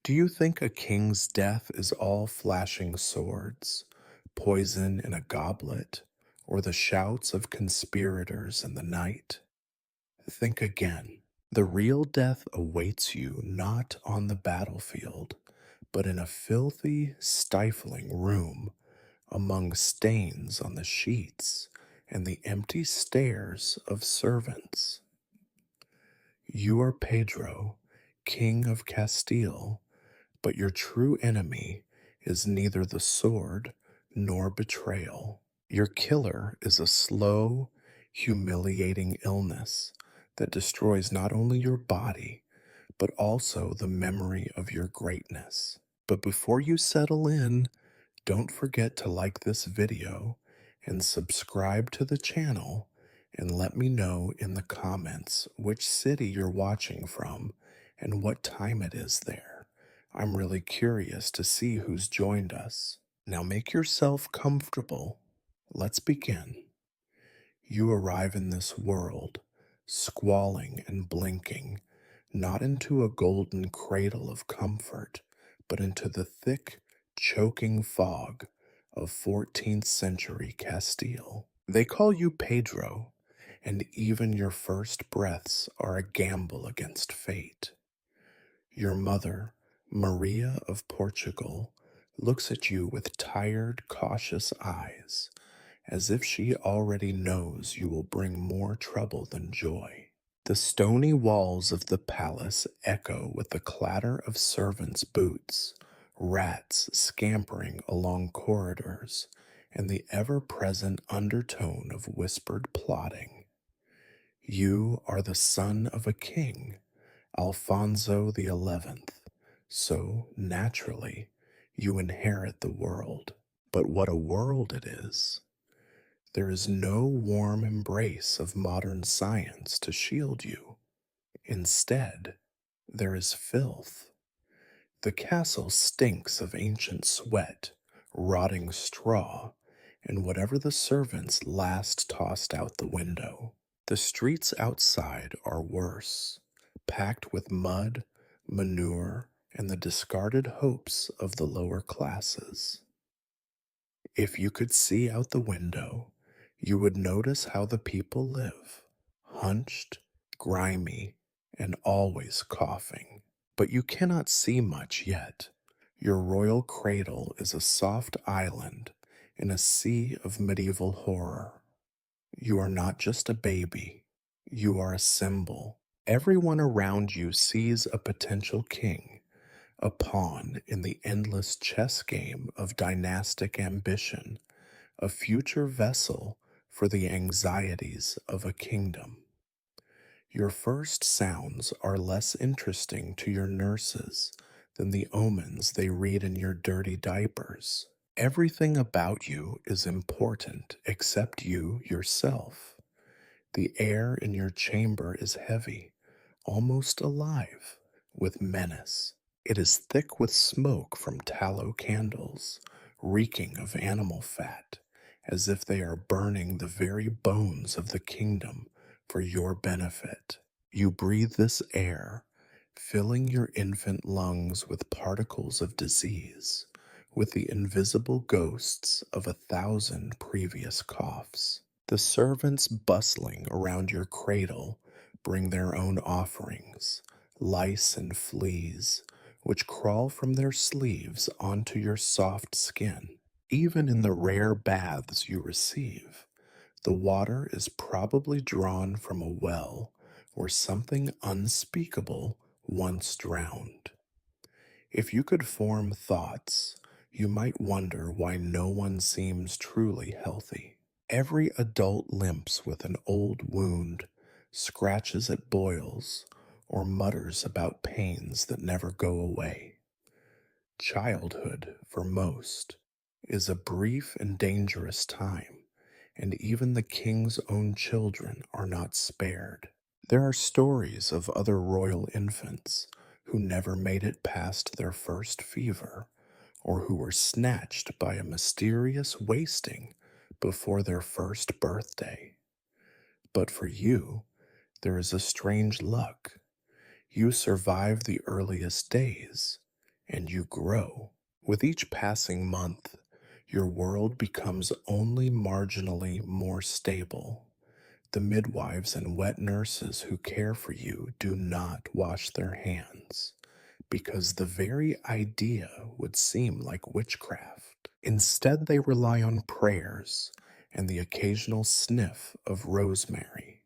Do you think a king's death is all flashing swords, poison in a goblet, or the shouts of conspirators in the night? Think again. The real death awaits you not on the battlefield, but in a filthy, stifling room among stains on the sheets and the empty stares of servants. You are Pedro, King of Castile, but your true enemy is neither the sword nor betrayal. Your killer is a slow, humiliating illness that destroys not only your body, but also the memory of your greatness. But before you settle in, don't forget to like this video and subscribe to the channel, and let me know in the comments which city you're watching from and what time it is there. I'm really curious to see who's joined us. Now make yourself comfortable. Let's begin. You arrive in this world, squalling and blinking, not into a golden cradle of comfort, but into the thick, choking fog of 14th century Castile. They call you Pedro, and even your first breaths are a gamble against fate. Your mother, Maria of Portugal, looks at you with tired, cautious eyes, as if she already knows you will bring more trouble than joy. The stony walls of the palace echo with the clatter of servants' boots, rats scampering along corridors, and the ever-present undertone of whispered plotting. You are the son of a king, Alfonso the 11th, so naturally you inherit the world. But what a world it is! There is no warm embrace of modern science to shield you. Instead, there is filth. The castle stinks of ancient sweat, rotting straw, and whatever the servants last tossed out the window. The streets outside are worse, packed with mud, manure, and the discarded hopes of the lower classes. If you could see out the window, you would notice how the people live, hunched, grimy, and always coughing. But you cannot see much yet. Your royal cradle is a soft island in a sea of medieval horror. You are not just a baby, you are a symbol. Everyone around you sees a potential king, a pawn in the endless chess game of dynastic ambition, a future vessel for the anxieties of a kingdom. Your first sounds are less interesting to your nurses than the omens they read in your dirty diapers. Everything about you is important except you yourself. The air in your chamber is heavy, almost alive, with menace. It is thick with smoke from tallow candles, reeking of animal fat, as if they are burning the very bones of the kingdom for your benefit. You breathe this air, filling your infant lungs with particles of disease, with the invisible ghosts of 1,000 previous coughs. The servants bustling around your cradle bring their own offerings, lice and fleas, which crawl from their sleeves onto your soft skin. Even in the rare baths you receive, the water is probably drawn from a well where something unspeakable once drowned. If you could form thoughts, you might wonder why no one seems truly healthy. Every adult limps with an old wound, scratches at boils, or mutters about pains that never go away. Childhood, for most, is a brief and dangerous time, and even the king's own children are not spared. There are stories of other royal infants who never made it past their first fever, or who were snatched by a mysterious wasting before their first birthday. But for you, there is a strange luck. You survive the earliest days, and you grow. With each passing month, your world becomes only marginally more stable. The midwives and wet nurses who care for you do not wash their hands because the very idea would seem like witchcraft. Instead, they rely on prayers and the occasional sniff of rosemary.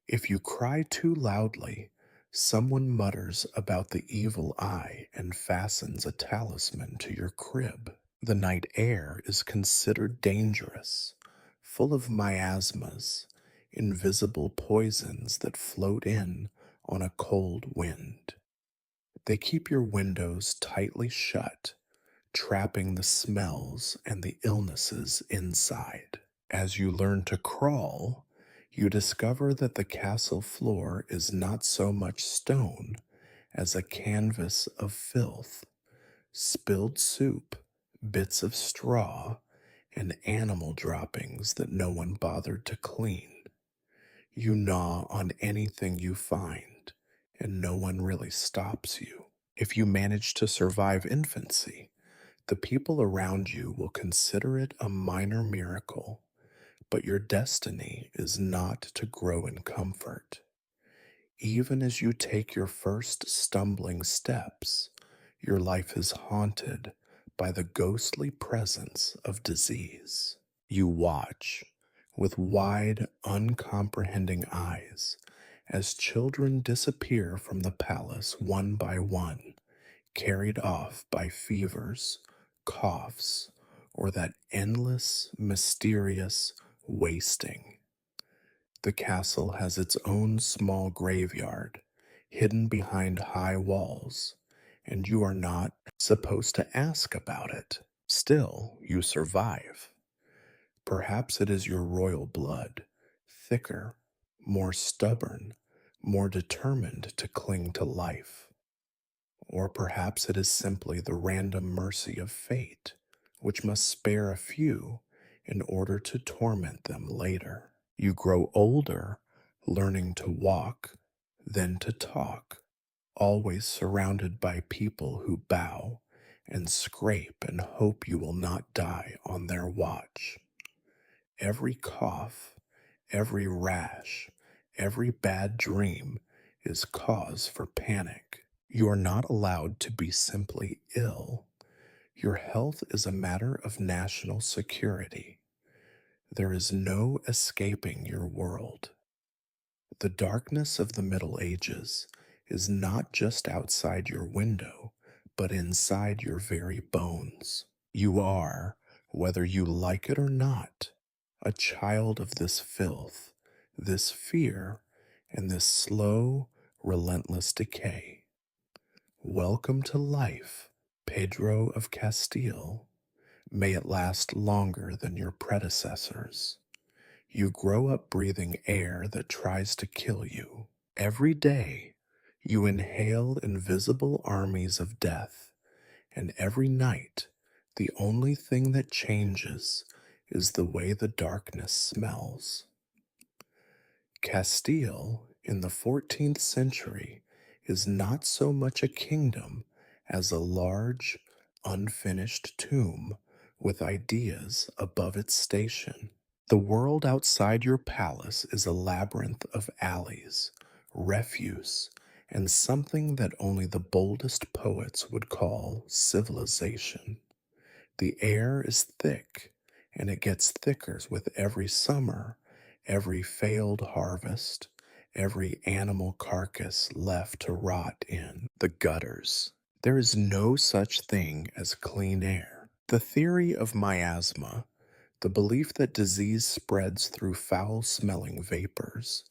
If you cry too loudly, someone mutters about the evil eye and fastens a talisman to your crib. The night air is considered dangerous, full of miasmas, invisible poisons that float in on a cold wind. They keep your windows tightly shut, trapping the smells and the illnesses inside. As you learn to crawl, you discover that the castle floor is not so much stone as a canvas of filth, spilled soup, bits of straw, and animal droppings that no one bothered to clean. You gnaw on anything you find, and no one really stops you. If you manage to survive infancy, the people around you will consider it a minor miracle, but your destiny is not to grow in comfort. Even as you take your first stumbling steps, your life is haunted by the ghostly presence of disease. You watch with wide, uncomprehending eyes as children disappear from the palace one by one, carried off by fevers, coughs, or that endless, mysterious wasting. The castle has its own small graveyard, hidden behind high walls, and you are not supposed to ask about it. Still, you survive. Perhaps it is your royal blood, thicker, more stubborn, more determined to cling to life. Or perhaps it is simply the random mercy of fate, which must spare a few in order to torment them later. You grow older, learning to walk, then to talk, always surrounded by people who bow and scrape and hope you will not die on their watch. Every cough, every rash, every bad dream is cause for panic. You are not allowed to be simply ill. Your health is a matter of national security. There is no escaping your world. The darkness of the Middle Ages is not just outside your window, but inside your very bones. You are, whether you like it or not, a child of this filth, this fear, and this slow, relentless decay. Welcome to life, Pedro of Castile. May it last longer than your predecessors. You grow up breathing air that tries to kill you. Every day, you inhale invisible armies of death, and every night, the only thing that changes is the way the darkness smells. Castile, in the 14th century, is not so much a kingdom as a large, unfinished tomb with ideas above its station. The world outside your palace is a labyrinth of alleys, refuse, and something that only the boldest poets would call civilization. The air is thick, and it gets thicker with every summer, every failed harvest, every animal carcass left to rot in the gutters. There is no such thing as clean air. The theory of miasma, the belief that disease spreads through foul-smelling vapors,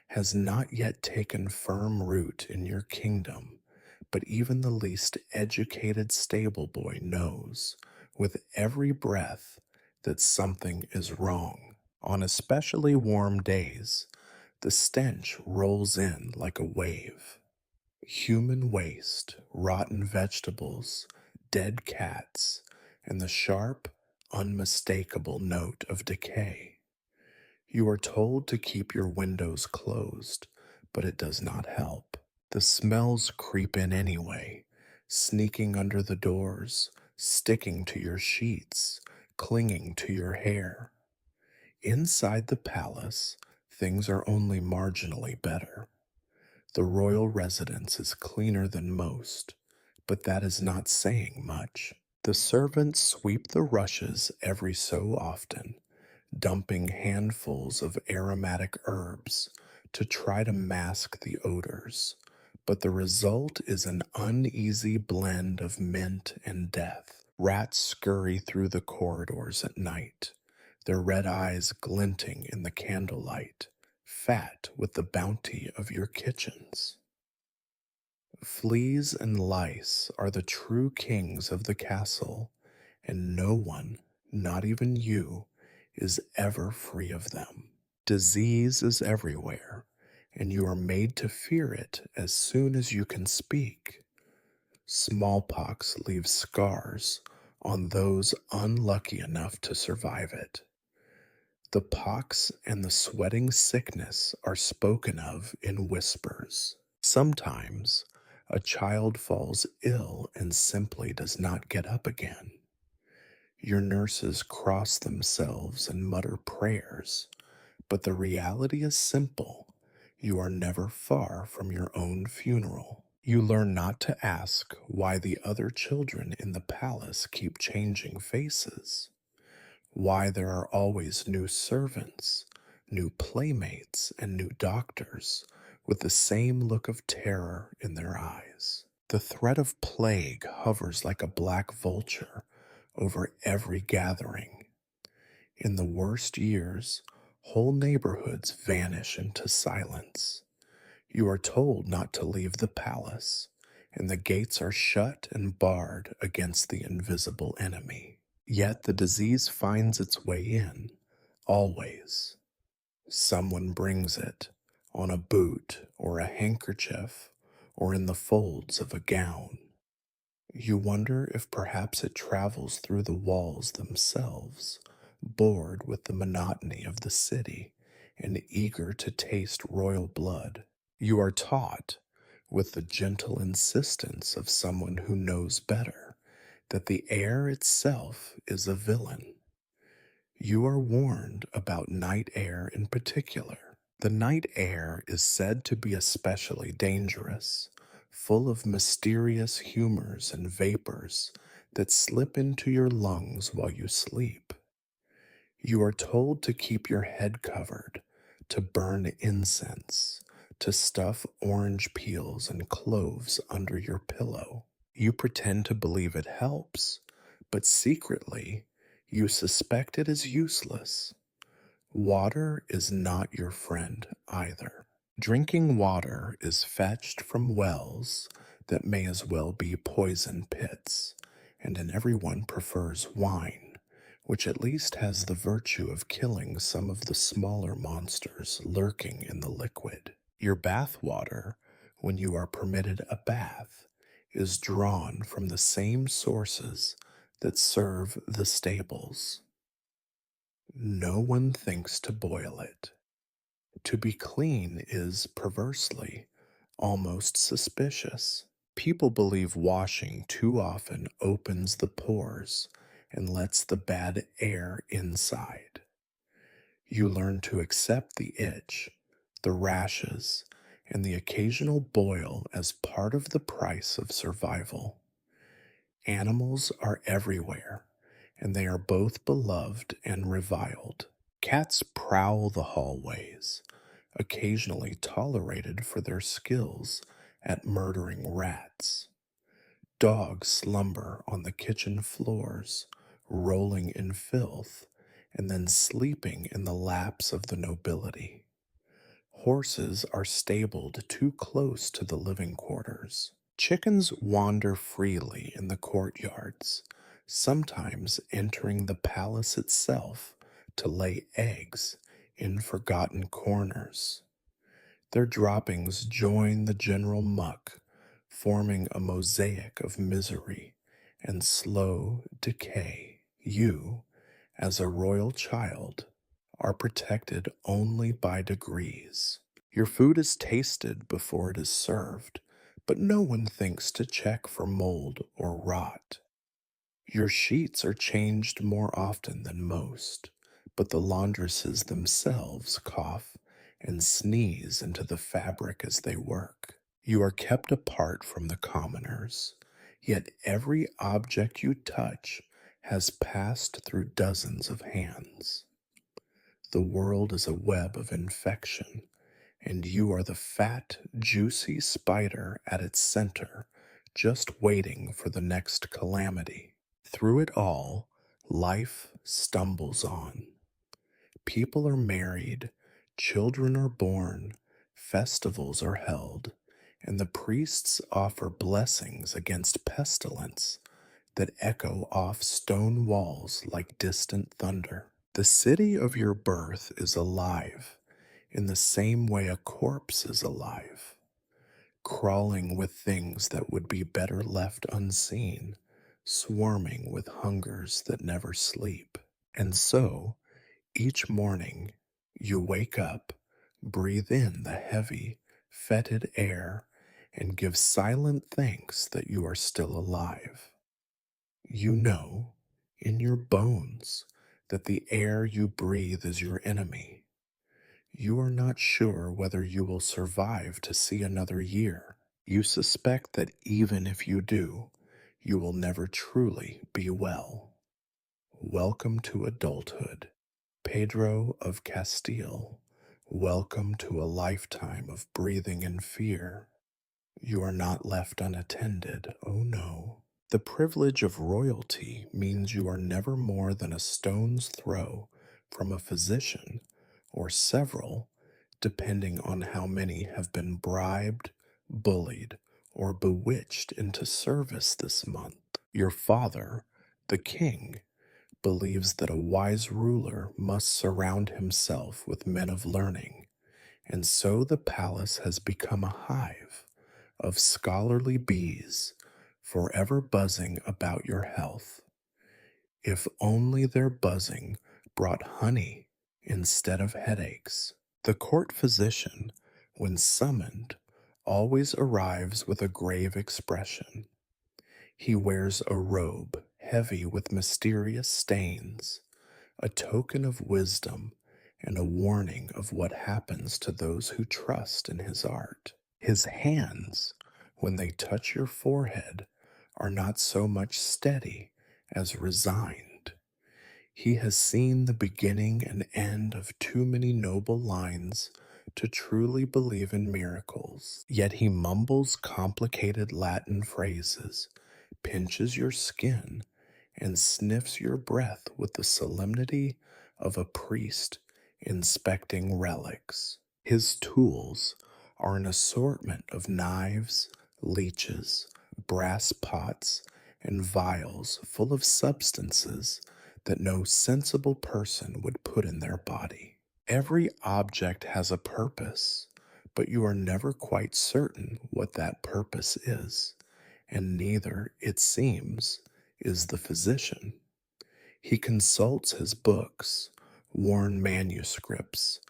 has not yet taken firm root in your kingdom, but even the least educated stable boy knows, with every breath, that something is wrong. On especially warm days, the stench rolls in like a wave. Human waste, rotten vegetables, dead cats, and the sharp, unmistakable note of decay. You are told to keep your windows closed, but it does not help. The smells creep in anyway, sneaking under the doors, sticking to your sheets, clinging to your hair. Inside the palace, things are only marginally better. The royal residence is cleaner than most, but that is not saying much. The servants sweep the rushes every so often, dumping handfuls of aromatic herbs to try to mask the odors, but the result is an uneasy blend of mint and death. Rats scurry through the corridors at night, their red eyes glinting in the candlelight, fat with the bounty of your kitchens. Fleas and lice are the true kings of the castle, and no one, not even you, is ever free of them. Disease is everywhere, and you are made to fear it as soon as you can speak. Smallpox leaves scars on those unlucky enough to survive it. The pox and the sweating sickness are spoken of in whispers. Sometimes a child falls ill and simply does not get up again. Your nurses cross themselves and mutter prayers, but the reality is simple. You are never far from your own funeral. You learn not to ask why the other children in the palace keep changing faces, why there are always new servants, new playmates, and new doctors with the same look of terror in their eyes. The threat of plague hovers like a black vulture over every gathering. In the worst years, whole neighborhoods vanish into silence. You are told not to leave the palace, and the gates are shut and barred against the invisible enemy. Yet the disease finds its way in, always. Someone brings it on a boot or a handkerchief or in the folds of a gown. You wonder if perhaps it travels through the walls themselves, bored with the monotony of the city and eager to taste royal blood. You are taught, with the gentle insistence of someone who knows better, that the air itself is a villain. You are warned about night air in particular. The night air is said to be especially dangerous, full of mysterious humors and vapors that slip into your lungs while you sleep. You are told to keep your head covered, to burn incense, to stuff orange peels and cloves under your pillow. You pretend to believe it helps, but secretly you suspect it is useless. Water is not your friend either. Drinking water is fetched from wells that may as well be poison pits, and everyone prefers wine, which at least has the virtue of killing some of the smaller monsters lurking in the liquid. Your bath water, when you are permitted a bath, is drawn from the same sources that serve the stables. No one thinks to boil it. To be clean is, perversely, almost suspicious. People believe washing too often opens the pores and lets the bad air inside. You learn to accept the itch, the rashes, and the occasional boil as part of the price of survival. Animals are everywhere, and they are both beloved and reviled. Cats prowl the hallways, occasionally tolerated for their skills at murdering rats. Dogs slumber on the kitchen floors, rolling in filth, and then sleeping in the laps of the nobility. Horses are stabled too close to the living quarters. Chickens wander freely in the courtyards, sometimes entering the palace itself to lay eggs in forgotten corners. Their droppings join the general muck, forming a mosaic of misery and slow decay. You, as a royal child, are protected only by degrees. Your food is tasted before it is served, but no one thinks to check for mold or rot. Your sheets are changed more often than most, but the laundresses themselves cough and sneeze into the fabric as they work. You are kept apart from the commoners, yet every object you touch has passed through dozens of hands. The world is a web of infection, and you are the fat, juicy spider at its center, just waiting for the next calamity. Through it all, life stumbles on. People are married, children are born, festivals are held, and the priests offer blessings against pestilence that echo off stone walls like distant thunder. The city of your birth is alive in the same way a corpse is alive, crawling with things that would be better left unseen, swarming with hungers that never sleep. And so, each morning, you wake up, breathe in the heavy, fetid air, and give silent thanks that you are still alive. You know, in your bones, that the air you breathe is your enemy. You are not sure whether you will survive to see another year. You suspect that even if you do, you will never truly be well. Welcome to adulthood, Pedro of Castile. Welcome to a lifetime of breathing in fear. You are not left unattended, oh no. The privilege of royalty means you are never more than a stone's throw from a physician, or several, depending on how many have been bribed, bullied, or bewitched into service this month. Your father, the king, believes that a wise ruler must surround himself with men of learning, and so the palace has become a hive of scholarly bees, forever buzzing about your health. If only their buzzing brought honey instead of headaches. The court physician, when summoned, always arrives with a grave expression. He wears a robe heavy with mysterious stains, a token of wisdom and a warning of what happens to those who trust in his art. His hands, when they touch your forehead, are not so much steady as resigned. He has seen the beginning and end of too many noble lines to truly believe in miracles. Yet he mumbles complicated Latin phrases, pinches your skin, and sniffs your breath with the solemnity of a priest inspecting relics. His tools are an assortment of knives, leeches, brass pots, and vials full of substances that no sensible person would put in their body. Every object has a purpose, but you are never quite certain what that purpose is, and neither, it seems, is the physician. He consults his books, worn manuscripts,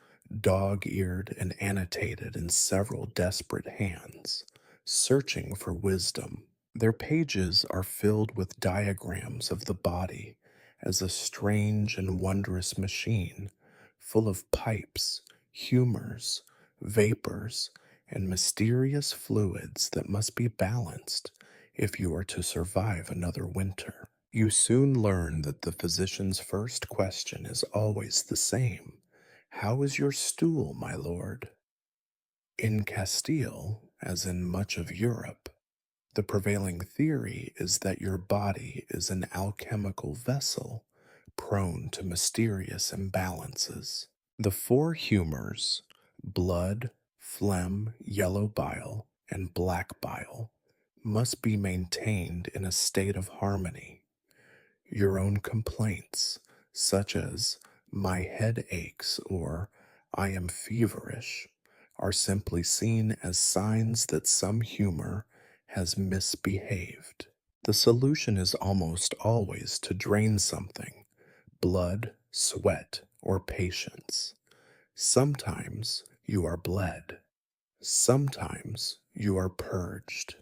dog eared and annotated in several desperate hands, searching for wisdom. Their pages are filled with diagrams of the body as a strange and wondrous machine, full of pipes, humors, vapors, and mysterious fluids that must be balanced if you are to survive another winter. You soon learn that the physician's first question is always the same. How is your stool, my lord? In Castile, as in much of Europe, the prevailing theory is that your body is an alchemical vessel prone to mysterious imbalances. The four humors, blood, phlegm, yellow bile, and black bile, must be maintained in a state of harmony. Your own complaints, such as my head aches or I am feverish, are simply seen as signs that some humor has misbehaved. The solution is almost always to drain something: blood, sweat, or patience. Sometimes you are bled. Sometimes you are purged.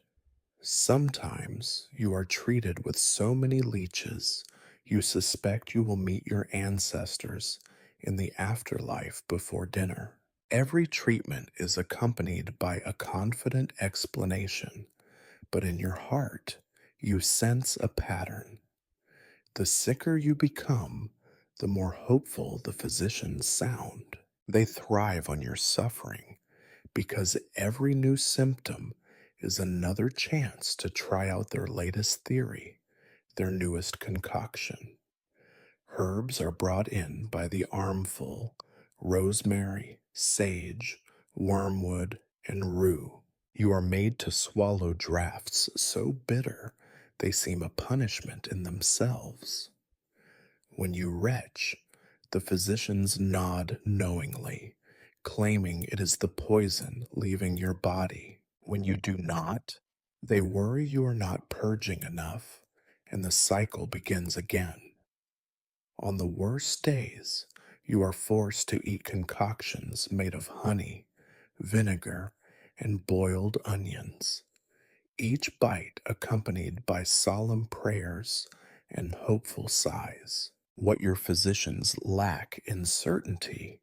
Sometimes you are treated with so many leeches you suspect you will meet your ancestors in the afterlife before dinner. Every treatment is accompanied by a confident explanation, but in your heart you sense a pattern. The sicker you become, the more hopeful the physicians sound. They thrive on your suffering because every new symptom is another chance to try out their latest theory, their newest concoction. Herbs are brought in by the armful: rosemary, sage, wormwood, and rue. You are made to swallow draughts so bitter they seem a punishment in themselves. When you retch, the physicians nod knowingly, claiming it is the poison leaving your body. When you do not, they worry you are not purging enough, and the cycle begins again. On the worst days, you are forced to eat concoctions made of honey, vinegar, and boiled onions, each bite accompanied by solemn prayers and hopeful sighs. What your physicians lack in certainty,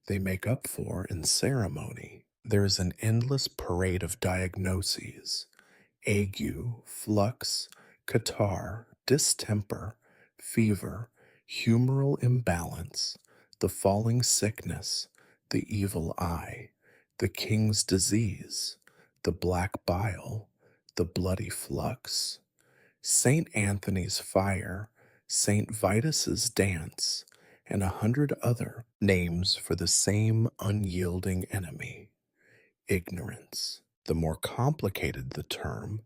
they make up for in ceremony. There is an endless parade of diagnoses: ague, flux, catarrh, distemper, fever, humoral imbalance, the falling sickness, the evil eye, the king's disease, the black bile, the bloody flux, Saint Anthony's fire, Saint Vitus's dance, and 100 other names for the same unyielding enemy: ignorance. The more complicated the term,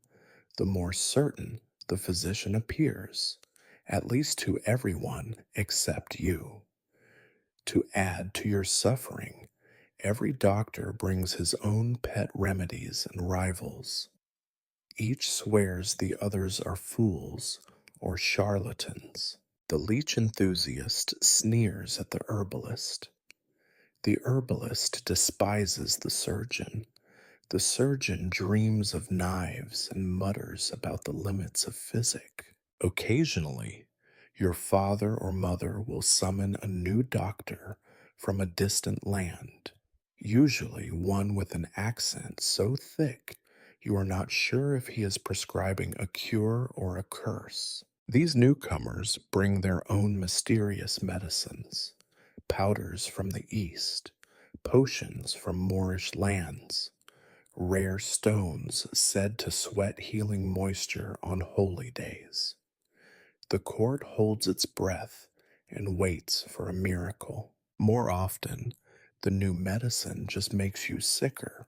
the more certain the physician appears, at least to everyone except you. To add to your suffering, every doctor brings his own pet remedies and rivals. Each swears the others are fools or charlatans. The leech enthusiast sneers at the herbalist. The herbalist despises the surgeon. The surgeon dreams of knives and mutters about the limits of physic. Occasionally, your father or mother will summon a new doctor from a distant land, usually one with an accent so thick you are not sure if he is prescribing a cure or a curse. These newcomers bring their own mysterious medicines: powders from the East, potions from Moorish lands, rare stones said to sweat healing moisture on holy days. The court holds its breath and waits for a miracle. More often, the new medicine just makes you sicker,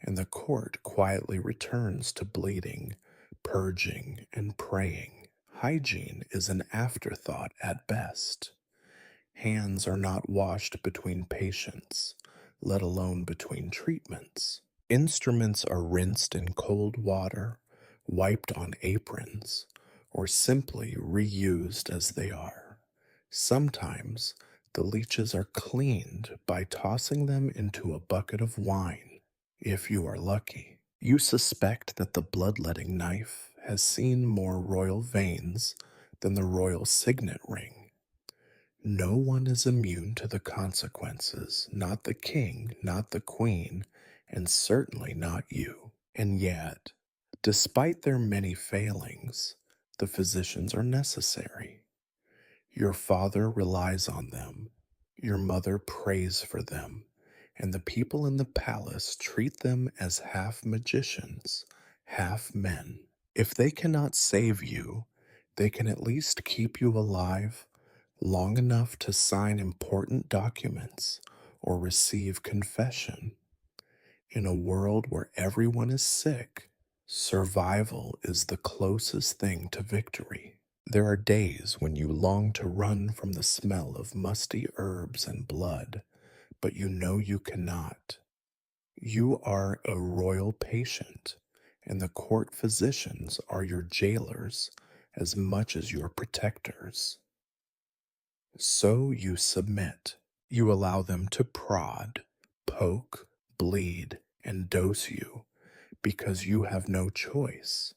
and the court quietly returns to bleeding, purging, and praying. Hygiene is an afterthought at best. Hands are not washed between patients, let alone between treatments. Instruments are rinsed in cold water, wiped on aprons, or simply reused as they are. Sometimes the leeches are cleaned by tossing them into a bucket of wine, if you are lucky. You suspect that the bloodletting knife has seen more royal veins than the royal signet ring. No one is immune to the consequences, not the king, not the queen, and certainly not you. And yet, despite their many failings, the physicians are necessary. Your father relies on them, your mother prays for them, and the people in the palace treat them as half magicians, half men. If they cannot save you, they can at least keep you alive long enough to sign important documents or receive confession. In a world where everyone is sick, survival is the closest thing to victory. There are days when you long to run from the smell of musty herbs and blood, but you know you cannot. You are a royal patient, and the court physicians are your jailers as much as your protectors. So you submit. You allow them to prod, poke, bleed, and dose you, because you have no choice.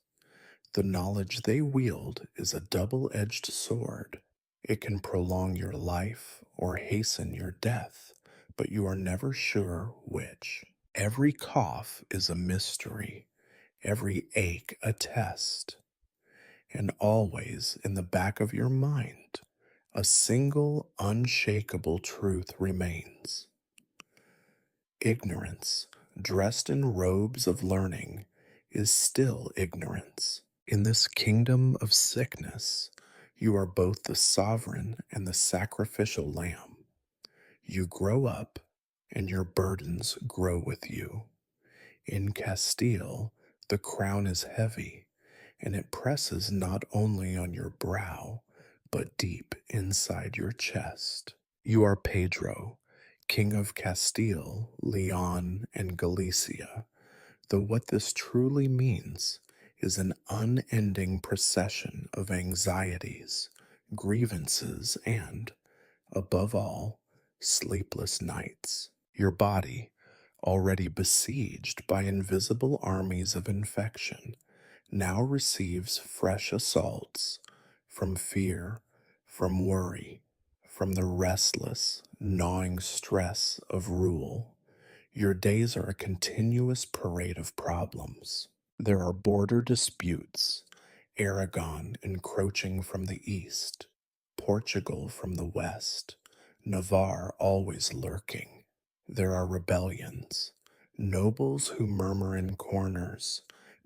The knowledge they wield is a double edged sword. It can prolong your life or hasten your death, but you are never sure which. Every cough is a mystery, every ache a test, and always in the back of your mind, a single unshakable truth remains. Ignorance, dressed in robes of learning, is still ignorance. In this kingdom of sickness, you are both the sovereign and the sacrificial lamb. You grow up, and your burdens grow with you. In Castile, the crown is heavy, and it presses not only on your brow, but deep inside your chest. You are Pedro, King of Castile, Leon, and Galicia, though what this truly means is an unending procession of anxieties, grievances, and, above all, sleepless nights. Your body, already besieged by invisible armies of infection, now receives fresh assaults from fear, from worry, from the restless, gnawing stress of rule. Your days are a continuous parade of problems. There are border disputes, Aragon encroaching from the east, Portugal from the west, Navarre always lurking. There are rebellions, nobles who murmur in corners,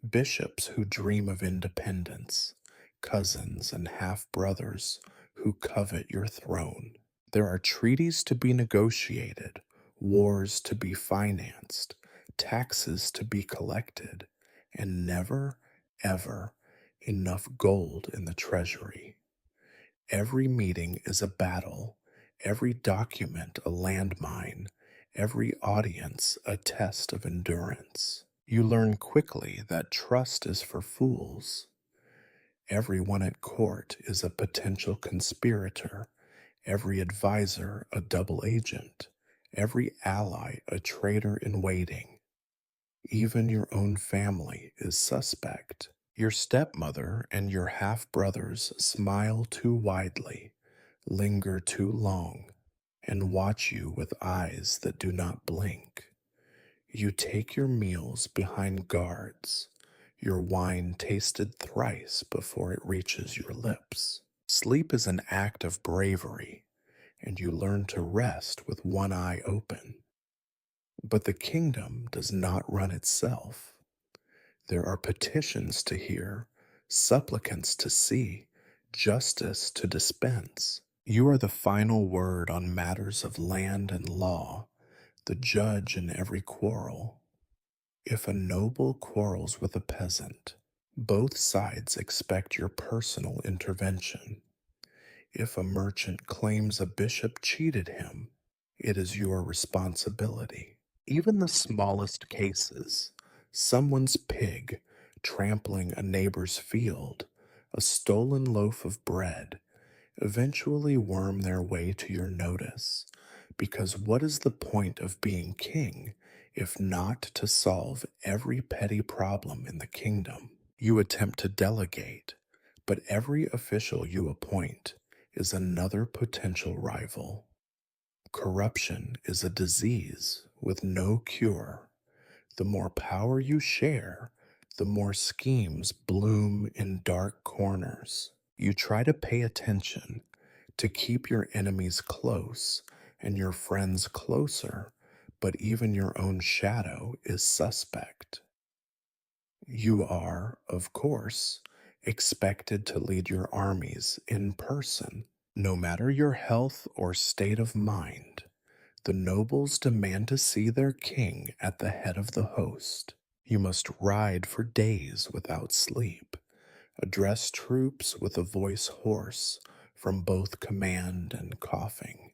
bishops who dream of independence, cousins and half brothers who covet your throne. There are treaties to be negotiated, wars to be financed, taxes to be collected, and never, ever enough gold in the treasury. Every meeting is a battle, every document a landmine, every audience a test of endurance. You learn quickly that trust is for fools. Everyone at court is a potential conspirator, every advisor a double agent, every ally a traitor in waiting. Even your own family is suspect. Your stepmother and your half brothers smile too widely, linger too long, and watch you with eyes that do not blink. You take your meals behind guards, your wine tasted thrice before it reaches your lips. Sleep is an act of bravery, and you learn to rest with one eye open. But the kingdom does not run itself. There are petitions to hear, supplicants to see, justice to dispense. You are the final word on matters of land and law, the judge in every quarrel. If a noble quarrels with a peasant, both sides expect your personal intervention. If a merchant claims a bishop cheated him, it is your responsibility. Even the smallest cases, someone's pig trampling a neighbor's field, a stolen loaf of bread, eventually worm their way to your notice. Because what is the point of being king if not to solve every petty problem in the kingdom? You attempt to delegate, but every official you appoint is another potential rival. Corruption is a disease with no cure. The more power you share, the more schemes bloom in dark corners. You try to pay attention, to keep your enemies close and your friends closer, but even your own shadow is suspect. You are, of course, expected to lead your armies in person. No matter your health or state of mind, the nobles demand to see their king at the head of the host. You must ride for days without sleep, address troops with a voice hoarse from both command and coughing,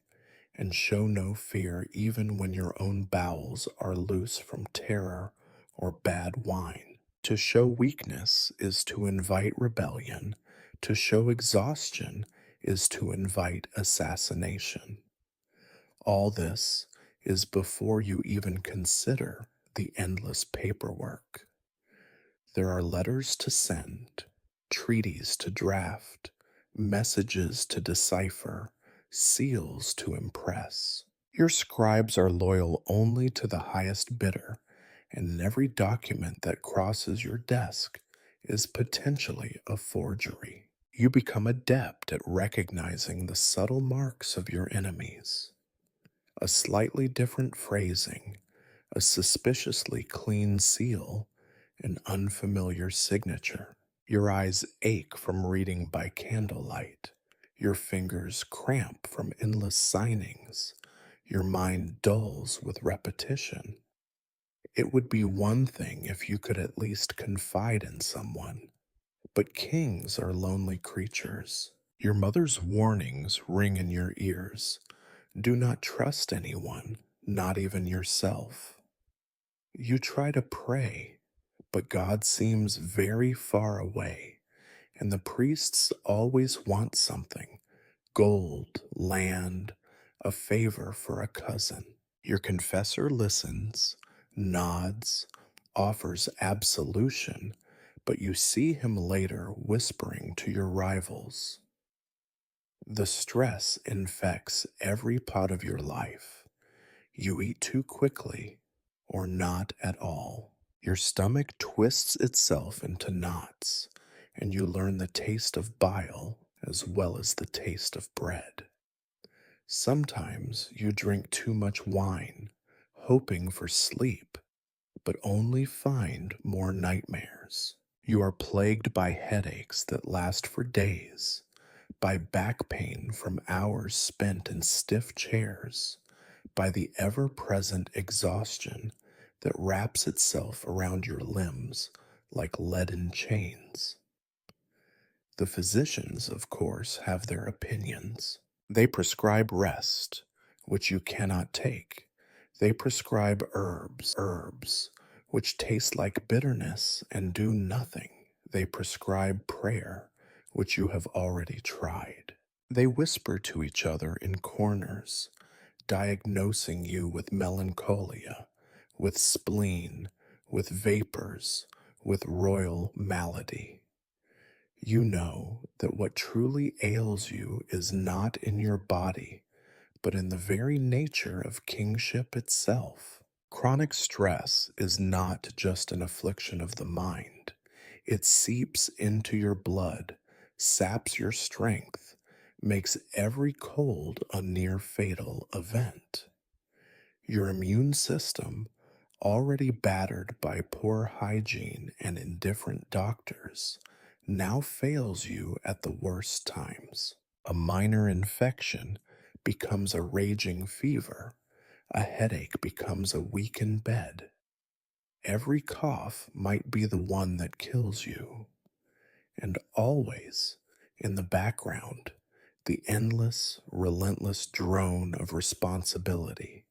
and show no fear even when your own bowels are loose from terror or bad wine. To show weakness is to invite rebellion. To show exhaustion is to invite assassination. All this is before you even consider the endless paperwork. There are letters to send, treaties to draft, messages to decipher, seals to impress. Your scribes are loyal only to the highest bidder, and every document that crosses your desk is potentially a forgery. You become adept at recognizing the subtle marks of your enemies. A slightly different phrasing, a suspiciously clean seal, an unfamiliar signature. Your eyes ache from reading by candlelight. Your fingers cramp from endless signings. Your mind dulls with repetition. It would be one thing if you could at least confide in someone, but kings are lonely creatures. Your mother's warnings ring in your ears. Do not trust anyone, not even yourself. You try to pray, but God seems very far away, and the priests always want something: gold, land, a favor for a cousin. Your confessor listens, nods, offers absolution, but you see him later whispering to your rivals. The stress infects every part of your life. You eat too quickly, or not at all. Your stomach twists itself into knots, and you learn the taste of bile as well as the taste of bread. Sometimes you drink too much wine, hoping for sleep, but only find more nightmares. You are plagued by headaches that last for days, by back pain from hours spent in stiff chairs, by the ever present exhaustion that wraps itself around your limbs like leaden chains. The physicians, of course, have their opinions. They prescribe rest, which you cannot take. They prescribe herbs, which taste like bitterness and do nothing. They prescribe prayer, which you have already tried. They whisper to each other in corners, diagnosing you with melancholia, with spleen, with vapors, with royal malady. You know that what truly ails you is not in your body, but in the very nature of kingship itself. Chronic stress is not just an affliction of the mind. It seeps into your blood, saps your strength, makes every cold a near fatal event. Your immune system, already battered by poor hygiene and indifferent doctors, now fails you at the worst times. A minor infection becomes a raging fever. A headache becomes a week in bed. Every cough might be the one that kills you. And always, in the background, the endless, relentless drone of responsibility.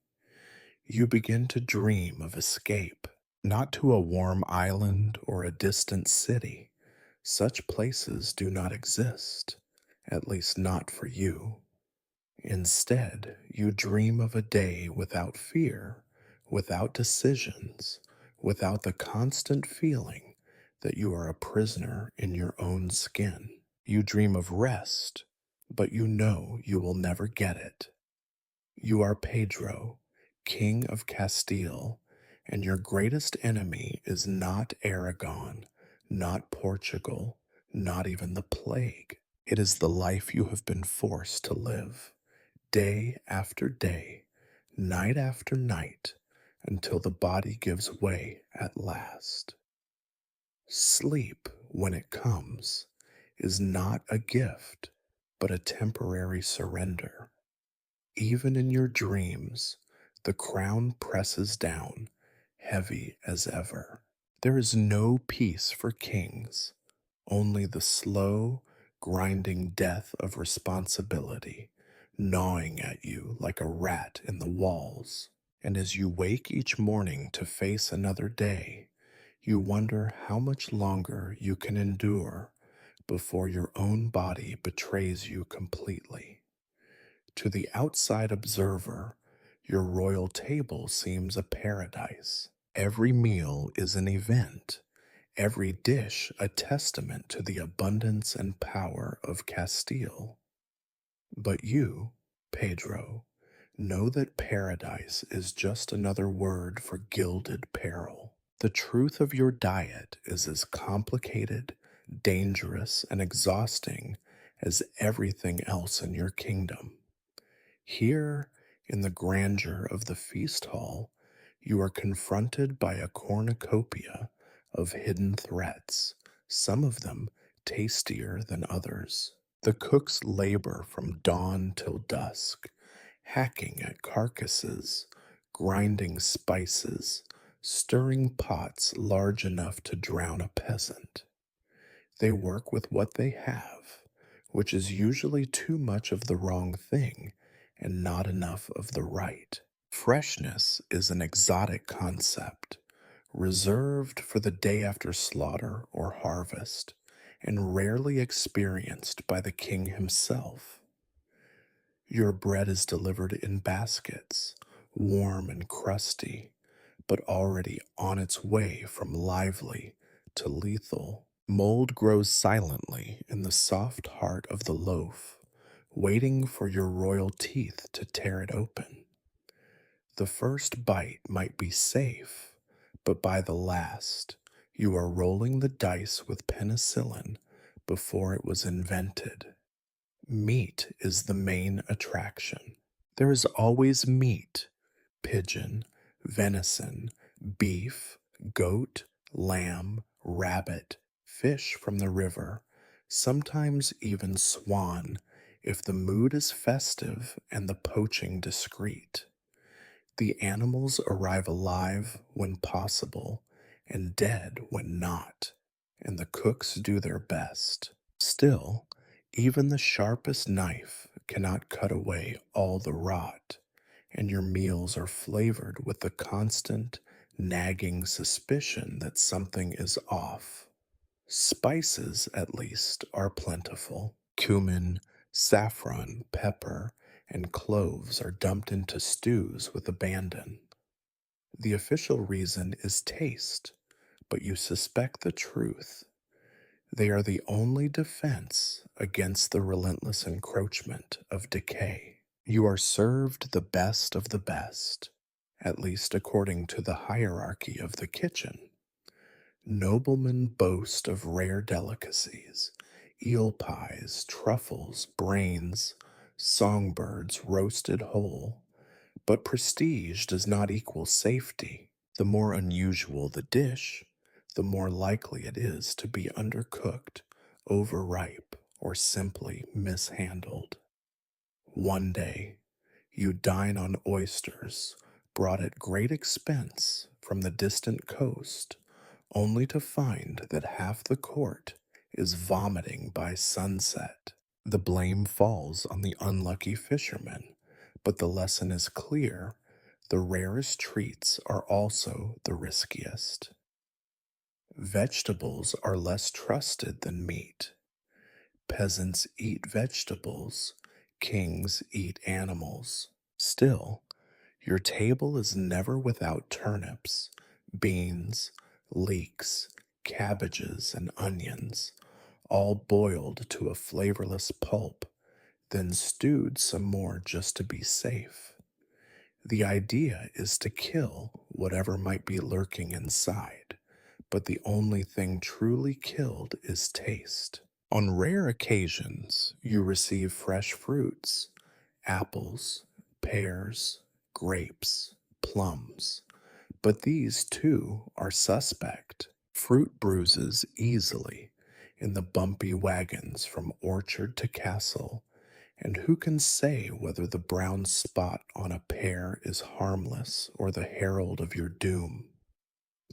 You begin to dream of escape, not to a warm island or a distant city. Such places do not exist, at least not for you. Instead, you dream of a day without fear, without decisions, without the constant feeling that you are a prisoner in your own skin. You dream of rest, but you know you will never get it. You are Pedro, King of Castile, and your greatest enemy is not Aragon, not Portugal, not even the plague. It is the life you have been forced to live, day after day, night after night, until the body gives way at last. Sleep, when it comes, is not a gift, but a temporary surrender. Even in your dreams, the crown presses down, heavy as ever. There is no peace for kings, only the slow, grinding death of responsibility, gnawing at you like a rat in the walls. And as you wake each morning to face another day, you wonder how much longer you can endure before your own body betrays you completely. To the outside observer, your royal table seems a paradise. Every meal is an event. every dish a testament to the abundance and power of Castile. But you, Pedro, know that paradise is just another word for gilded peril. The truth of your diet is as complicated, dangerous, and exhausting as everything else in your kingdom. Here, in the grandeur of the feast hall, you are confronted by a cornucopia of hidden threats, some of them tastier than others. The cooks labor from dawn till dusk, hacking at carcasses, grinding spices, stirring pots large enough to drown a peasant. They work with what they have, which is usually too much of the wrong thing and not enough of the right. Freshness is an exotic concept, reserved for the day after slaughter or harvest, and rarely experienced by the king himself. Your bread is delivered in baskets, warm and crusty, but already on its way from lively to lethal. Mold grows silently in the soft heart of the loaf, waiting for your royal teeth to tear it open. The first bite might be safe, but by the last, you are rolling the dice with penicillin before it was invented. Meat is the main attraction. There is always meat: pigeon, venison, beef, goat, lamb, rabbit, fish from the river, sometimes even swan, if the mood is festive and the poaching discreet. The animals arrive alive when possible and dead when not, and the cooks do their best. Still, even the sharpest knife cannot cut away all the rot, and your meals are flavored with the constant, nagging suspicion that something is off. Spices, at least, are plentiful. Cumin, saffron, pepper, and cloves are dumped into stews with abandon. The official reason is taste, but you suspect the truth. They are the only defense against the relentless encroachment of decay. You are served the best of the best, at least according to the hierarchy of the kitchen. Noblemen boast of rare delicacies: eel pies, truffles, brains, songbirds roasted whole. But prestige does not equal safety. The more unusual the dish, the more likely it is to be undercooked, overripe, or simply mishandled. One day, you dine on oysters brought at great expense from the distant coast, only to find that half the court is vomiting by sunset. The blame falls on the unlucky fisherman, but the lesson is clear: the rarest treats are also the riskiest. Vegetables are less trusted than meat. Peasants eat vegetables, kings eat animals. Still, your table is never without turnips, beans, leeks, cabbages, and onions, all boiled to a flavorless pulp, then stewed some more just to be safe. The idea is to kill whatever might be lurking inside, but the only thing truly killed is taste. On rare occasions, you receive fresh fruits: apples, pears, grapes, plums. But these, too, are suspect. Fruit bruises easily in the bumpy wagons from orchard to castle, and who can say whether the brown spot on a pear is harmless or the herald of your doom?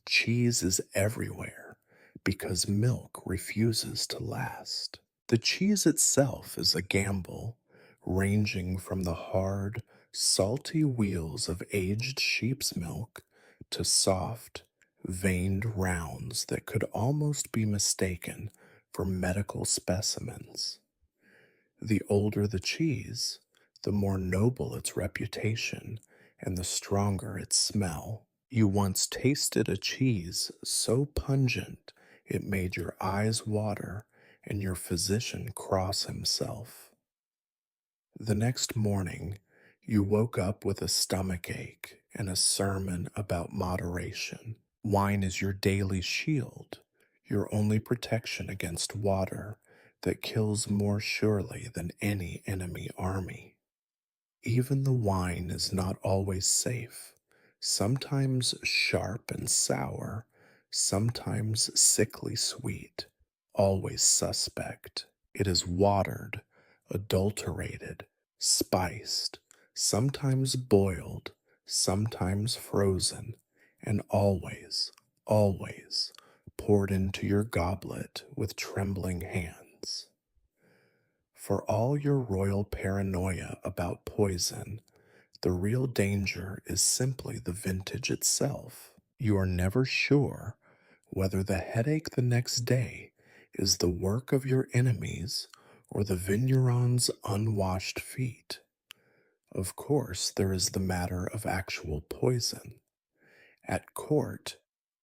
Cheese is everywhere because milk refuses to last. The cheese itself is a gamble, ranging from the hard, salty wheels of aged sheep's milk to soft, veined rounds that could almost be mistaken for medical specimens. The older the cheese, the more noble its reputation and the stronger its smell. You once tasted a cheese so pungent It made your eyes water and your physician cross himself. The next morning, you woke up with a stomach ache and a sermon about moderation. Wine is your daily shield, your only protection against water that kills more surely than any enemy army. Even the wine is not always safe, sometimes sharp and sour, sometimes sickly sweet, always suspect. It is watered, adulterated, spiced, sometimes boiled, sometimes frozen, and always, always poured into your goblet with trembling hands. For all your royal paranoia about poison, the real danger is simply the vintage itself. You are never sure whether the headache the next day is the work of your enemies or the vigneron's unwashed feet. Of course, there is the matter of actual poison. At court,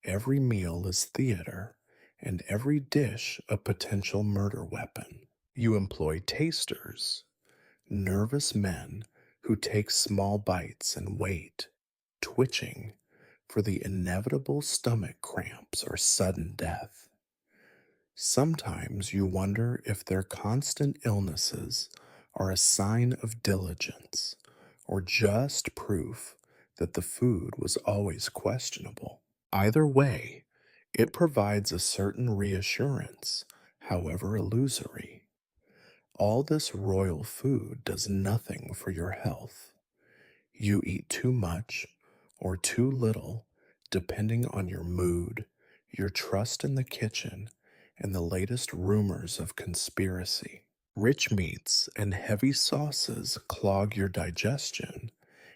every meal is theater, and every dish a potential murder weapon. You employ tasters, nervous men who take small bites and wait, twitching for the inevitable stomach cramps or sudden death. Sometimes you wonder if their constant illnesses are a sign of diligence or just proof that the food was always questionable. Either way, it provides a certain reassurance, however illusory. All this royal food does nothing for your health. You eat too much or too little, depending on your mood, your trust in the kitchen, and the latest rumors of conspiracy. Rich meats and heavy sauces clog your digestion,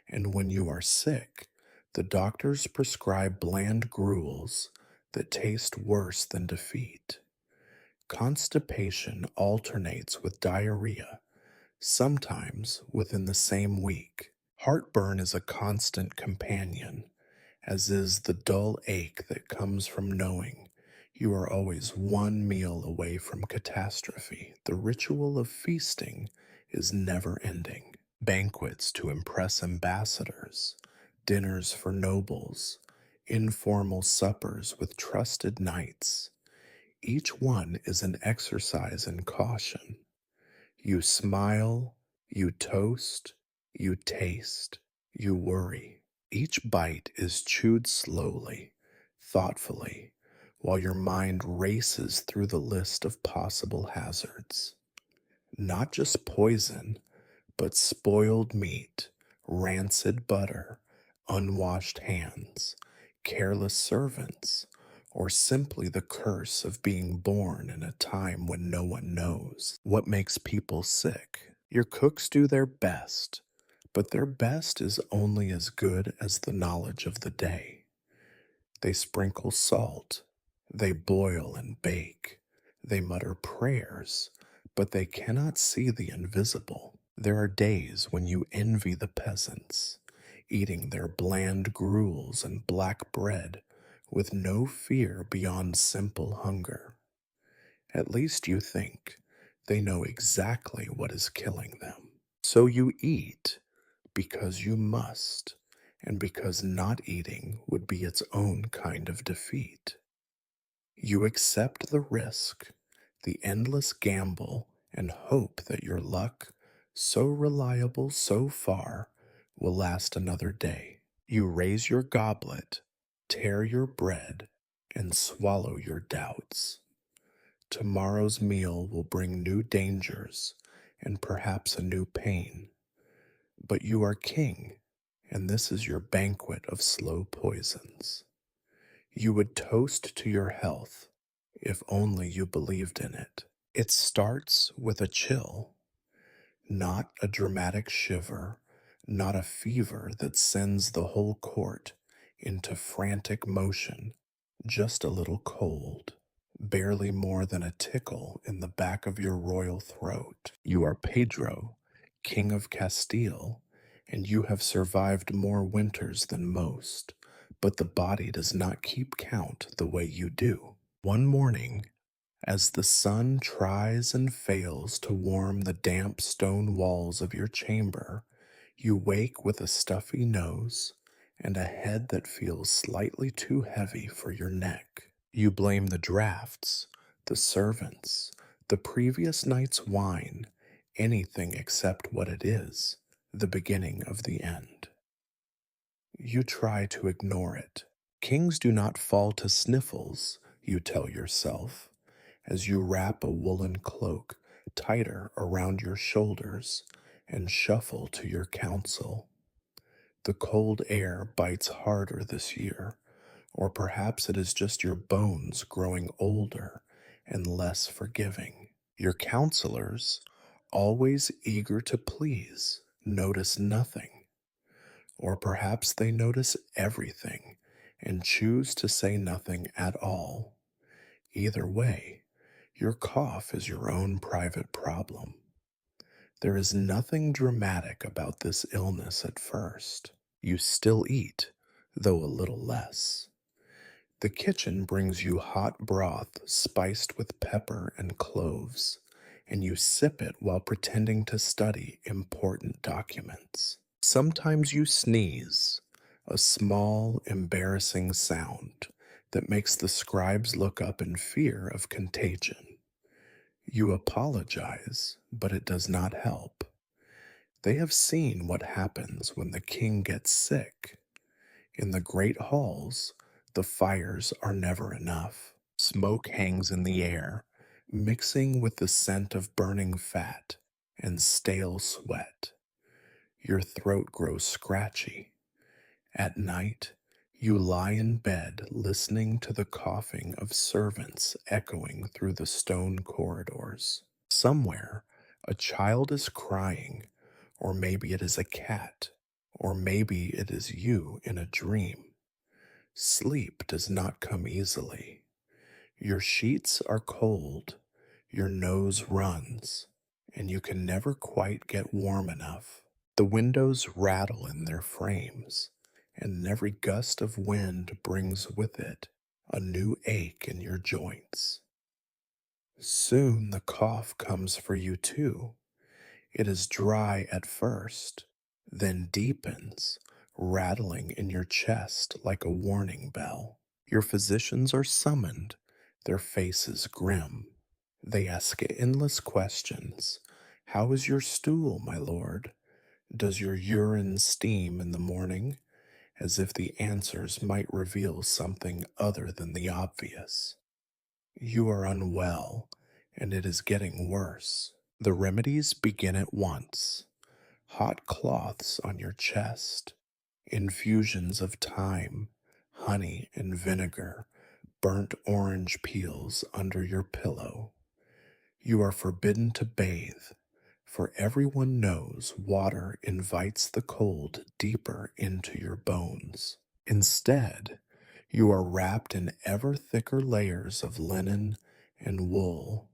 and when you are sick, the doctors prescribe bland gruels that taste worse than defeat. Constipation alternates with diarrhea, sometimes within the same week. Heartburn is a constant companion, as is the dull ache that comes from knowing you are always one meal away from catastrophe. The ritual of feasting is never ending. Banquets to impress ambassadors, dinners for nobles, informal suppers with trusted knights. Each one is an exercise in caution. You smile, you toast, you taste, you worry. Each bite is chewed slowly, thoughtfully, while your mind races through the list of possible hazards. Not just poison, but spoiled meat, rancid butter, unwashed hands, careless servants, or simply the curse of being born in a time when no one knows. What makes people sick? Your cooks do their best, but their best is only as good as the knowledge of the day. They sprinkle salt, they boil and bake, they mutter prayers, but they cannot see the invisible. There are days when you envy the peasants, eating their bland gruels and black bread with no fear beyond simple hunger. At least you think they know exactly what is killing them. So you eat because you must, and because not eating would be its own kind of defeat. You accept the risk, the endless gamble, and hope that your luck, so reliable so far, will last another day. You raise your goblet, tear your bread, and swallow your doubts. Tomorrow's meal will bring new dangers and perhaps a new pain. But you are king, and this is your banquet of slow poisons. You would toast to your health if only you believed in it. It starts with a chill, not a dramatic shiver, not a fever that sends the whole court into frantic motion, just a little cold, barely more than a tickle in the back of your royal throat. You are Pedro, King of Castile, and you have survived more winters than most, but the body does not keep count the way you do. One morning, as the sun tries and fails to warm the damp stone walls of your chamber, you wake with a stuffy nose and a head that feels slightly too heavy for your neck. You blame the drafts, the servants, the previous night's wine, anything except what it is, the beginning of the end. You try to ignore it. Kings do not fall to sniffles, you tell yourself, as you wrap a woolen cloak tighter around your shoulders and shuffle to your council. The cold air bites harder this year, or perhaps it is just your bones growing older and less forgiving. Your counselors, always eager to please, notice nothing, or perhaps they notice everything and choose to say nothing at all. Either way, your cough is your own private problem. There is nothing dramatic about this illness at first. You still eat, though a little less. The kitchen brings you hot broth spiced with pepper and cloves, and you sip it while pretending to study important documents. Sometimes you sneeze, a small, embarrassing sound that makes the scribes look up in fear of contagion. You apologize, but it does not help. They have seen what happens when the king gets sick. In the great halls, the fires are never enough. Smoke hangs in the air, mixing with the scent of burning fat and stale sweat. Your throat grows scratchy. At night, you lie in bed listening to the coughing of servants echoing through the stone corridors. Somewhere, a child is crying, or maybe it is a cat, or maybe it is you in a dream. Sleep does not come easily. Your sheets are cold, your nose runs, and you can never quite get warm enough. The windows rattle in their frames, and every gust of wind brings with it a new ache in your joints. Soon the cough comes for you too. It is dry at first, then deepens, rattling in your chest like a warning bell. Your physicians are summoned, their faces grim. They ask endless questions. How is your stool, my lord? Does your urine steam in the morning? As if the answers might reveal something other than the obvious. You are unwell, and it is getting worse. The remedies begin at once. Hot cloths on your chest, infusions of thyme, honey and vinegar, burnt orange peels under your pillow. You are forbidden to bathe, for everyone knows water invites the cold deeper into your bones. Instead, you are wrapped in ever thicker layers of linen and wool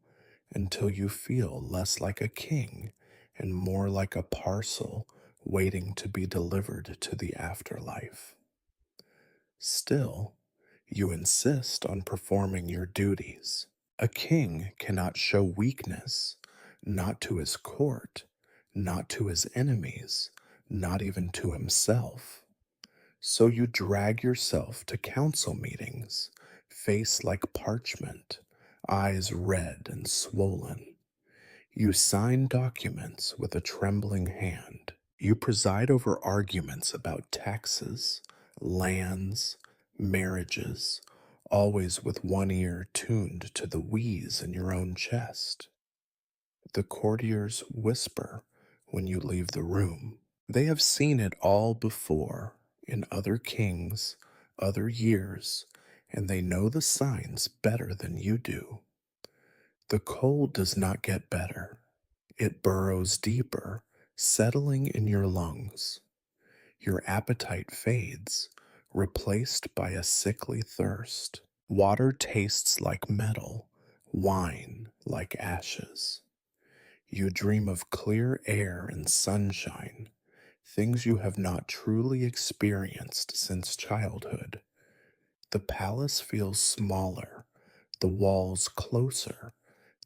until you feel less like a king and more like a parcel waiting to be delivered to the afterlife. Still, you insist on performing your duties. A king cannot show weakness, not to his court, not to his enemies, not even to himself. So you drag yourself to council meetings, face like parchment, eyes red and swollen. You sign documents with a trembling hand. You preside over arguments about taxes, lands, marriages, always with one ear tuned to the wheeze in your own chest. The courtiers whisper when you leave the room. They have seen it all before in other kings, other years, and they know the signs better than you do. The cold does not get better. It burrows deeper, settling in your lungs. Your appetite fades, replaced by a sickly thirst. Water tastes like metal, wine like ashes. You dream of clear air and sunshine, things you have not truly experienced since childhood. The palace feels smaller, the walls closer,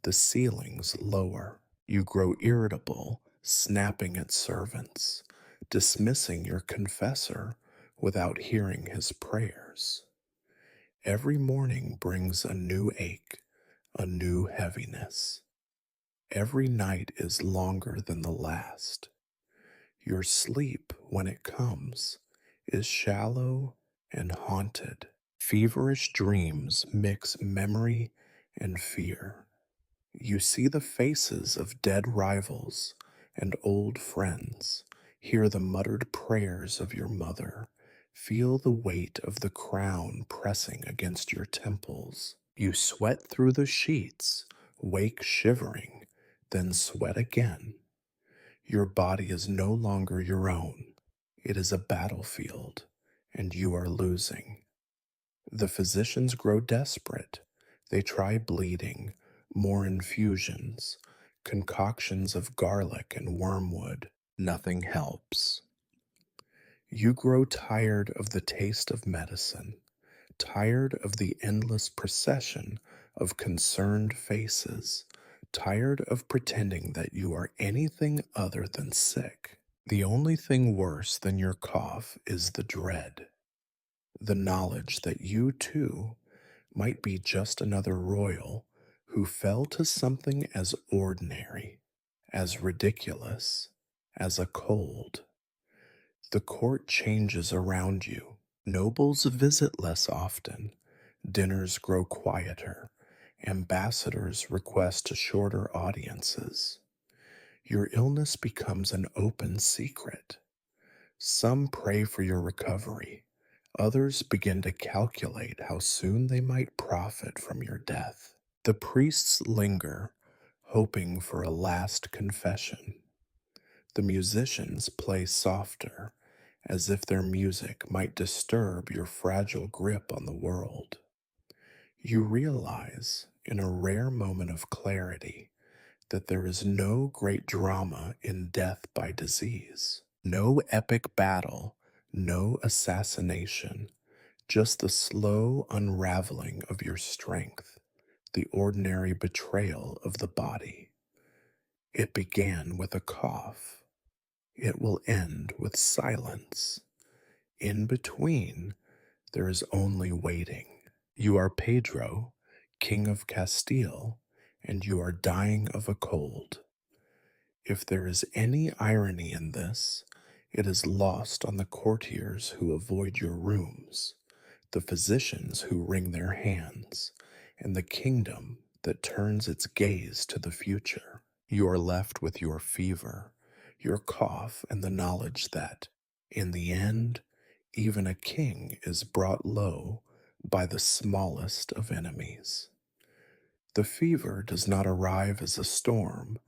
the ceilings lower. You grow irritable, snapping at servants, dismissing your confessor without hearing his prayers. Every morning brings a new ache, a new heaviness. Every night is longer than the last. Your sleep, when it comes, is shallow and haunted. Feverish dreams mix memory and fear. You see the faces of dead rivals and old friends, hear the muttered prayers of your mother, feel the weight of the crown pressing against your temples. You sweat through the sheets, wake shivering, then sweat again. Your body is no longer your own. It is a battlefield, and you are losing. The physicians grow desperate. They try bleeding, more infusions, concoctions of garlic and wormwood. Nothing helps. You grow tired of the taste of medicine, tired of the endless procession of concerned faces, tired of pretending that you are anything other than sick. The only thing worse than your cough is the dread, the knowledge that you too might be just another royal who fell to something as ordinary, as ridiculous, as a cold. The court changes around you. Nobles visit less often. Dinners grow quieter. Ambassadors request shorter audiences. Your illness becomes an open secret. Some pray for your recovery. Others begin to calculate how soon they might profit from your death. The priests linger, hoping for a last confession. The musicians play softer, as if their music might disturb your fragile grip on the world. You realize, in a rare moment of clarity, that there is no great drama in death by disease, no epic battle, no assassination, just the slow unraveling of your strength, the ordinary betrayal of the body. It began with a cough. It will end with silence. In between, there is only waiting. You are Pedro, King of Castile, and you are dying of a cold. If there is any irony in this, it is lost on the courtiers who avoid your rooms, the physicians who wring their hands, and the kingdom that turns its gaze to the future. You are left with your fever, your cough, and the knowledge that, in the end, even a king is brought low by the smallest of enemies. The fever does not arrive as a storm,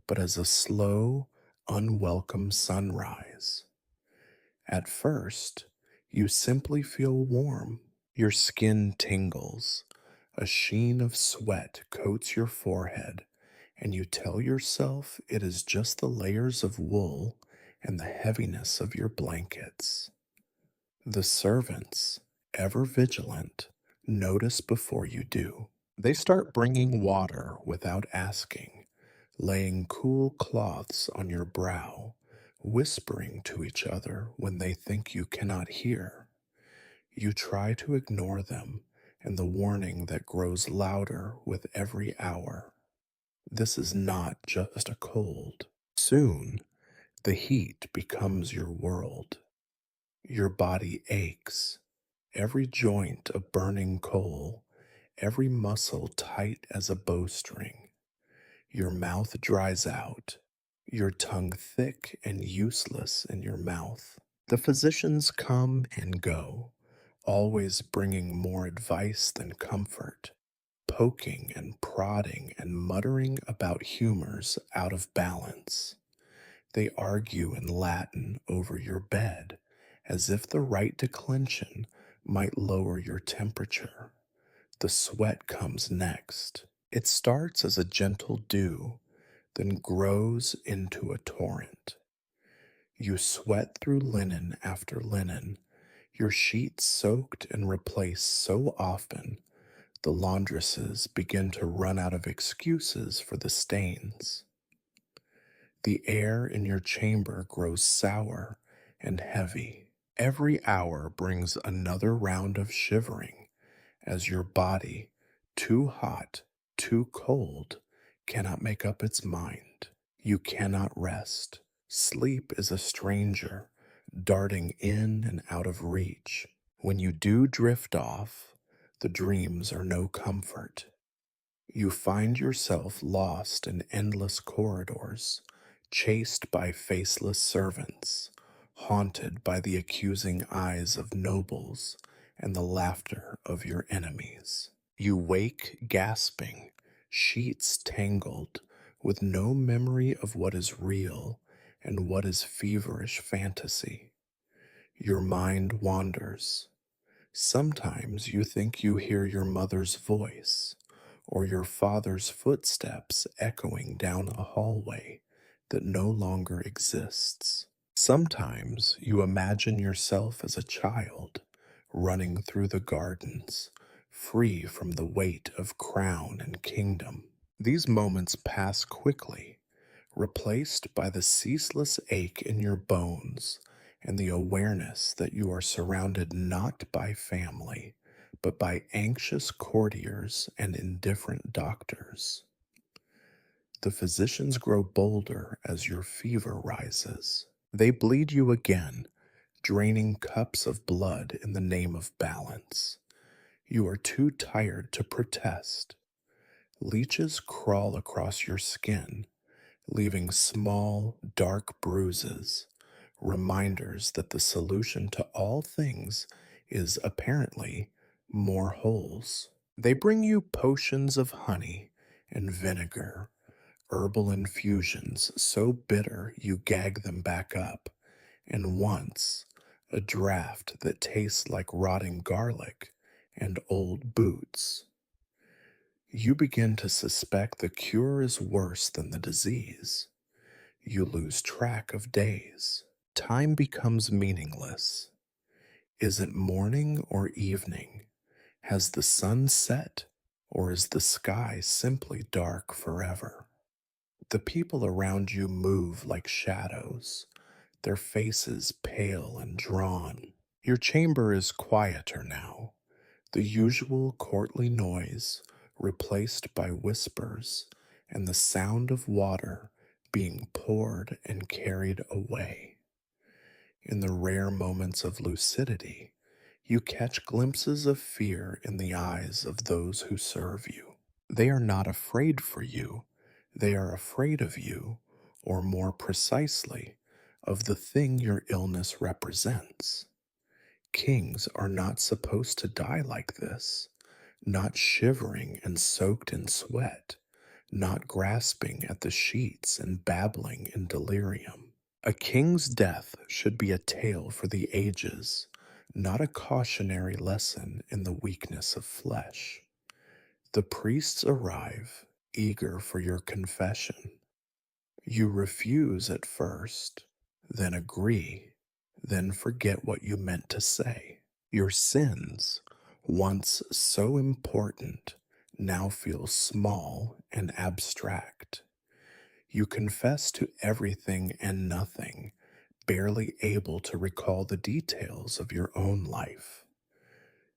but as a slow, unwelcome sunrise. At first, you simply feel warm. Your skin tingles. A sheen of sweat coats your forehead, and you tell yourself it is just the layers of wool and the heaviness of your blankets. The servants, ever vigilant, notice before you do. They start bringing water without asking, laying cool cloths on your brow, whispering to each other when they think you cannot hear. You try to ignore them and the warning that grows louder with every hour. This is not just a cold. Soon, the heat becomes your world. Your body aches, every joint a burning coal, every muscle tight as a bowstring. Your mouth dries out, your tongue thick and useless in your mouth. The physicians come and go, always bringing more advice than comfort, poking and prodding and muttering about humors out of balance. They argue in Latin over your bed, as if the right declension might lower your temperature. The sweat comes next. It starts as a gentle dew, then grows into a torrent. You sweat through linen after linen, your sheets soaked and replaced so often The laundresses begin to run out of excuses for the stains. The air in your chamber grows sour and heavy. Every hour brings another round of shivering as your body, too hot, too cold, cannot make up its mind. You cannot rest. Sleep is a stranger, darting in and out of reach. When you do drift off, the dreams are no comfort. You find yourself lost in endless corridors, chased by faceless servants, haunted by the accusing eyes of nobles and the laughter of your enemies. You wake gasping, sheets tangled, with no memory of what is real and what is feverish fantasy. Your mind wanders. Sometimes you think you hear your mother's voice or your father's footsteps echoing down a hallway that no longer exists. Sometimes you imagine yourself as a child running through the gardens, free from the weight of crown and kingdom. These moments pass quickly, replaced by the ceaseless ache in your bones and the awareness that you are surrounded not by family, but by anxious courtiers and indifferent doctors. The physicians grow bolder as your fever rises. They bleed you again, draining cups of blood in the name of balance. You are too tired to protest. Leeches crawl across your skin, leaving small, dark bruises, reminders that the solution to all things is apparently more holes. They bring you potions of honey and vinegar, herbal infusions so bitter you gag them back up, and once a draught that tastes like rotting garlic and old boots. You begin to suspect the cure is worse than the disease. You lose track of days. Time becomes meaningless. Is it morning or evening? Has the sun set, or is the sky simply dark forever? The people around you move like shadows, their faces pale and drawn. Your chamber is quieter now, the usual courtly noise replaced by whispers and the sound of water being poured and carried away. In the rare moments of lucidity, you catch glimpses of fear in the eyes of those who serve you. They are not afraid for you, they are afraid of you, or more precisely, of the thing your illness represents. Kings are not supposed to die like this, not shivering and soaked in sweat, not grasping at the sheets and babbling in delirium. A king's death should be a tale for the ages, not a cautionary lesson in the weakness of flesh. The priests arrive, eager for your confession. You refuse at first, then agree, then forget what you meant to say. Your sins, once so important, now feel small and abstract. You confess to everything and nothing, barely able to recall the details of your own life.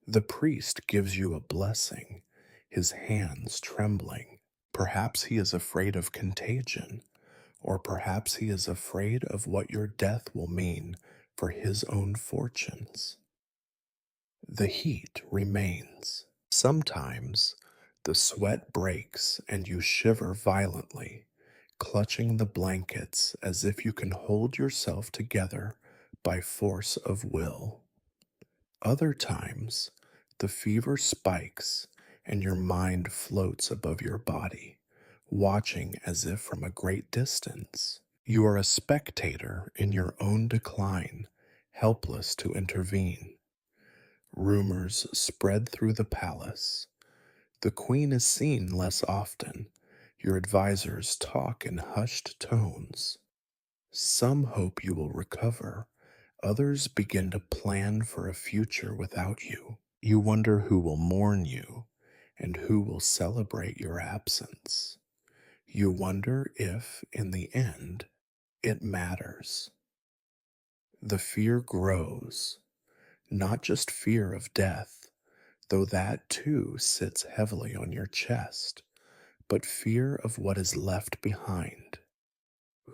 The priest gives you a blessing, his hands trembling. Perhaps he is afraid of contagion, or perhaps he is afraid of what your death will mean for his own fortunes. The heat remains. Sometimes the sweat breaks and you shiver violently, clutching the blankets as if you can hold yourself together by force of will. Other times, the fever spikes and your mind floats above your body, watching as if from a great distance. You are a spectator in your own decline, helpless to intervene. Rumors spread through the palace. The queen is seen less often. Your advisors talk in hushed tones. Some hope you will recover. Others begin to plan for a future without you. You wonder who will mourn you, And who will celebrate your absence? You wonder if, in the end, it matters. The fear grows, not just fear of death, though that too sits heavily on your chest, but fear of what is left behind.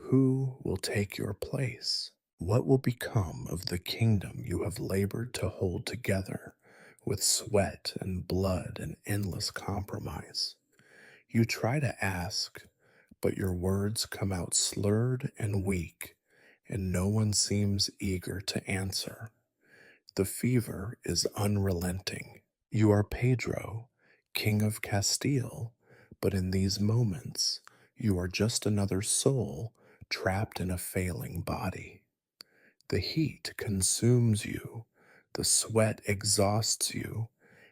Who will take your place? What will become of the kingdom you have labored to hold together with sweat and blood and endless compromise? You try to ask, but your words come out slurred and weak, and no one seems eager to answer. The fever is unrelenting. You are Pedro, King of Castile, but in these moments, you are just another soul trapped in a failing body. The heat consumes you, the sweat exhausts you,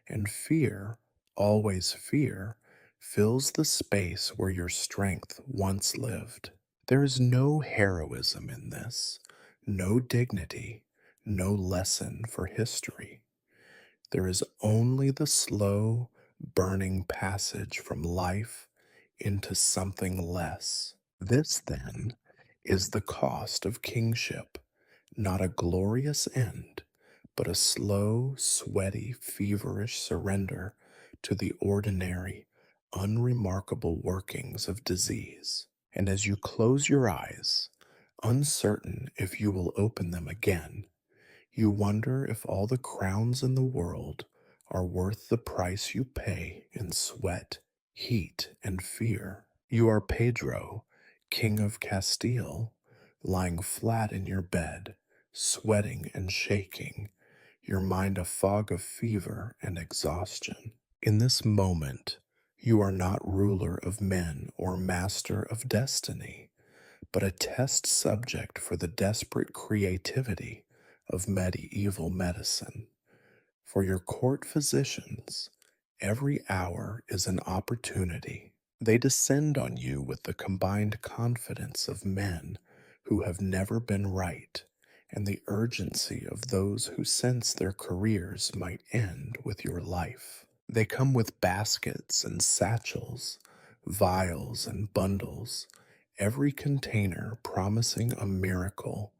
and fear, always fear, fills the space where your strength once lived. There is no heroism in this, no dignity, no lesson for history. There is only the slow, burning passage from life into something less. This, then, is the cost of kingship, not a glorious end, but a slow, sweaty, feverish surrender to the ordinary, unremarkable workings of disease. And as you close your eyes, uncertain if you will open them again, you wonder if all the crowns in the world are worth the price you pay in sweat, heat, and fear. You are Pedro, King of Castile, lying flat in your bed, sweating and shaking, your mind a fog of fever and exhaustion. In this moment, you are not ruler of men or master of destiny, but a test subject for the desperate creativity of medieval medicine. For your court physicians, every hour is an opportunity. They descend on you with the combined confidence of men who have never been right and the urgency of those who sense their careers might end with your life. They come with baskets and satchels, vials and bundles, every container promising a miracle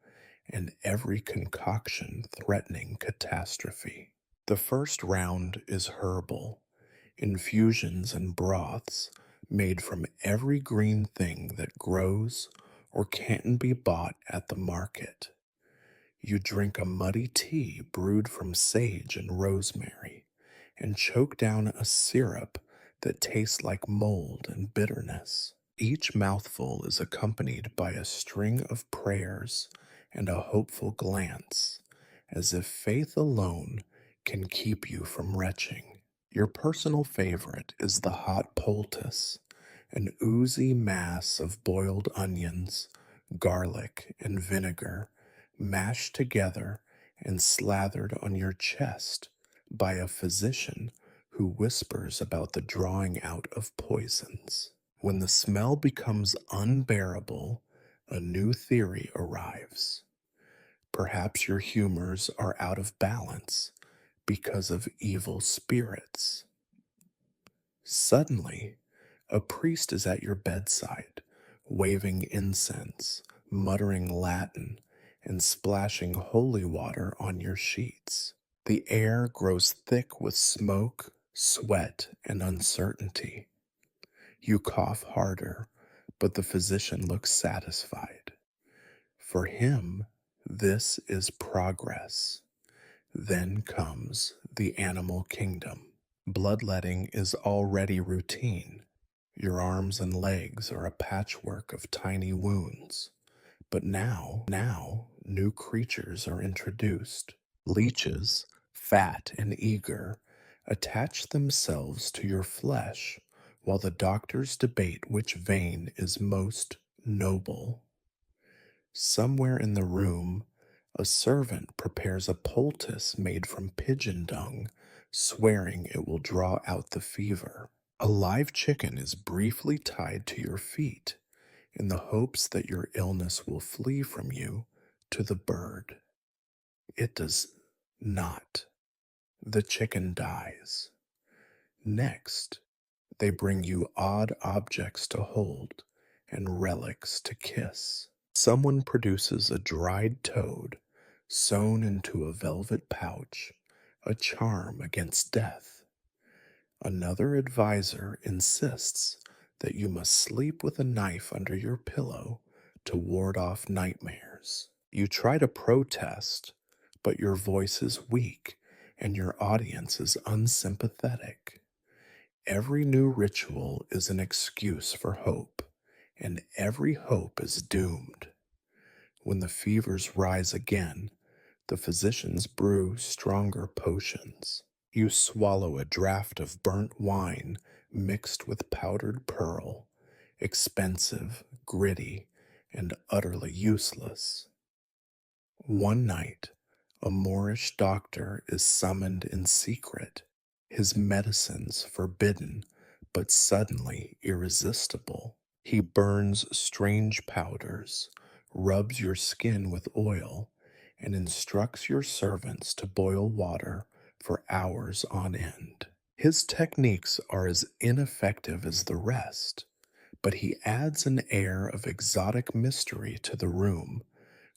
and every concoction threatening catastrophe. The first round is herbal, infusions and broths made from every green thing that grows or can be bought at the market. You drink a muddy tea brewed from sage and rosemary, and choke down a syrup that tastes like mold and bitterness. Each mouthful is accompanied by a string of prayers and a hopeful glance, as if faith alone can keep you from retching. Your personal favorite is the hot poultice, an oozy mass of boiled onions, garlic, and vinegar mashed together and slathered on your chest by a physician who whispers about the drawing out of poisons. When the smell becomes unbearable, a new theory arrives. Perhaps your humors are out of balance because of evil spirits. Suddenly, a priest is at your bedside, waving incense, muttering Latin, and splashing holy water on your sheets. The air grows thick with smoke, sweat, and uncertainty. You cough harder, but the physician looks satisfied. For him, this is progress. Then comes the animal kingdom. Bloodletting is already routine. Your arms and legs are a patchwork of tiny wounds. But now, new creatures are introduced. Leeches, fat and eager, attach themselves to your flesh while the doctors debate which vein is most noble. Somewhere in the room, a servant prepares a poultice made from pigeon dung, swearing it will draw out the fever. A live chicken is briefly tied to your feet in the hopes that your illness will flee from you to the bird. It does not. The chicken dies. Next, they bring you odd objects to hold and relics to kiss. Someone produces a dried toad sewn into a velvet pouch, a charm against death. Another advisor insists that you must sleep with a knife under your pillow to ward off nightmares. You try to protest, but your voice is weak and your audience is unsympathetic. Every new ritual is an excuse for hope, and every hope is doomed. When the fevers rise again, the physicians brew stronger potions. You swallow a draught of burnt wine mixed with powdered pearl, expensive, gritty, and utterly useless. One night, a Moorish doctor is summoned in secret, his medicines forbidden, but suddenly irresistible. He burns strange powders, rubs your skin with oil, and instructs your servants to boil water for hours on end. His techniques are as ineffective as the rest, but he adds an air of exotic mystery to the room,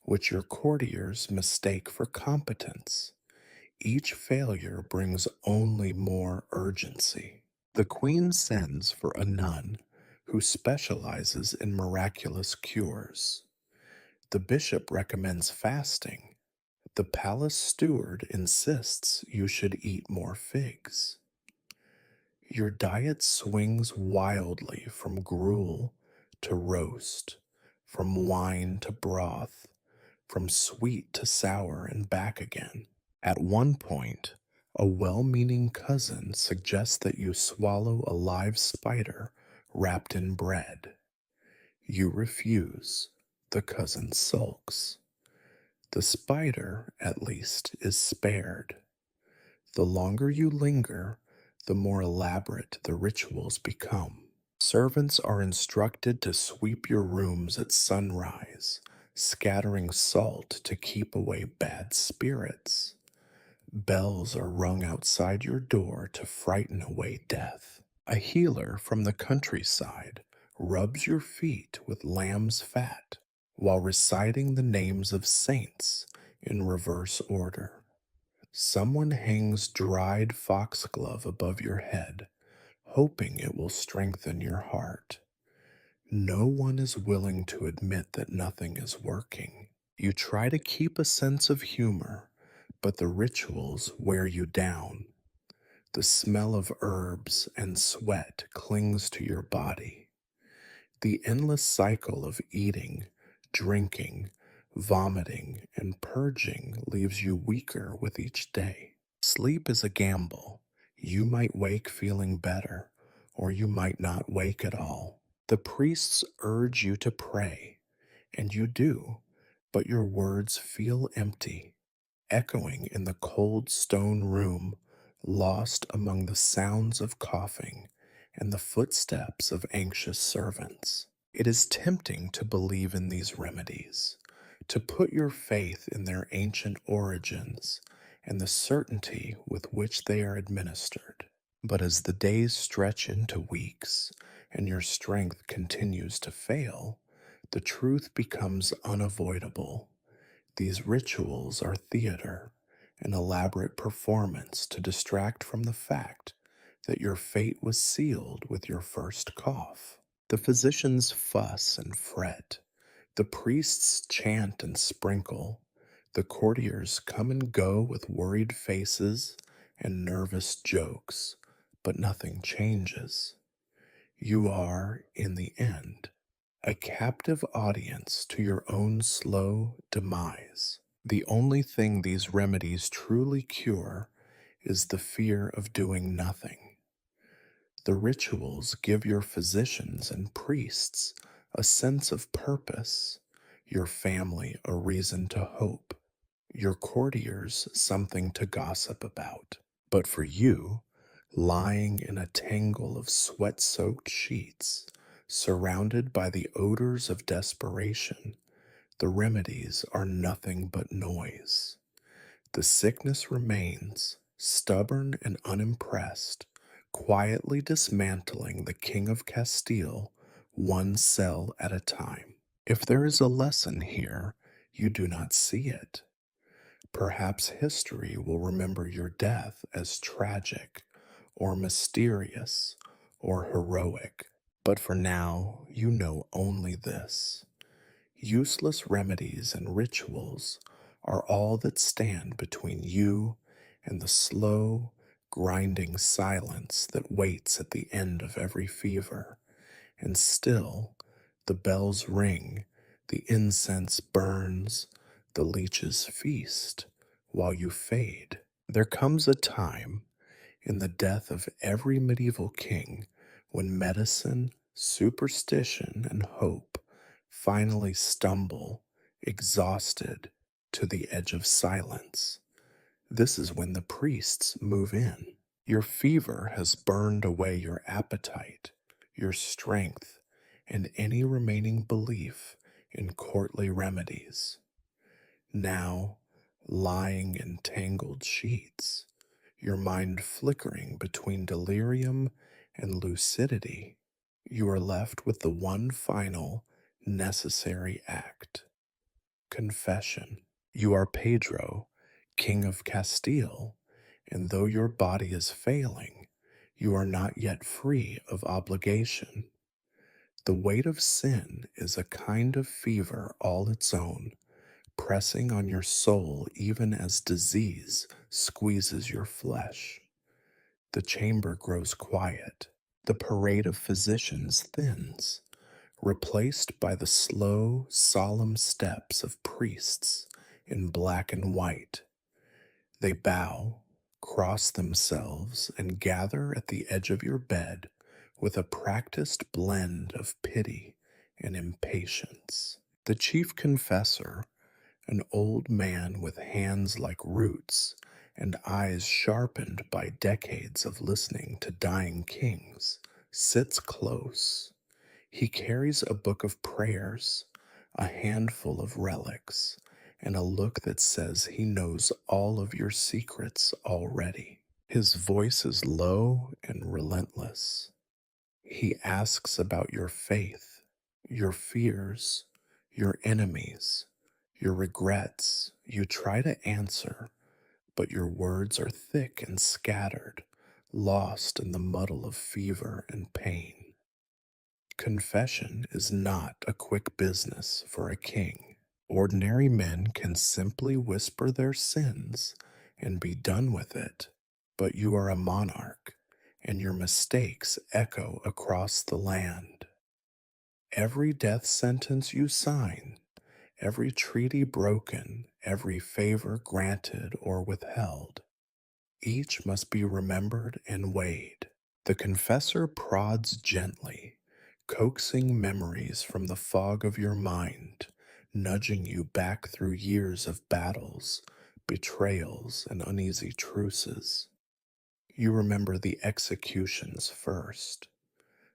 which your courtiers mistake for competence. Each failure brings only more urgency. The queen sends for a nun who specializes in miraculous cures. The bishop recommends fasting. The palace steward insists you should eat more figs. Your diet swings wildly from gruel to roast, from wine to broth, from sweet to sour and back again. At one point, a well meaning cousin suggests that you swallow a live spider wrapped in bread. You refuse. The cousin sulks. The spider, at least, is spared. The longer you linger, the more elaborate the rituals become. Servants are instructed to sweep your rooms at sunrise, scattering salt to keep away bad spirits. Bells are rung outside your door to frighten away death. A healer from the countryside rubs your feet with lamb's fat while reciting the names of saints in reverse order. Someone hangs dried foxglove above your head, hoping it will strengthen your heart. No one is willing to admit that nothing is working. You try to keep a sense of humor, but the rituals wear you down. The smell of herbs and sweat clings to your body. The endless cycle of eating, drinking, vomiting, and purging leaves you weaker with each day. Sleep is a gamble. You might wake feeling better, or you might not wake at all. The priests urge you to pray, and you do, but your words feel empty, echoing in the cold stone room, lost among the sounds of coughing and the footsteps of anxious servants. It is tempting to believe in these remedies, to put your faith in their ancient origins and the certainty with which they are administered. But as the days stretch into weeks and your strength continues to fail, the truth becomes unavoidable. These rituals are theater, an elaborate performance to distract from the fact that your fate was sealed with your first cough. The physicians fuss and fret, the priests chant and sprinkle, the courtiers come and go with worried faces and nervous jokes, but nothing changes. You are, in the end, a captive audience to your own slow demise. The only thing these remedies truly cure is the fear of doing nothing. The rituals give your physicians and priests a sense of purpose, your family a reason to hope, your courtiers something to gossip about. But for you, lying in a tangle of sweat soaked sheets, surrounded by the odors of desperation, the remedies are nothing but noise. The sickness remains, stubborn and unimpressed, quietly dismantling the King of Castile one cell at a time. If there is a lesson here, you do not see it. Perhaps history will remember your death as tragic, or mysterious, or heroic. But for now, you know only this: useless remedies and rituals are all that stand between you and the slow, grinding silence that waits at the end of every fever. And still, the bells ring, the incense burns, the leeches feast, while you fade. There comes a time in the death of every medieval king when medicine, superstition, and hope finally stumble, exhausted, to the edge of silence. This is when the priests move in. Your fever has burned away your appetite, your strength, and any remaining belief in courtly remedies. Now, lying in tangled sheets, your mind flickering between delirium and lucidity, you are left with the one final, necessary act: confession. You are Pedro, King of Castile, and though your body is failing, you are not yet free of obligation. The weight of sin is a kind of fever all its own, pressing on your soul even as disease squeezes your flesh. The chamber grows quiet. The parade of physicians thins, replaced by the slow, solemn steps of priests in black and white. They bow, cross themselves, and gather at the edge of your bed with a practiced blend of pity and impatience. The chief confessor, an old man with hands like roots and eyes sharpened by decades of listening to dying kings, sits close. He carries a book of prayers, a handful of relics, and a look that says he knows all of your secrets already. His voice is low and relentless. He asks about your faith, your fears, your enemies, your regrets. You try to answer, but your words are thick and scattered, lost in the muddle of fever and pain. Confession is not a quick business for a king. Ordinary men can simply whisper their sins and be done with it, but you are a monarch, and your mistakes echo across the land. Every death sentence you sign, every treaty broken, every favor granted or withheld, each must be remembered and weighed. The confessor prods gently, coaxing memories from the fog of your mind, nudging you back through years of battles, betrayals, and uneasy truces. You remember the executions first.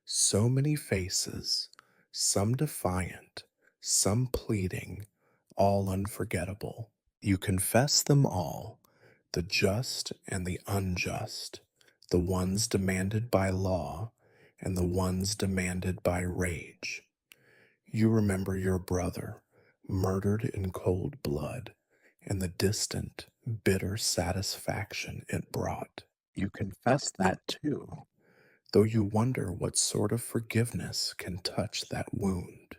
So many faces, some defiant, some pleading, all unforgettable. You confess them all, the just and the unjust, the ones demanded by law and the ones demanded by rage. You remember your brother, murdered in cold blood, and the distant, bitter satisfaction it brought. You confess that too, though you wonder what sort of forgiveness can touch that wound.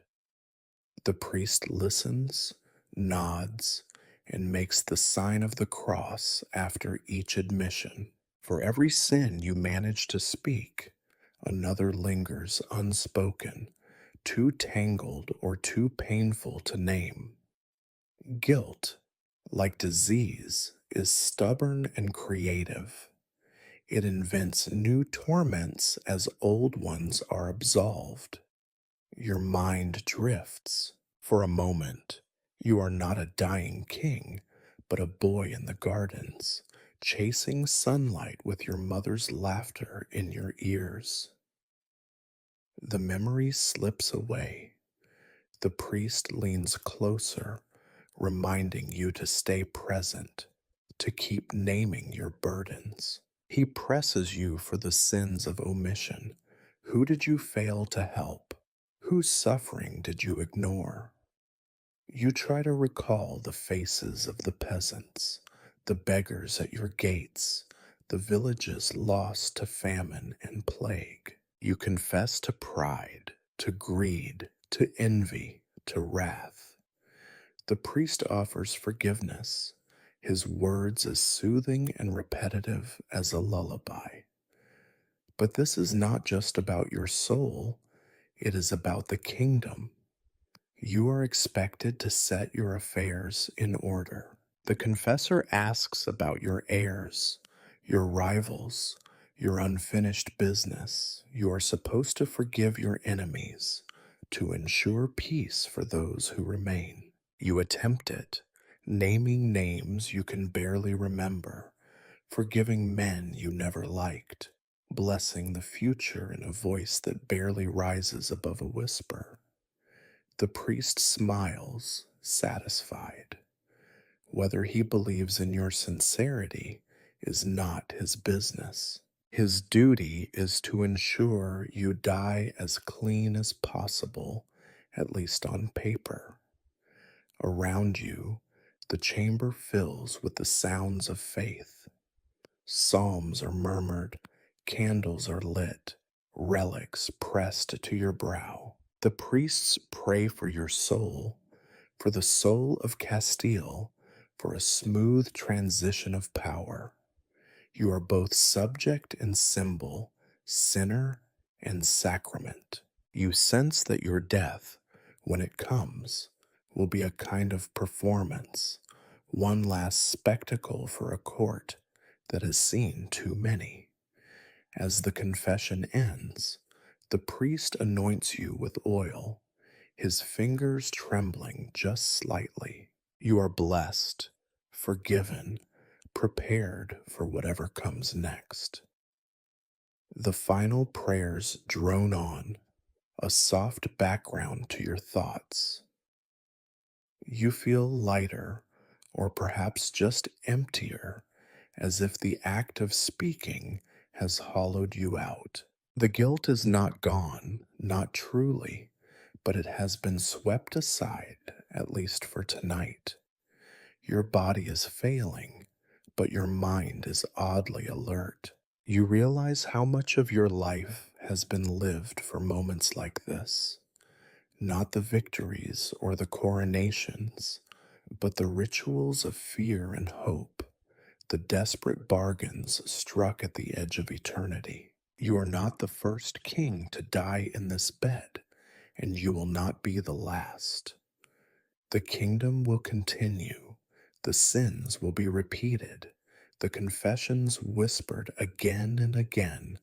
The priest listens, nods, and makes the sign of the cross after each admission. For every sin you manage to speak, another lingers unspoken, too tangled or too painful to name. Guilt, like disease, is stubborn and creative. It invents new torments as old ones are absolved. Your mind drifts. For a moment, you are not a dying king, but a boy in the gardens, chasing sunlight with your mother's laughter in your ears. The memory slips away. The priest leans closer, reminding you to stay present, to keep naming your burdens. He presses you for the sins of omission. Who did you fail to help? Whose suffering did you ignore? You try to recall the faces of the peasants, the beggars at your gates, the villages lost to famine and plague. You confess to pride, to greed, to envy, to wrath. The priest offers forgiveness, his words as soothing and repetitive as a lullaby. But this is not just about your soul, it is about the kingdom. You are expected to set your affairs in order. The confessor asks about your heirs, your rivals, your unfinished business. You are supposed to forgive your enemies to ensure peace for those who remain. You attempt it, naming names you can barely remember, forgiving men you never liked, blessing the future in a voice that barely rises above a whisper. The priest smiles, satisfied. Whether he believes in your sincerity is not his business. His duty is to ensure you die as clean as possible, at least on paper. Around you, the chamber fills with the sounds of faith. Psalms are murmured, candles are lit, relics pressed to your brow. The priests pray for your soul, for the soul of Castile, for a smooth transition of power. You are both subject and symbol, sinner and sacrament. You sense that your death, when it comes, will be a kind of performance, one last spectacle for a court that has seen too many. As the confession ends, the priest anoints you with oil, his fingers trembling just slightly. You are blessed, forgiven, prepared for whatever comes next. The final prayers drone on, a soft background to your thoughts. You feel lighter, or perhaps just emptier, as if the act of speaking has hollowed you out. The guilt is not gone, not truly, but it has been swept aside, at least for tonight. Your body is failing, but your mind is oddly alert. You realize how much of your life has been lived for moments like this. Not the victories or the coronations, but the rituals of fear and hope, the desperate bargains struck at the edge of eternity. You are not the first king to die in this bed, and you will not be the last. The kingdom will continue, the sins will be repeated, the confessions whispered again and again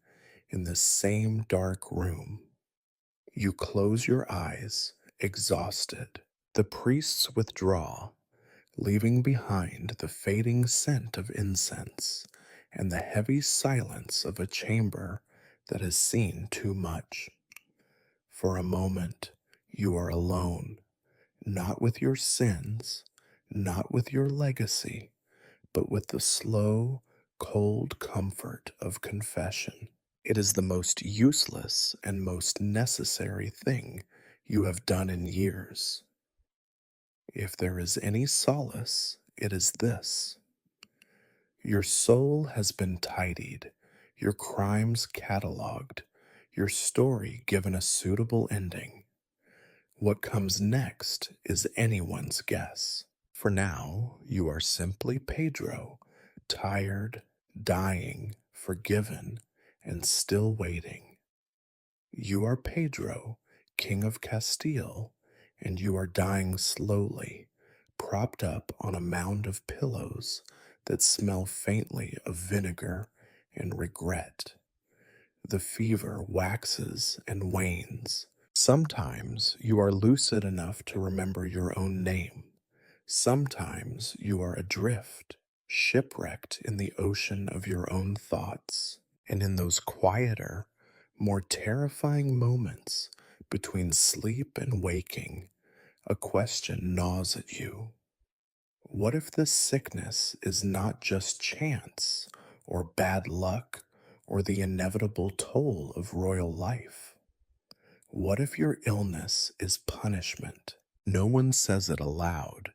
in the same dark room. You close your eyes, exhausted. The priests withdraw, leaving behind the fading scent of incense and the heavy silence of a chamber that has seen too much. For a moment, you are alone, not with your sins, not with your legacy, but with the slow, cold comfort of confession. It is the most useless and most necessary thing you have done in years. If there is any solace, it is this: your soul has been tidied, your crimes catalogued, your story given a suitable ending. What comes next is anyone's guess. For now, you are simply Pedro, tired, dying, forgiven, and still waiting. You are Pedro, King of Castile, and you are dying slowly, propped up on a mound of pillows that smell faintly of vinegar and regret. The fever waxes and wanes. Sometimes you are lucid enough to remember your own name. Sometimes you are adrift, shipwrecked in the ocean of your own thoughts. And in those quieter, more terrifying moments between sleep and waking, a question gnaws at you. What if this sickness is not just chance or bad luck, or the inevitable toll of royal life? What if your illness is punishment? No one says it aloud.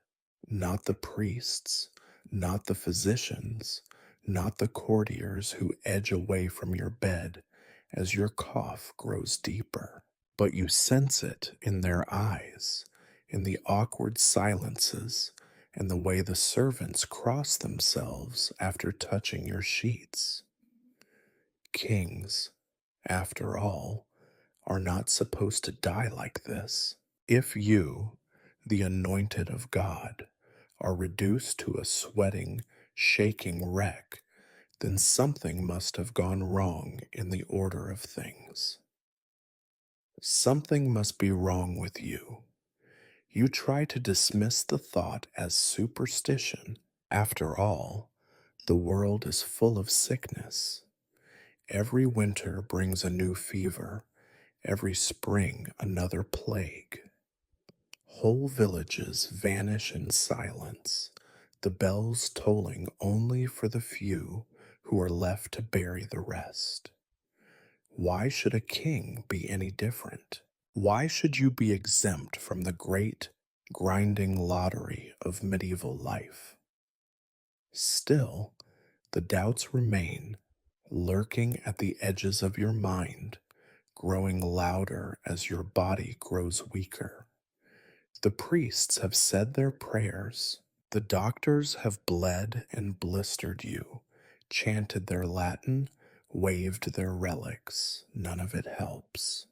Not the priests, not the physicians, not the courtiers who edge away from your bed as your cough grows deeper. But you sense it in their eyes, in the awkward silences, and the way the servants cross themselves after touching your sheets. Kings, after all, are not supposed to die like this. If you, the anointed of God, are reduced to a sweating, shaking wreck, then something must have gone wrong in the order of things. Something must be wrong with you. You try to dismiss the thought as superstition. After all, the world is full of sickness. Every winter brings a new fever, every spring another plague. Whole villages vanish in silence, the bells tolling only for the few who are left to bury the rest. Why should a king be any different? Why should you be exempt from the great, grinding lottery of medieval life? Still, the doubts remain, lurking at the edges of your mind, growing louder as your body grows weaker. The priests have said their prayers. The doctors have bled and blistered you, chanted their Latin, waved their relics. None of it helps.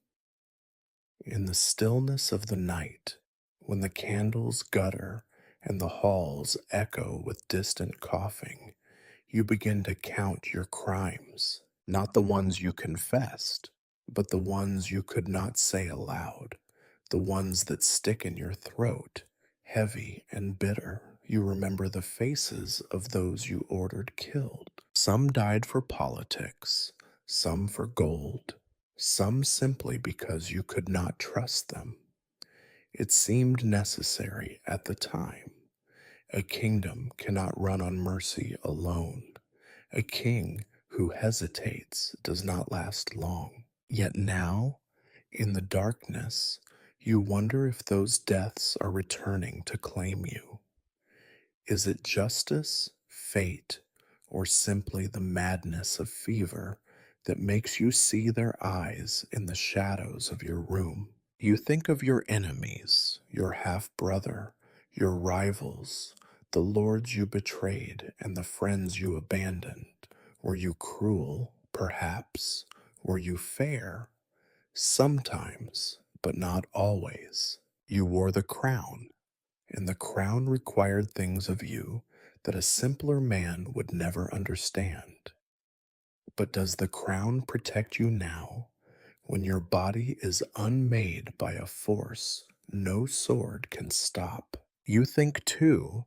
In the stillness of the night, when the candles gutter and the halls echo with distant coughing, you begin to count your crimes, not the ones you confessed, but the ones you could not say aloud, the ones that stick in your throat, heavy and bitter. You remember the faces of those you ordered killed. Some died for politics, some for gold, some simply because you could not trust them. It seemed necessary at the time. A kingdom cannot run on mercy alone. A king who hesitates does not last long. Yet now, in the darkness, you wonder if those deaths are returning to claim you. Is it justice, fate, or simply the madness of fever that makes you see their eyes in the shadows of your room? You think of your enemies, your half-brother, your rivals, the lords you betrayed and the friends you abandoned. Were you cruel? Perhaps. Were you fair? Sometimes, but not always. You wore the crown, and the crown required things of you that a simpler man would never understand. But does the crown protect you now, when your body is unmade by a force no sword can stop? You think, too,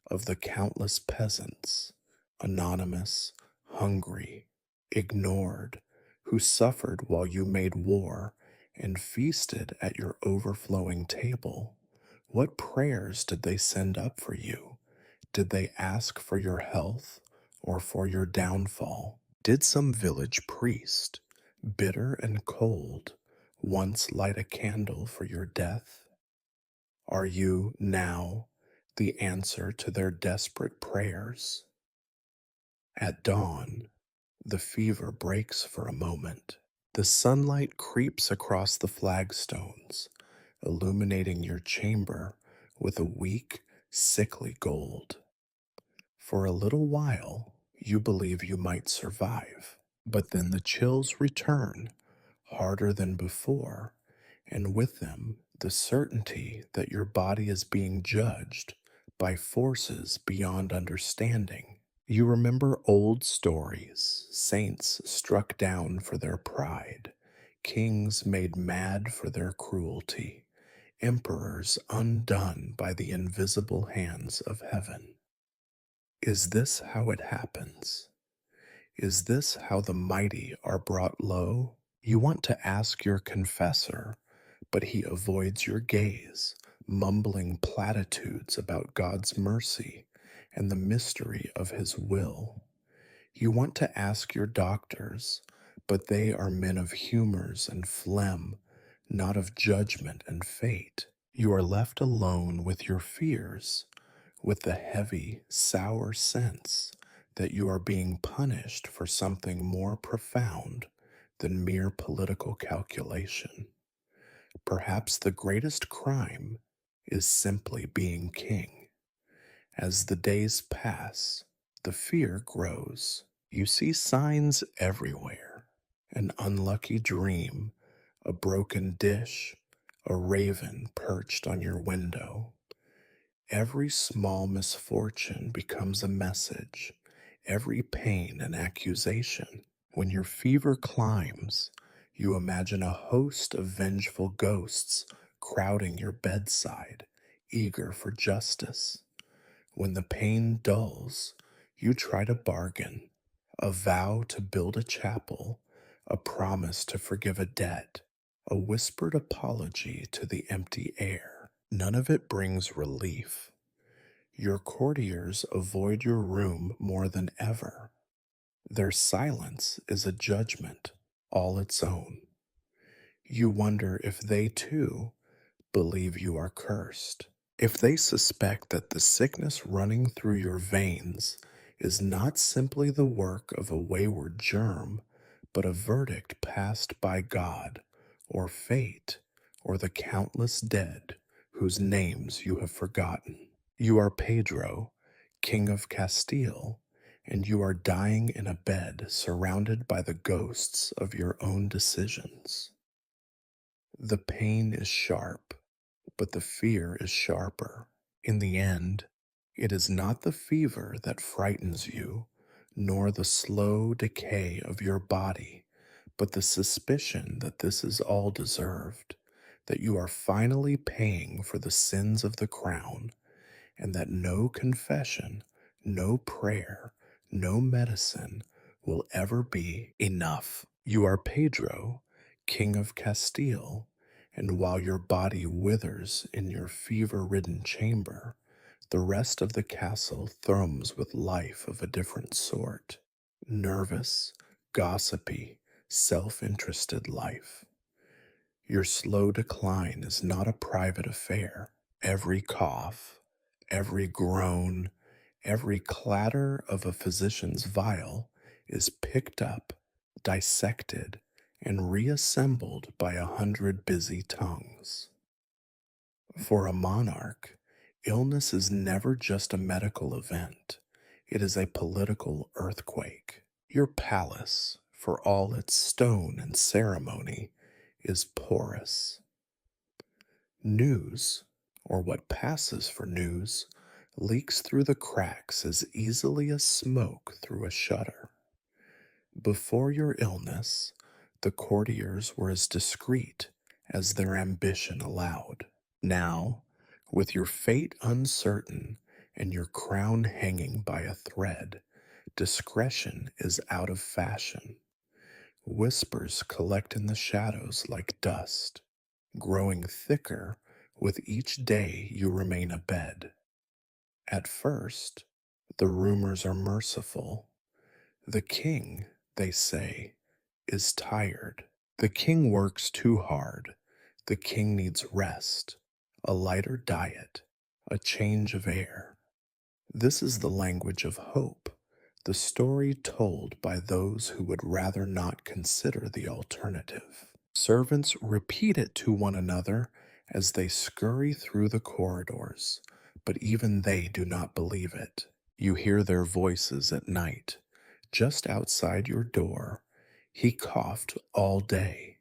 of the countless peasants, anonymous, hungry, ignored, who suffered while you made war and feasted at your overflowing table. What prayers did they send up for you? Did they ask for your health or for your downfall? Did some village priest, bitter and cold, once light a candle for your death? Are you now the answer to their desperate prayers? At dawn, the fever breaks for a moment. The sunlight creeps across the flagstones, illuminating your chamber with a weak, sickly gold. For a little while, you believe you might survive, but then the chills return, harder than before, and with them the certainty that your body is being judged by forces beyond understanding. You remember old stories, saints struck down for their pride, kings made mad for their cruelty, emperors undone by the invisible hands of heaven. Is this how it happens? Is this how the mighty are brought low? You want to ask your confessor, but he avoids your gaze, mumbling platitudes about God's mercy and the mystery of his will. You want to ask your doctors, but they are men of humors and phlegm, not of judgment and fate. You are left alone with your fears, with the heavy, sour sense that you are being punished for something more profound than mere political calculation. Perhaps the greatest crime is simply being king. As the days pass, the fear grows. You see signs everywhere: an unlucky dream, a broken dish, a raven perched on your window. Every small misfortune becomes a message, every pain an accusation. When your fever climbs, you imagine a host of vengeful ghosts crowding your bedside, eager for justice. When the pain dulls, you try to bargain, a vow to build a chapel, a promise to forgive a debt, a whispered apology to the empty air. None of it brings relief. Your courtiers avoid your room more than ever. Their silence is a judgment all its own. You wonder if they too believe you are cursed. If they suspect that the sickness running through your veins is not simply the work of a wayward germ, but a verdict passed by God, or fate, or the countless dead whose names you have forgotten. You are Pedro, King of Castile, and you are dying in a bed surrounded by the ghosts of your own decisions. The pain is sharp, but the fear is sharper. In the end, it is not the fever that frightens you, nor the slow decay of your body, but the suspicion that this is all deserved, that you are finally paying for the sins of the crown, and that no confession, no prayer, no medicine will ever be enough. You are Pedro, King of Castile, and while your body withers in your fever ridden chamber, the rest of the castle thrums with life of a different sort. Nervous, gossipy, self interested life. Your slow decline is not a private affair. Every cough, every groan, every clatter of a physician's vial is picked up, dissected, and reassembled by 100 busy tongues. For a monarch, illness is never just a medical event, it is a political earthquake. Your palace, for all its stone and ceremony, is porous. News, or what passes for news, leaks through the cracks as easily as smoke through a shutter. Before your illness, the courtiers were as discreet as their ambition allowed. Now, with your fate uncertain and your crown hanging by a thread, discretion is out of fashion. Whispers collect in the shadows like dust, growing thicker with each day you remain abed. At first, the rumors are merciful. The king, they say, is tired. The king works too hard. The king needs rest, a lighter diet, a change of air. This is the language of hope, the story told by those who would rather not consider the alternative. Servants repeat it to one another as they scurry through the corridors, but even they do not believe it. You hear their voices at night, just outside your door. He coughed all day.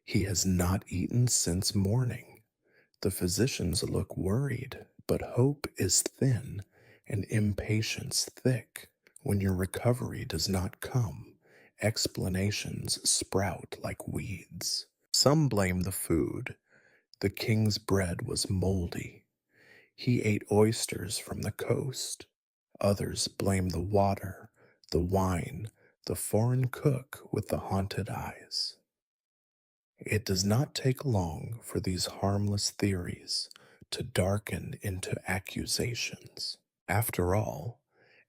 He has not eaten since morning. The physicians look worried, but hope is thin and impatience thick. When your recovery does not come, explanations sprout like weeds. Some blame the food. The king's bread was moldy. He ate oysters from the coast. Others blame the water, the wine, the foreign cook with the haunted eyes. It does not take long for these harmless theories to darken into accusations. After all,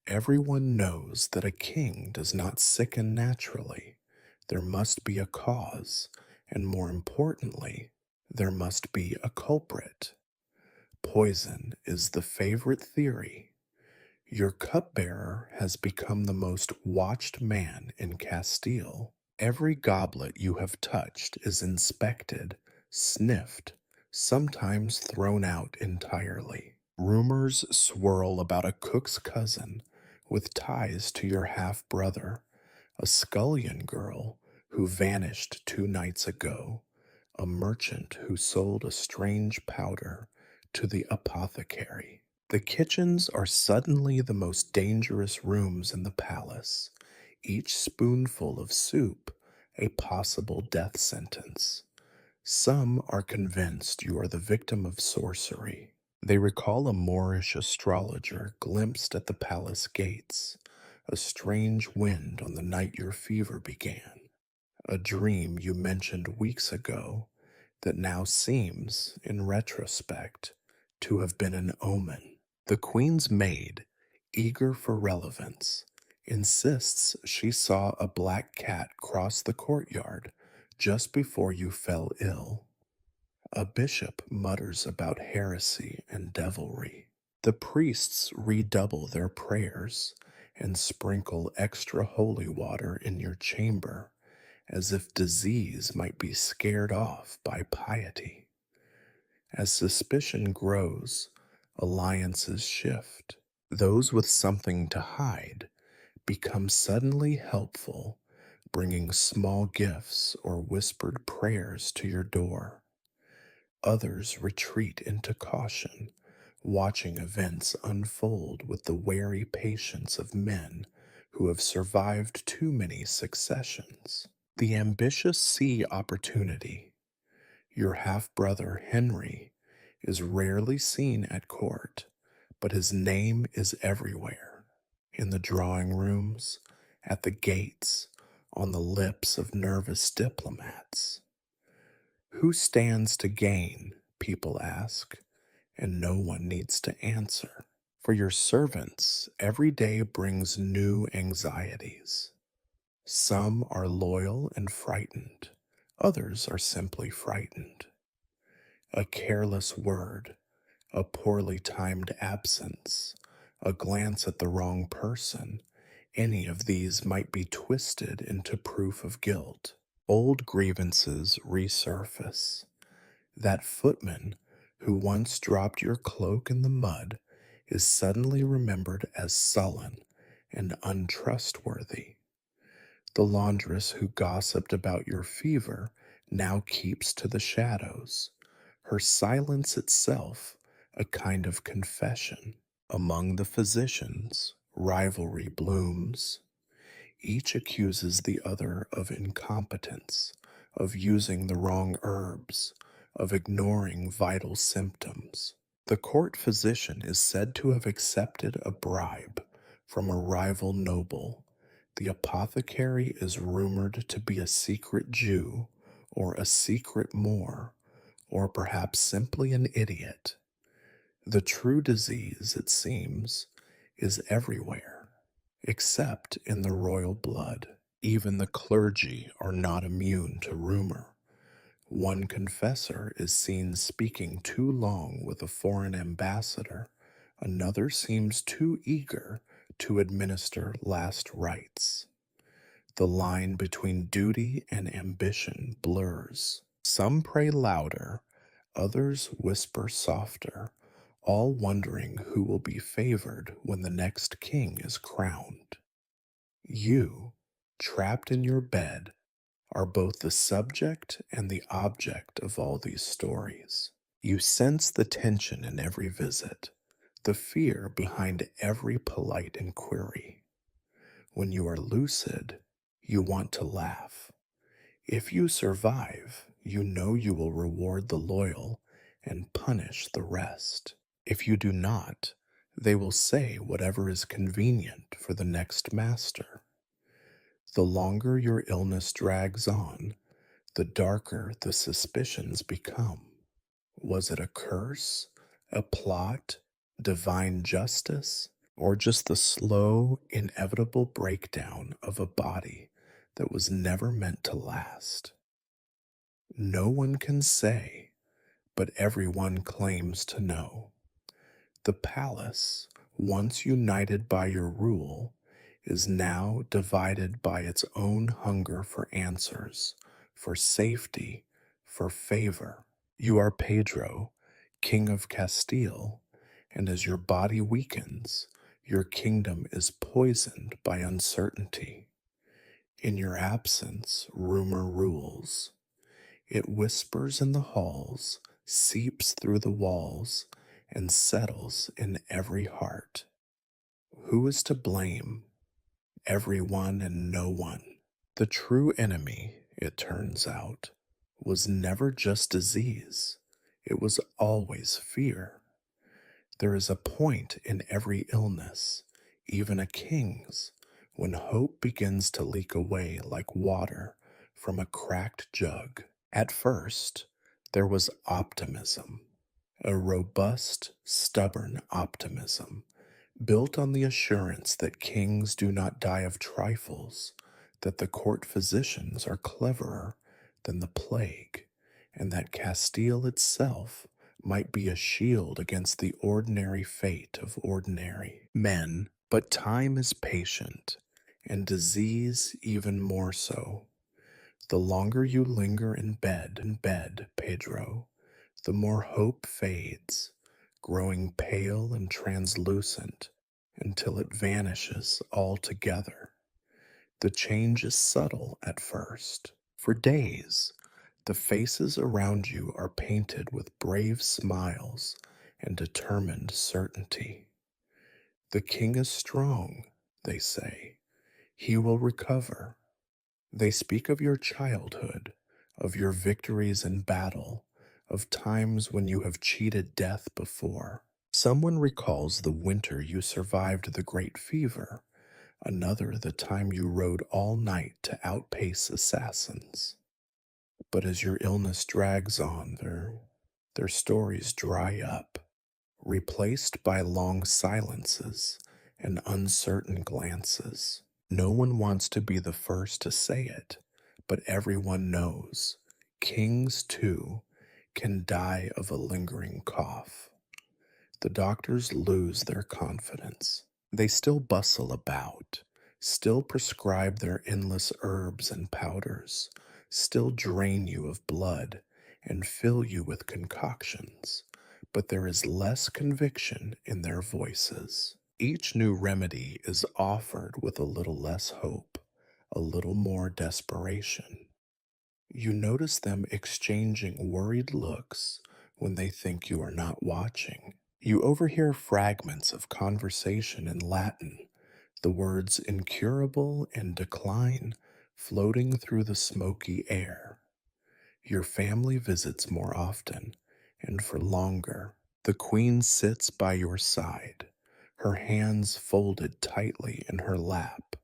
Everyone knows that a king does not sicken naturally. There must be a cause, and more importantly, there must be a culprit. Poison is the favorite theory. Your cupbearer has become the most watched man in Castile. Every goblet you have touched is inspected, sniffed, sometimes thrown out entirely. Rumors swirl about a cook's cousin with ties to your half brother, a scullion girl who vanished 2 nights ago, a merchant who sold a strange powder to the apothecary. The kitchens are suddenly the most dangerous rooms in the palace, each spoonful of soup a possible death sentence. Some are convinced you are the victim of sorcery. They recall a Moorish astrologer glimpsed at the palace gates, a strange wind on the night your fever began, a dream you mentioned weeks ago that now seems, in retrospect, to have been an omen. The Queen's maid, eager for relevance, insists she saw a black cat cross the courtyard just before you fell ill. A bishop mutters about heresy and devilry. The priests redouble their prayers and sprinkle extra holy water in your chamber as if disease might be scared off by piety. As suspicion grows, alliances shift. Those with something to hide become suddenly helpful, bringing small gifts or whispered prayers to your door. Others retreat into caution, watching events unfold with the wary patience of men who have survived too many successions. The ambitious see opportunity. Your half brother Henry is rarely seen at court, but his name is everywhere, in the drawing rooms, at the gates, on the lips of nervous diplomats. Who stands to gain? People ask, and no one needs to answer. For your servants, every day brings new anxieties. Some are loyal and frightened, others are simply frightened. A careless word, a poorly timed absence, a glance at the wrong person, any of these might be twisted into proof of guilt. Old grievances resurface. That footman who once dropped your cloak in the mud is suddenly remembered as sullen and untrustworthy. The laundress who gossiped about your fever now keeps to the shadows, her silence itself a kind of confession. Among the physicians, rivalry blooms. Each accuses the other of incompetence, of using the wrong herbs, of ignoring vital symptoms. The court physician is said to have accepted a bribe from a rival noble. The apothecary is rumored to be a secret Jew, or a secret Moor, or perhaps simply an idiot. The true disease, it seems, is everywhere, except in the royal blood. Even the clergy are not immune to rumor. One confessor is seen speaking too long with a foreign ambassador. Another seems too eager to administer last rites. The line between duty and ambition blurs. Some pray louder, others whisper softer, all wondering who will be favored when the next king is crowned. You, trapped in your bed, are both the subject and the object of all these stories. You sense the tension in every visit, the fear behind every polite inquiry. When you are lucid, you want to laugh. If you survive, you know you will reward the loyal and punish the rest. If you do not, they will say whatever is convenient for the next master. The longer your illness drags on, the darker the suspicions become. Was it a curse, a plot, divine justice? or just the slow, inevitable breakdown of a body that was never meant to last? No one can say, but everyone claims to know. The palace, once united by your rule, is now divided by its own hunger for answers, for safety, for favor. You are Pedro, King of Castile, and as your body weakens, your kingdom is poisoned by uncertainty. In your absence, rumor rules. It whispers in the halls, seeps through the walls, and settles in every heart. Who is to blame? Everyone and no one. The true enemy, it turns out, was never just disease, it was always fear. There is a point in every illness, even a king's, when hope begins to leak away like water from a cracked jug. At first, there was optimism, a robust, stubborn optimism, built on the assurance that kings do not die of trifles, that the court physicians are cleverer than the plague, and that Castile itself might be a shield against the ordinary fate of ordinary men. But time is patient, and disease even more so. The longer you linger in bed, Pedro, the more hope fades, growing pale and translucent until it vanishes altogether. The change is subtle at first. For days, the faces around you are painted with brave smiles and determined certainty. The king is strong, they say. He will recover. They speak of your childhood, of your victories in battle, of times when you have cheated death before. Someone recalls the winter you survived the great fever, another the time you rode all night to outpace assassins. But as your illness drags on, their stories dry up, replaced by long silences and uncertain glances. No one wants to be the first to say it, but everyone knows. Kings, too, can die of a lingering cough. The doctors lose their confidence. They still bustle about, still prescribe their endless herbs and powders, still drain you of blood and fill you with concoctions, but there is less conviction in their voices. Each new remedy is offered with a little less hope, a little more desperation. You notice them exchanging worried looks when they think you are not watching. You overhear fragments of conversation in Latin, the words incurable and decline floating through the smoky air. Your family visits more often and for longer. The queen sits by your side, her hands folded tightly in her lap,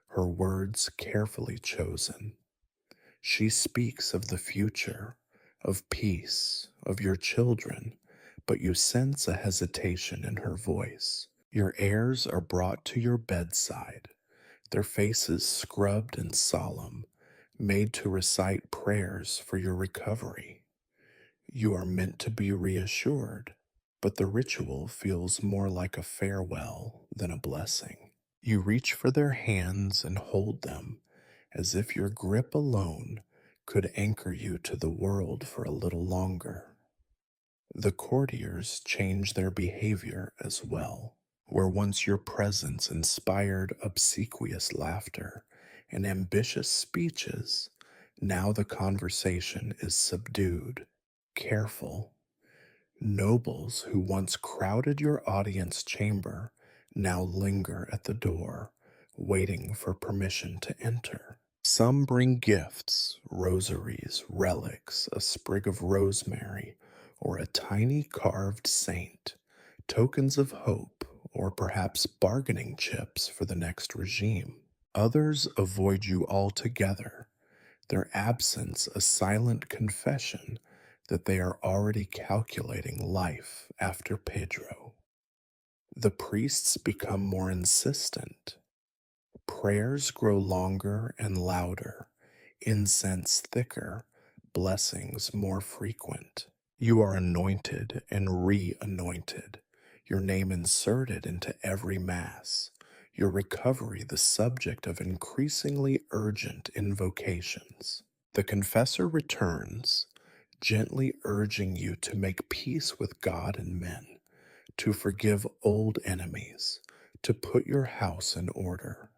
her words carefully chosen. She speaks of the future, of peace, of your children, but you sense a hesitation in her voice. Your heirs are brought to your bedside, their faces scrubbed and solemn, made to recite prayers for your recovery. You are meant to be reassured, but the ritual feels more like a farewell than a blessing. You reach for their hands and hold them as if your grip alone could anchor you to the world for a little longer. The courtiers change their behavior as well. Where once your presence inspired obsequious laughter and ambitious speeches, now the conversation is subdued, careful. Nobles who once crowded your audience chamber now linger at the door, waiting for permission to enter. Some bring gifts, rosaries, relics, a sprig of rosemary, or a tiny carved saint, tokens of hope, or perhaps bargaining chips for the next regime. Others avoid you altogether, their absence a silent confession that they are already calculating life after Pedro. The priests become more insistent. Prayers grow longer and louder, incense thicker, blessings more frequent. You are anointed and re anointed, your name inserted into every Mass, your recovery the subject of increasingly urgent invocations. The confessor returns, gently urging you to make peace with God and men, to forgive old enemies, to put your house in order.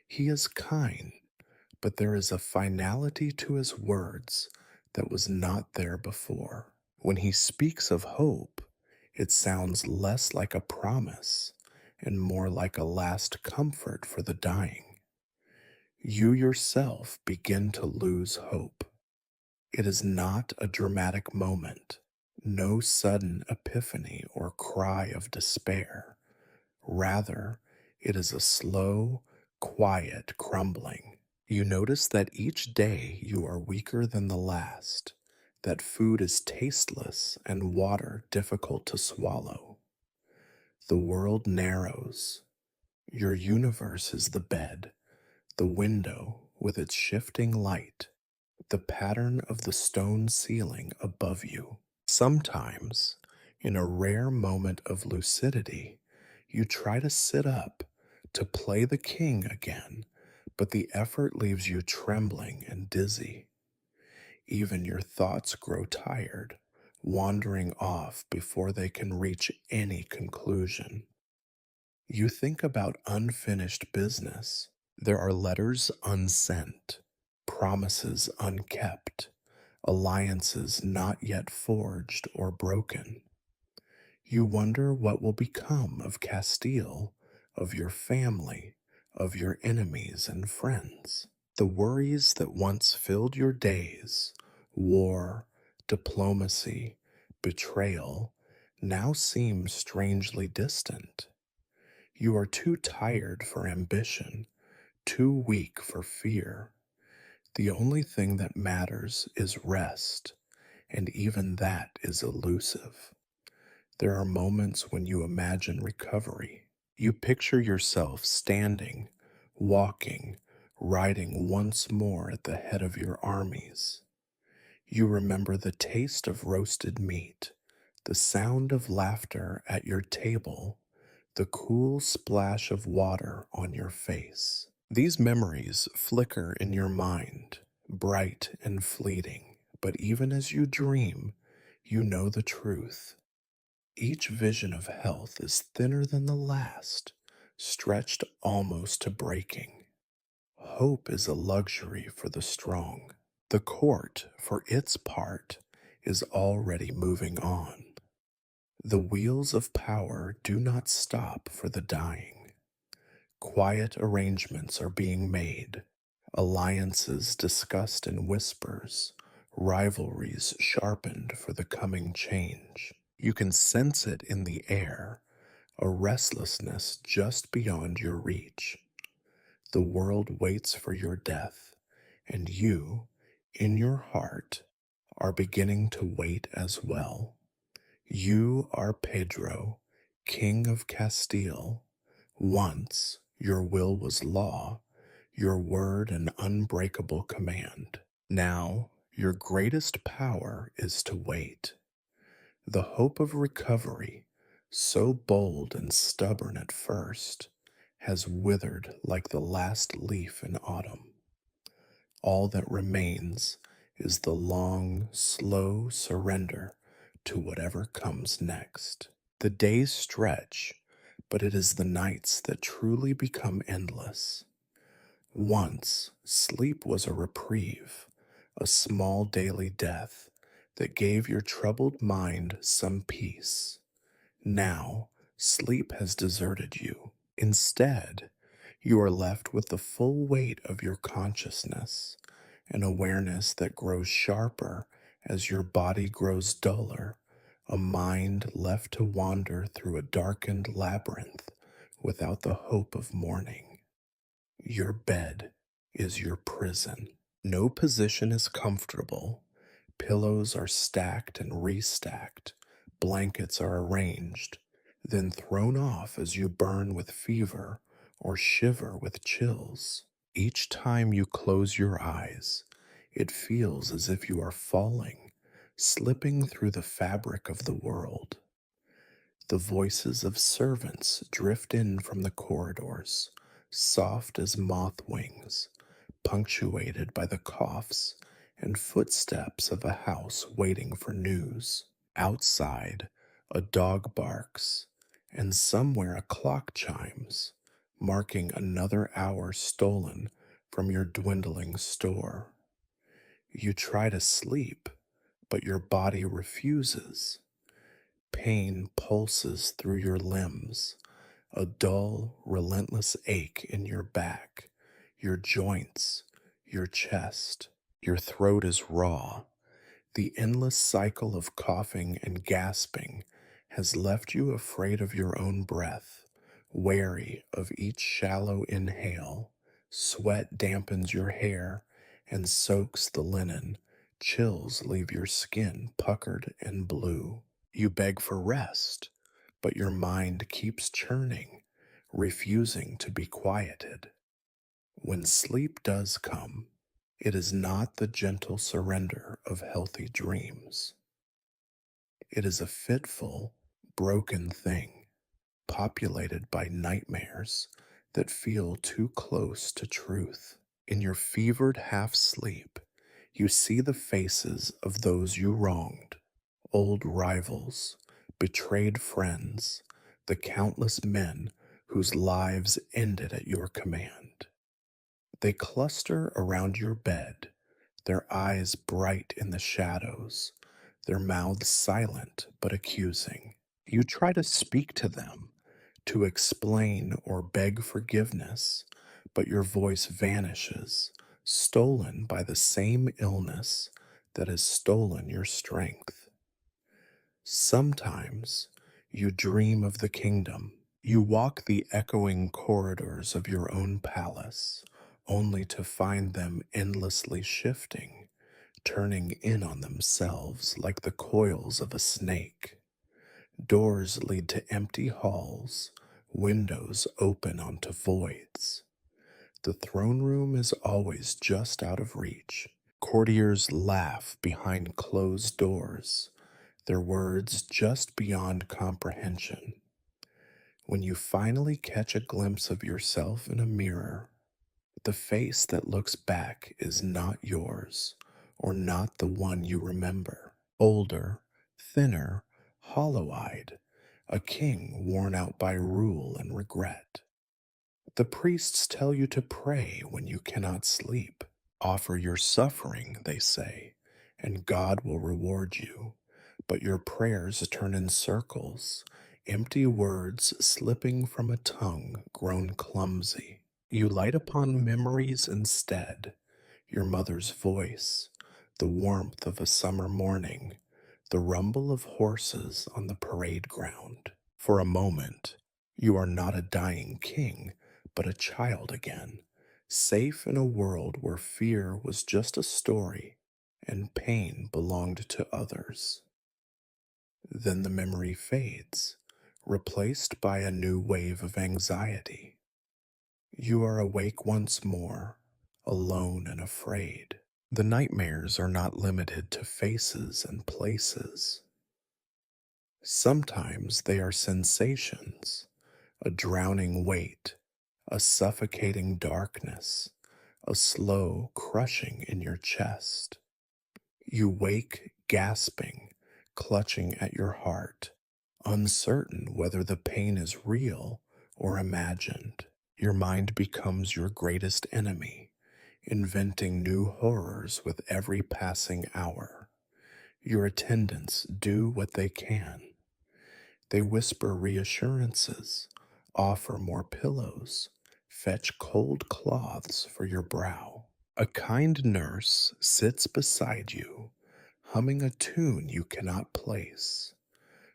He is kind, but there is a finality to his words that was not there before. When he speaks of hope, it sounds less like a promise and more like a last comfort for the dying. You yourself begin to lose hope. It is not a dramatic moment, no sudden epiphany or cry of despair. Rather, it is a slow, quiet crumbling. You notice that each day you are weaker than the last, that food is tasteless and water difficult to swallow. The world narrows. Your universe is the bed, the window with its shifting light, the pattern of the stone ceiling above you. Sometimes, in a rare moment of lucidity, you try to sit up, to play the king again, but the effort leaves you trembling and dizzy. Even your thoughts grow tired, wandering off before they can reach any conclusion. You think about unfinished business. There are letters unsent, promises unkept, alliances not yet forged or broken. You wonder what will become of Castile, of your family, of your enemies and friends. The worries that once filled your days, war, diplomacy, betrayal, now seem strangely distant. You are too tired for ambition, too weak for fear. The only thing that matters is rest, and even that is elusive. There are moments when you imagine recovery. You picture yourself standing, walking, riding once more at the head of your armies. You remember the taste of roasted meat, the sound of laughter at your table, the cool splash of water on your face. These memories flicker in your mind, bright and fleeting, but even as you dream, you know the truth. Each vision of health is thinner than the last, stretched almost to breaking. Hope is a luxury for the strong. The court, for its part, is already moving on. The wheels of power do not stop for the dying. Quiet arrangements are being made, alliances discussed in whispers, rivalries sharpened for the coming change. You can sense it in the air, a restlessness just beyond your reach. The world waits for your death, and you, in your heart, are beginning to wait as well. You are Pedro, King of Castile. Once your will was law, your word an unbreakable command. Now your greatest power is to wait. The hope of recovery, so bold and stubborn at first, has withered like the last leaf in autumn. All that remains is the long, slow surrender to whatever comes next. The days stretch, but it is the nights that truly become endless. Once, sleep was a reprieve, a small daily death that gave your troubled mind some peace. Now, sleep has deserted you. Instead, you are left with the full weight of your consciousness, an awareness that grows sharper as your body grows duller, a mind left to wander through a darkened labyrinth without the hope of morning. Your bed is your prison. No position is comfortable. Pillows are stacked and restacked. Blankets are arranged. then thrown off as you burn with fever or shiver with chills. Each time you close your eyes, it feels as if you are falling, slipping through the fabric of the world. The voices of servants drift in from the corridors, soft as moth wings, punctuated by the coughs and footsteps of a house waiting for news. Outside, a dog barks, and somewhere a clock chimes, marking another hour stolen from your dwindling store. You try to sleep, but your body refuses. Pain pulses through your limbs, a dull, relentless ache in your back, your joints, your chest. Your throat is raw. The endless cycle of coughing and gasping has left you afraid of your own breath, wary of each shallow inhale. Sweat dampens your hair and soaks the linen. Chills leave your skin puckered and blue. You beg for rest, but your mind keeps churning, refusing to be quieted. When sleep does come, it is not the gentle surrender of healthy dreams. It is a fitful, broken thing, populated by nightmares that feel too close to truth. In your fevered half sleep, you see the faces of those you wronged, old rivals, betrayed friends, the countless men whose lives ended at your command. They cluster around your bed, their eyes bright in the shadows, their mouths silent but accusing. You try to speak to them, to explain or beg forgiveness, but your voice vanishes, stolen by the same illness that has stolen your strength. Sometimes you dream of the kingdom. You walk the echoing corridors of your own palace, only to find them endlessly shifting, turning in on themselves like the coils of a snake. Doors lead to empty halls, windows open onto voids. The throne room is always just out of reach. Courtiers laugh behind closed doors, their words just beyond comprehension. When you finally catch a glimpse of yourself in a mirror, the face that looks back is not yours, or not the one you remember. Older, thinner, hollow eyed, a king worn out by rule and regret. The priests tell you to pray when you cannot sleep. Offer your suffering, they say, and God will reward you. But your prayers turn in circles, empty words slipping from a tongue grown clumsy. You light upon memories instead, your mother's voice, the warmth of a summer morning, the rumble of horses on the parade ground. For a moment, you are not a dying king, but a child again, safe in a world where fear was just a story and pain belonged to others. Then the memory fades, replaced by a new wave of anxiety. You are awake once more, alone and afraid. The nightmares are not limited to faces and places. Sometimes they are sensations, a drowning weight, a suffocating darkness, a slow crushing in your chest. You wake gasping, clutching at your heart, uncertain whether the pain is real or imagined. Your mind becomes your greatest enemy, inventing new horrors with every passing hour. Your attendants do what they can. They whisper reassurances, offer more pillows, fetch cold cloths for your brow. A kind nurse sits beside you, humming a tune you cannot place.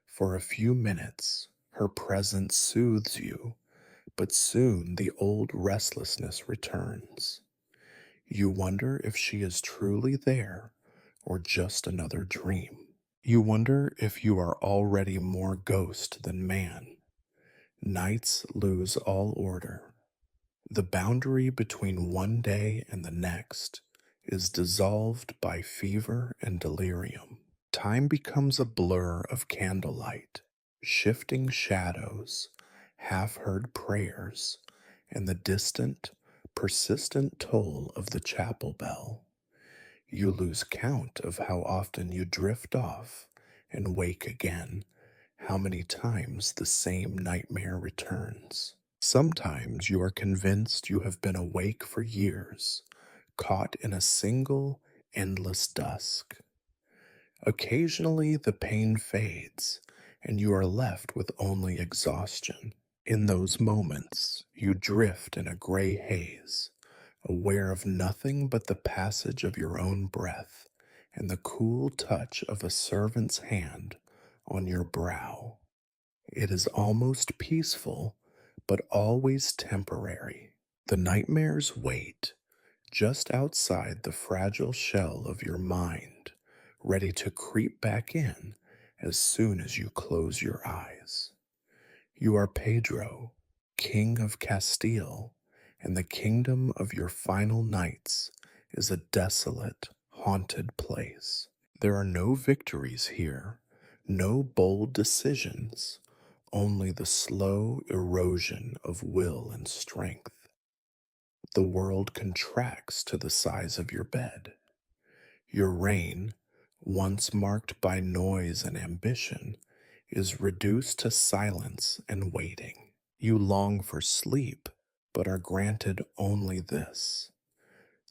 For a few minutes, her presence soothes you, but soon the old restlessness returns. You wonder if she is truly there or just another dream. You wonder if you are already more ghost than man, Nights lose all order. The boundary between one day and the next is dissolved by fever and delirium. Time becomes a blur of candlelight, shifting shadows, half heard prayers, and the distant, persistent toll of the chapel bell. You lose count of how often you drift off and wake again, how many times the same nightmare returns. Sometimes you are convinced you have been awake for years, caught in a single, endless dusk. Occasionally, the pain fades, and you are left with only exhaustion. In those moments, you drift in a gray haze, aware of nothing but the passage of your own breath and the cool touch of a servant's hand on your brow. It is almost peaceful, but always temporary. The nightmares wait just outside the fragile shell of your mind, ready to creep back in as soon as you close your eyes. You are Pedro, King of Castile, and the kingdom of your final nights is a desolate, haunted place. There are no victories here, no bold decisions, only the slow erosion of will and strength. The world contracts to the size of your bed. Your reign, once marked by noise and ambition, is reduced to silence and waiting. You long for sleep, but are granted only this: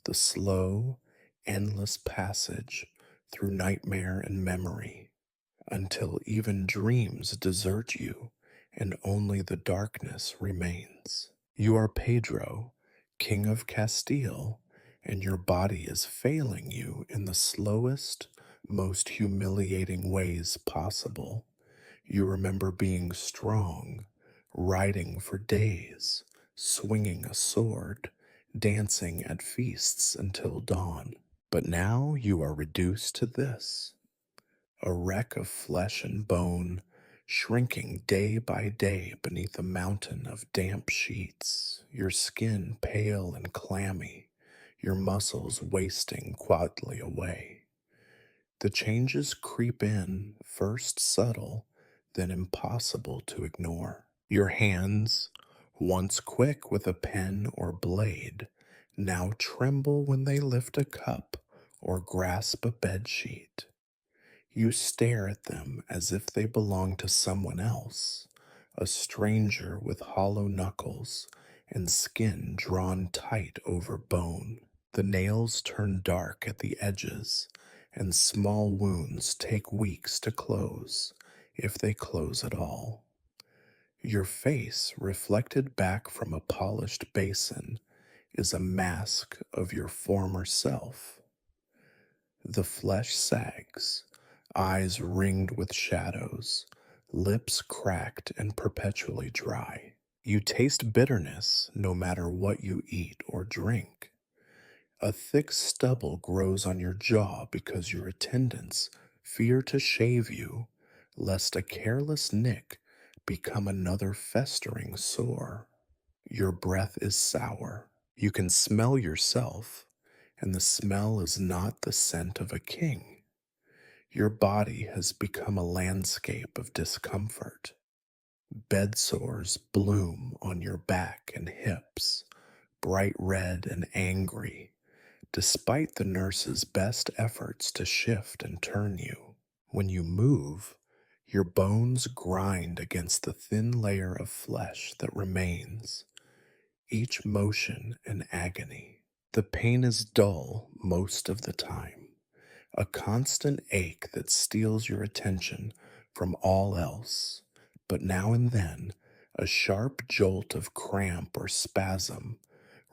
the slow, endless passage through nightmare and memory, until even dreams desert you and only the darkness remains. You are Pedro, King of Castile, and your body is failing you in the slowest, most humiliating ways possible. You remember being strong, riding for days, swinging a sword, dancing at feasts until dawn. But now you are reduced to this: a wreck of flesh and bone, shrinking day by day beneath a mountain of damp sheets, your skin pale and clammy, your muscles wasting quietly away. The changes creep in, first subtle, then impossible to ignore. Your hands, once quick with a pen or blade, now tremble when they lift a cup or grasp a bedsheet. You stare at them as if they belong to someone else, a stranger with hollow knuckles and skin drawn tight over bone. The nails turn dark at the edges, and small wounds take weeks to close, if they close at all. Your face, reflected back from a polished basin, is a mask of your former self. The flesh sags, eyes ringed with shadows, lips cracked and perpetually dry. You taste bitterness no matter what you eat or drink. A thick stubble grows on your jaw because your attendants fear to shave you, lest a careless nick become another festering sore. Your breath is sour. You can smell yourself, and the smell is not the scent of a king. Your body has become a landscape of discomfort. Bed sores bloom on your back and hips, bright red and angry, despite the nurse's best efforts to shift and turn you. When you move, your bones grind against the thin layer of flesh that remains, each motion an agony. The pain is dull most of the time, a constant ache that steals your attention from all else, but now and then a sharp jolt of cramp or spasm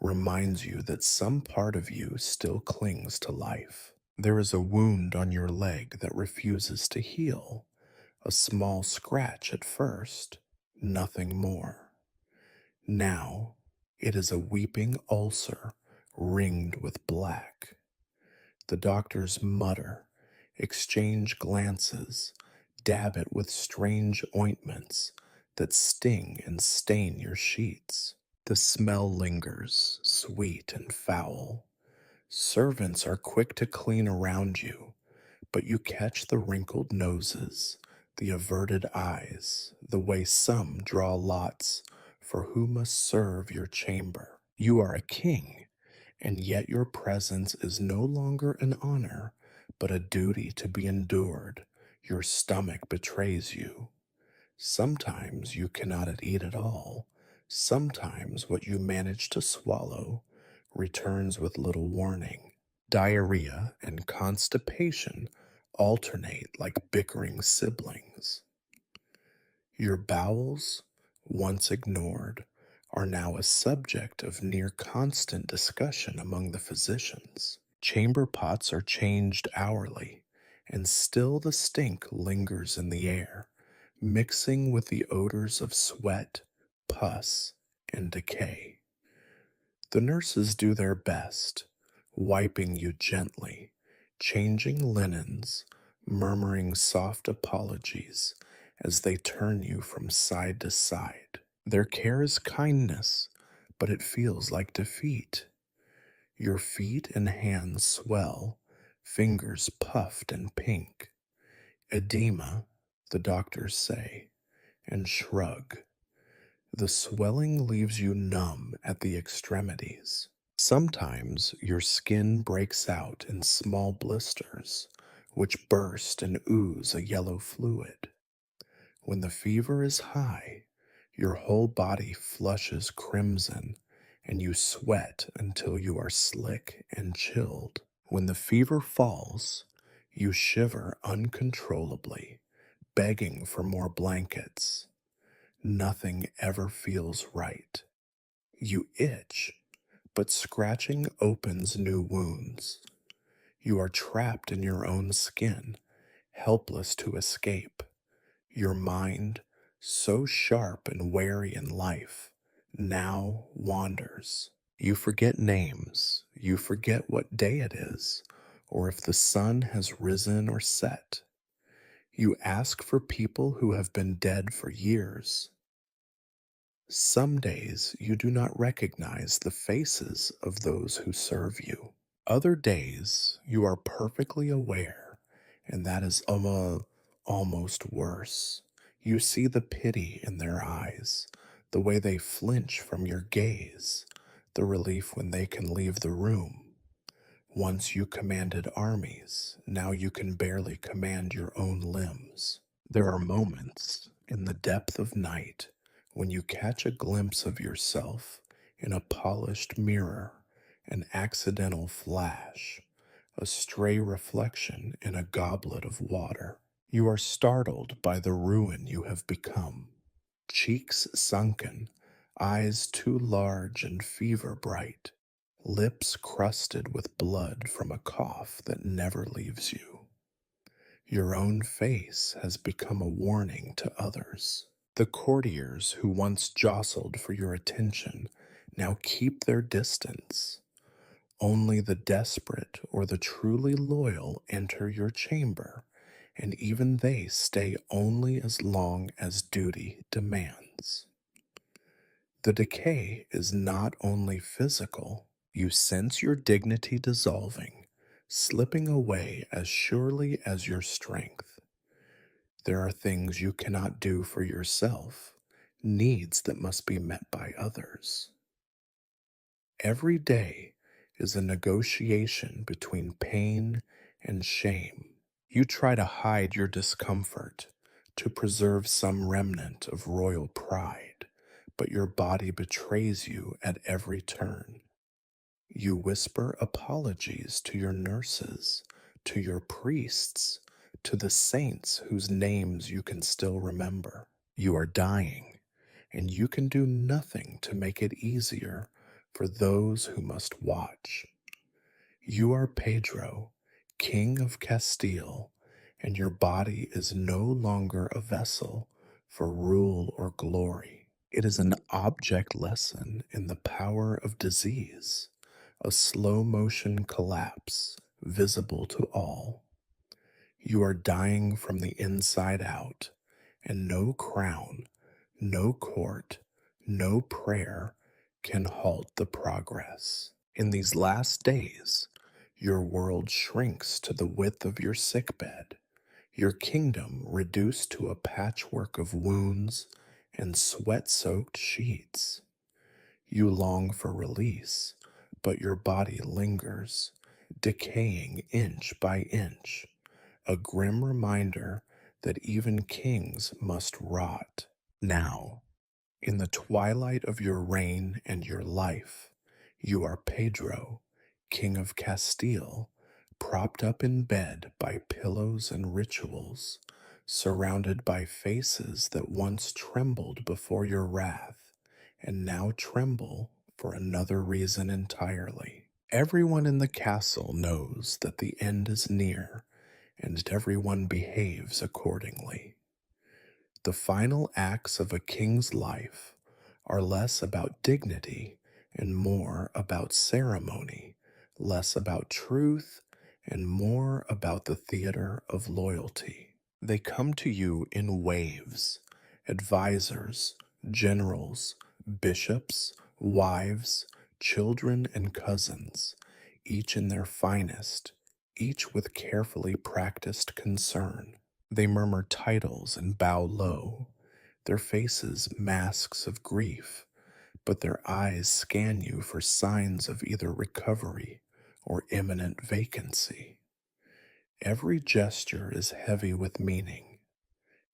reminds you that some part of you still clings to life. There is a wound on your leg that refuses to heal, a small scratch at first, nothing more. Now it is a weeping ulcer ringed with black. The doctors mutter, exchange glances, dab it with strange ointments, that sting and stain your sheets. The smell lingers, sweet and foul. Servants are quick to clean around you, but you catch the wrinkled noses, the averted eyes, the way some draw lots for who must serve your chamber. You are a king, and yet your presence is no longer an honor, but a duty to be endured. Your stomach betrays you. Sometimes you cannot eat at all. Sometimes what you manage to swallow returns with little warning. Diarrhea and constipation alternate like bickering siblings. Your bowels, once ignored, are now a subject of near constant discussion among the physicians. Chamber pots are changed hourly, and still the stink lingers in the air, mixing with the odors of sweat, pus, and decay. The nurses do their best, wiping you gently, changing linens, murmuring soft apologies as they turn you from side to side. Their care is kindness, but it feels like defeat. Your feet and hands swell, fingers puffed and pink. Edema, the doctors say, and shrug. The swelling leaves you numb at the extremities. Sometimes your skin breaks out in small blisters, which burst and ooze a yellow fluid. When the fever is high, your whole body flushes crimson, and you sweat until you are slick and chilled. When the fever falls, you shiver uncontrollably, begging for more blankets. Nothing ever feels right. You itch, but scratching opens new wounds. You are trapped in your own skin, helpless to escape. Your mind, so sharp and wary in life, now wanders. You forget names, you forget what day it is, or if the sun has risen or set. You ask for people who have been dead for years. Some days you do not recognize the faces of those who serve you. Other days you are perfectly aware, and that is almost worse. You see the pity in their eyes, the way they flinch from your gaze, the relief when they can leave the room. Once you commanded armies, now you can barely command your own limbs. There are moments in the depth of night when you catch a glimpse of yourself in a polished mirror, an accidental flash, a stray reflection in a goblet of water. You are startled by the ruin you have become. Cheeks sunken, eyes too large and fever bright, lips crusted with blood from a cough that never leaves you. Your own face has become a warning to others. The courtiers who once jostled for your attention now keep their distance. Only the desperate or the truly loyal enter your chamber, and even they stay only as long as duty demands. The decay is not only physical, you sense your dignity dissolving, slipping away as surely as your strength. There are things you cannot do for yourself, needs that must be met by others. Every day is a negotiation between pain and shame. You try to hide your discomfort, to preserve some remnant of royal pride, but your body betrays you at every turn. You whisper apologies to your nurses, to your priests, to the saints whose names you can still remember. You are dying, and you can do nothing to make it easier for those who must watch. You are Pedro, King of Castile, and your body is no longer a vessel for rule or glory. It is an object lesson in the power of disease, a slow motion collapse visible to all. You are dying from the inside out, and no crown, No court, no prayer can halt the progress. In these last days, your world shrinks to the width of your sickbed, your kingdom reduced to a patchwork of wounds and sweat soaked sheets. You long for release, but your body lingers, decaying inch by inch, a grim reminder that even kings must rot. Now, in the twilight of your reign and your life, you are Pedro, King of Castile, propped up in bed by pillows and rituals, surrounded by faces that once trembled before your wrath and now tremble for another reason entirely. Everyone in the castle knows that the end is near, and everyone behaves accordingly. The final acts of a king's life are less about dignity and more about ceremony, less about truth and more about the theater of loyalty. They come to you in waves: advisors, generals, bishops, wives, children, and cousins, each in their finest, each with carefully practiced concern. They murmur titles and bow low, their faces masks of grief, but their eyes scan you for signs of either recovery or imminent vacancy. Every gesture is heavy with meaning.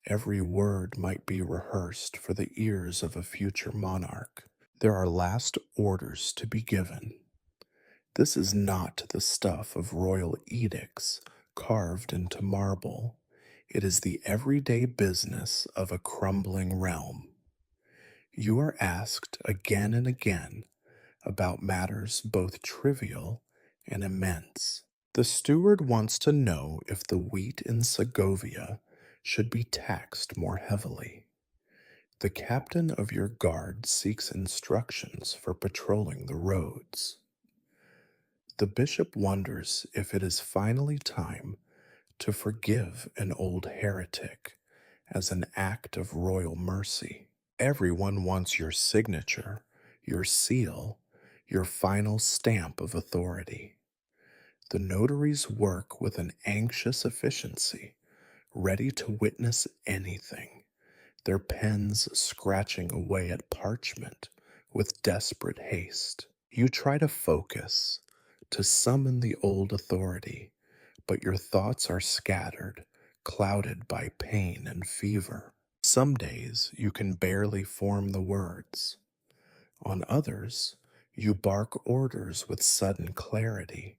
Every word might be rehearsed for the ears of a future monarch. There are last orders to be given. This is not the stuff of royal edicts carved into marble. It is the everyday business of a crumbling realm. You are asked again and again about matters both trivial and immense. The steward wants to know if the wheat in Segovia should be taxed more heavily. The captain of your guard seeks instructions for patrolling the roads. The bishop wonders if it is finally time to forgive an old heretic as an act of royal mercy. Everyone wants your signature, your seal, your final stamp of authority. The notaries work with an anxious efficiency, ready to witness anything, their pens scratching away at parchment with desperate haste. You try to focus, to summon the old authority, but your thoughts are scattered, clouded by pain and fever. Some days you can barely form the words. On others, you bark orders with sudden clarity,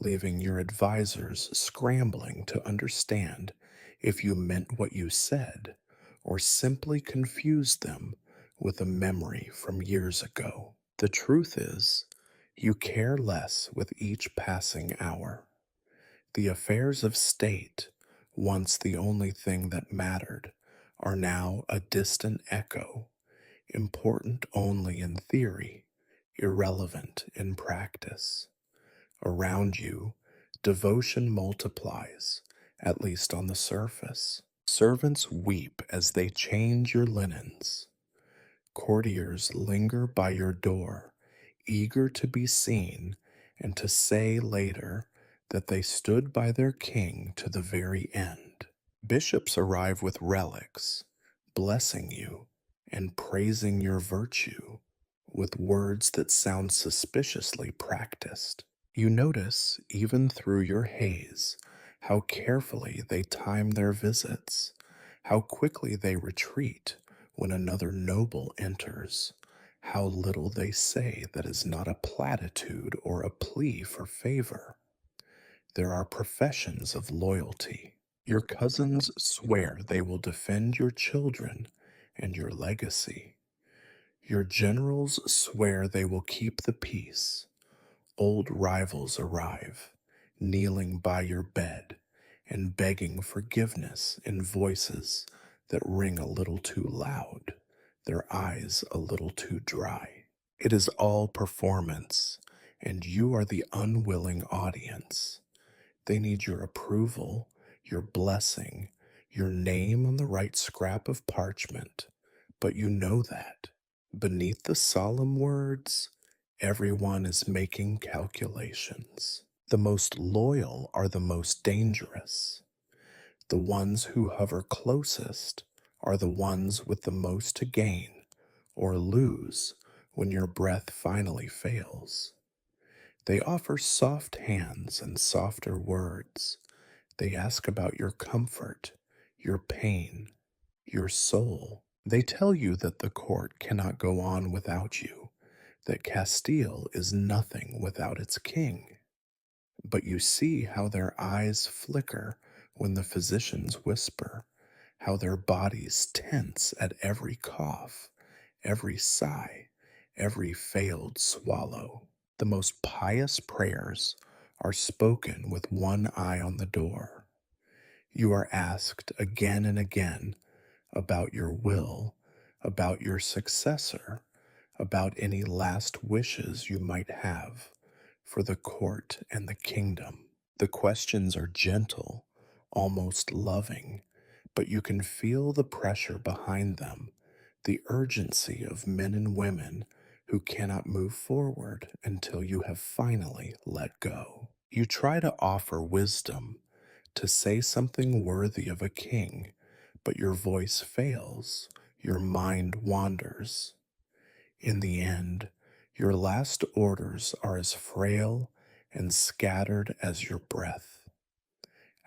leaving your advisors scrambling to understand if you meant what you said or simply confused them with a memory from years ago. The truth is, you care less with each passing hour. The affairs of state, once the only thing that mattered, are now a distant echo, important only in theory, irrelevant in practice. Around you, devotion multiplies, at least on the surface. Servants weep as they change your linens. Courtiers linger by your door, eager to be seen and to say later that they stood by their king to the very end. Bishops arrive with relics, blessing you and praising your virtue with words that sound suspiciously practiced. You notice, even through your haze, how carefully they time their visits, how quickly they retreat when another noble enters, how little they say that is not a platitude or a plea for favor. There are professions of loyalty. Your cousins swear they will defend your children and your legacy. Your generals swear they will keep the peace. Old rivals arrive, kneeling by your bed and begging forgiveness in voices that ring a little too loud, their eyes a little too dry. It is all performance, and you are the unwilling audience. They need your approval, your blessing, your name on the right scrap of parchment, But you know that beneath the solemn words, everyone is making calculations. The most loyal are the most dangerous. The ones who hover closest are the ones with the most to gain or lose when your breath finally fails. They offer soft hands and softer words. They ask about your comfort, your pain, your soul. They tell you that the court cannot go on without you, that Castile is nothing without its king. But you see how their eyes flicker when the physicians whisper, how their bodies tense at every cough, every sigh, every failed swallow. The most pious prayers are spoken with one eye on the door. You are asked again and again about your will, about your successor, about any last wishes you might have for the court and the kingdom. The questions are gentle, almost loving, but you can feel the pressure behind them, the urgency of men and women who cannot move forward until you have finally let go. You try to offer wisdom, to say something worthy of a king, but your voice fails, your mind wanders. In the end, your last orders are as frail and scattered as your breath.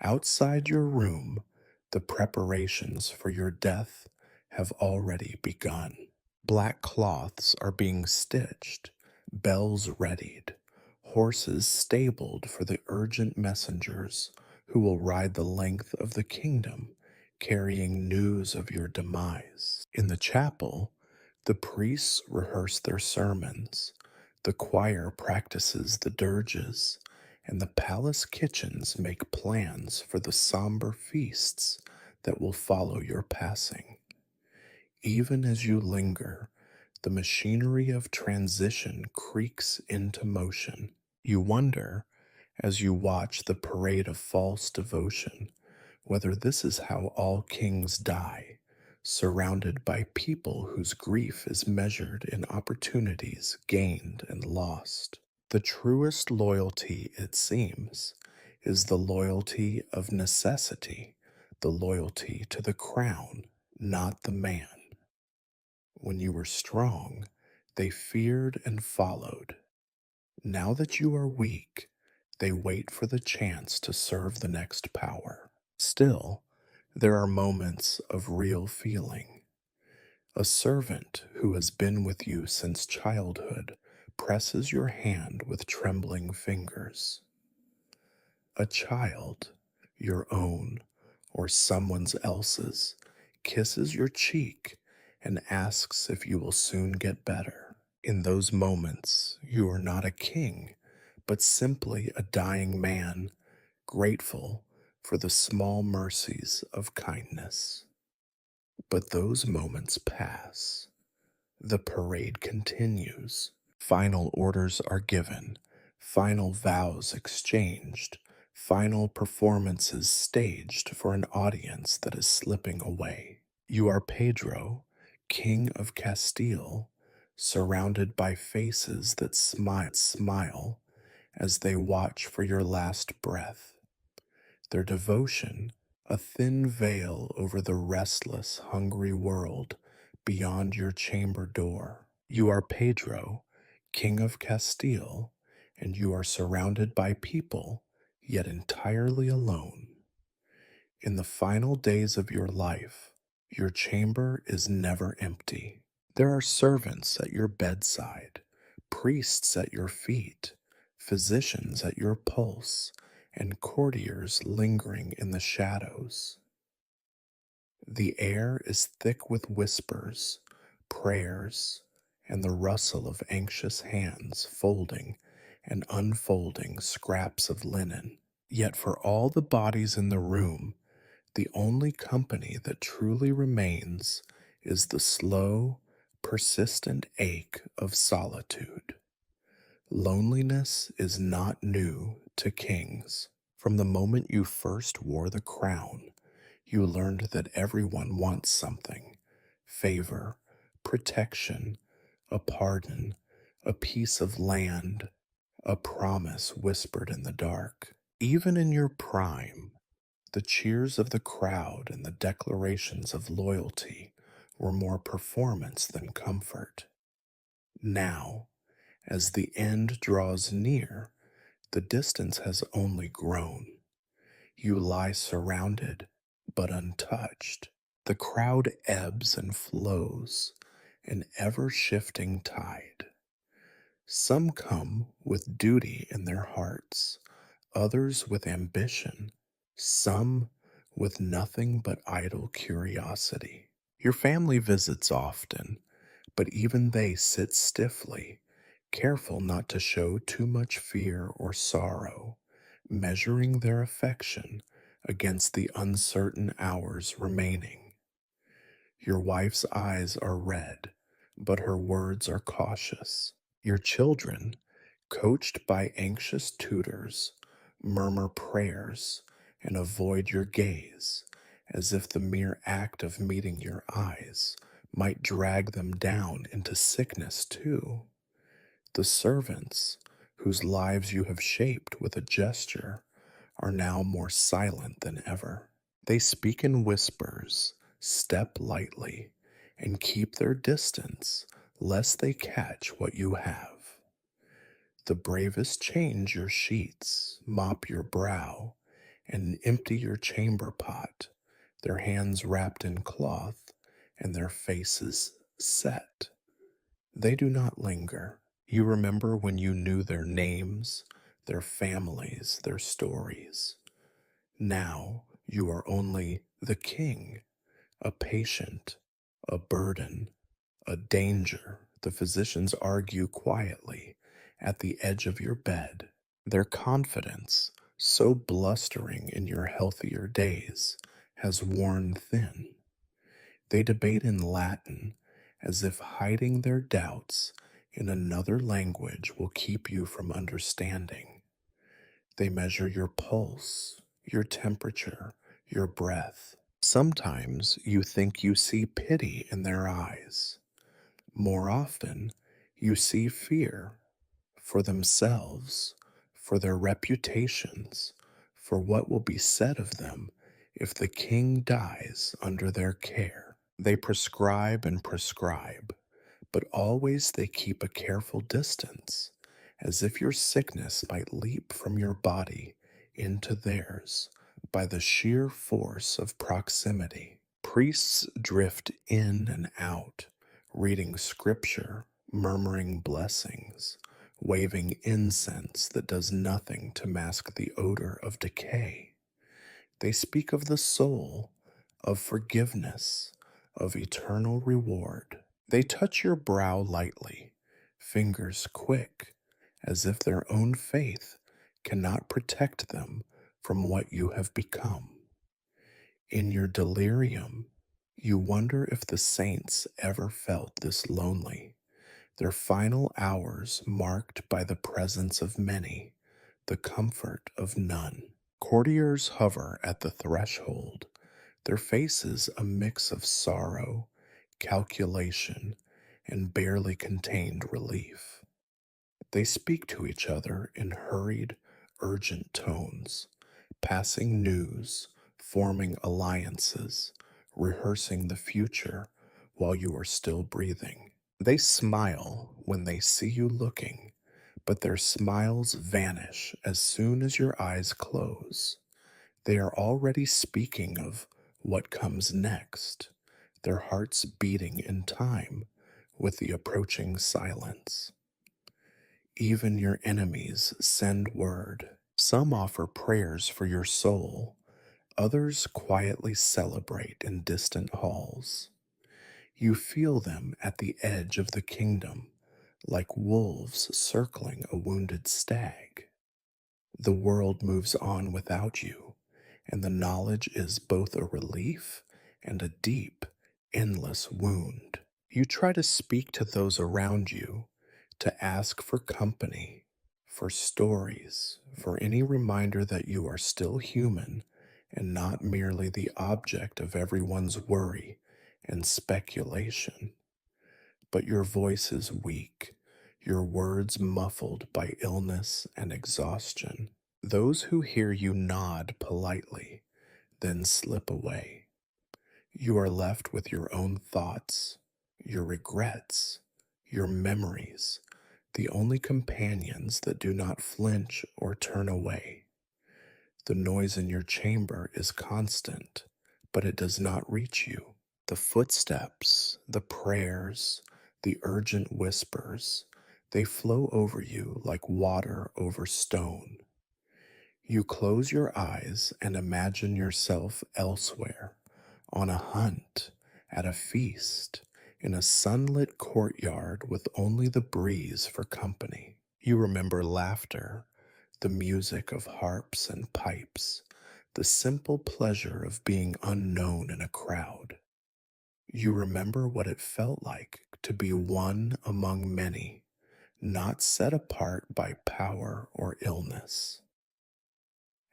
Outside your room, the preparations for your death have already begun. Black cloths are being stitched, bells readied, horses stabled for the urgent messengers who will ride the length of the kingdom, carrying news of your demise. In the chapel, the priests rehearse their sermons, the choir practices the dirges, and the palace kitchens make plans for the somber feasts that will follow your passing. Even as you linger, the machinery of transition creaks into motion. You wonder, as you watch the parade of false devotion, whether this is how all kings die, surrounded by people whose grief is measured in opportunities gained and lost. The truest loyalty, it seems, is the loyalty of necessity, the loyalty to the crown, not the man. When you were strong, they feared and followed. Now that you are weak, they wait for the chance to serve the next power. Still, there are moments of real feeling. A servant who has been with you since childhood presses your hand with trembling fingers. A child, your own or someone else's, kisses your cheek and asks if you will soon get better. In those moments, you are not a king, but simply a dying man, grateful for the small mercies of kindness. But those moments pass. The parade continues. Final orders are given, final vows exchanged, final performances staged for an audience that is slipping away. You are Pedro, King of Castile, surrounded by faces that smile as they watch for your last breath. Their devotion, a thin veil over the restless, hungry world beyond your chamber door. You are Pedro, King of Castile, and you are surrounded by people, yet entirely alone. In the final days of your life, your chamber is never empty. There are servants at your bedside, priests at your feet, physicians at your pulse, and courtiers lingering in the shadows. The air is thick with whispers, prayers, and the rustle of anxious hands folding and unfolding scraps of linen. Yet for all the bodies in the room, the only company that truly remains is the slow, persistent ache of solitude. Loneliness is not new to kings. From the moment you first wore the crown, you learned that everyone wants something: favor, protection, a pardon, a piece of land, a promise whispered in the dark. Even in your prime, the cheers of the crowd and the declarations of loyalty were more performance than comfort. Now, as the end draws near, the distance has only grown. You lie surrounded, but untouched. The crowd ebbs and flows, an ever shifting tide. Some come with duty in their hearts, others with ambition, some with nothing but idle curiosity. Your family visits often, but even they sit stiffly, careful not to show too much fear or sorrow, measuring their affection against the uncertain hours remaining. Your wife's eyes are red, but her words are cautious. Your children, coached by anxious tutors, murmur prayers and avoid your gaze, as if the mere act of meeting your eyes might drag them down into sickness too. The servants, whose lives you have shaped with a gesture, are now more silent than ever. They speak in whispers, step lightly, and keep their distance lest they catch what you have. The bravest change your sheets, mop your brow, and empty your chamber pot, their hands wrapped in cloth and their faces set. They do not linger. You remember when you knew their names, their families, their stories. Now you are only the king, a patient, a burden, a danger, the physicians argue quietly at the edge of your bed. Their confidence, so blustering in your healthier days, has worn thin. They debate in Latin as if hiding their doubts in another language will keep you from understanding. They measure your pulse, your temperature, your breath. Sometimes you think you see pity in their eyes. More often, you see fear for themselves, for their reputations, for what will be said of them if the king dies under their care. They prescribe and prescribe, but always they keep a careful distance, as if your sickness might leap from your body into theirs by the sheer force of proximity. Priests drift in and out, reading scripture, murmuring blessings, waving incense that does nothing to mask the odor of decay. They speak of the soul, of forgiveness, of eternal reward. They touch your brow lightly, fingers quick, as if their own faith cannot protect them from what you have become. In your delirium, you wonder if the saints ever felt this lonely, their final hours marked by the presence of many, the comfort of none. Courtiers hover at the threshold, their faces a mix of sorrow, calculation, and barely contained relief. They speak to each other in hurried, urgent tones, passing news, forming alliances, rehearsing the future while you are still breathing. They smile when they see you looking, but their smiles vanish as soon as your eyes close. They are already speaking of what comes next, their hearts beating in time with the approaching silence. Even your enemies send word. Some offer prayers for your soul, others quietly celebrate in distant halls. You feel them at the edge of the kingdom, like wolves circling a wounded stag. The world moves on without you, and the knowledge is both a relief and a deep, endless wound. You try to speak to those around you, to ask for company, for stories, for any reminder that you are still human and not merely the object of everyone's worry and speculation. but your voice is weak, your words muffled by illness and exhaustion. Those who hear you nod politely, then slip away. You are left with your own thoughts, your regrets, your memories, the only companions that do not flinch or turn away. The noise in your chamber is constant, but it does not reach you. The footsteps, the prayers, the urgent whispers, they flow over you like water over stone. You close your eyes and imagine yourself elsewhere, on a hunt, at a feast, in a sunlit courtyard with only the breeze for company. You remember laughter, the music of harps and pipes, the simple pleasure of being unknown in a crowd. You remember what it felt like to be one among many, not set apart by power or illness.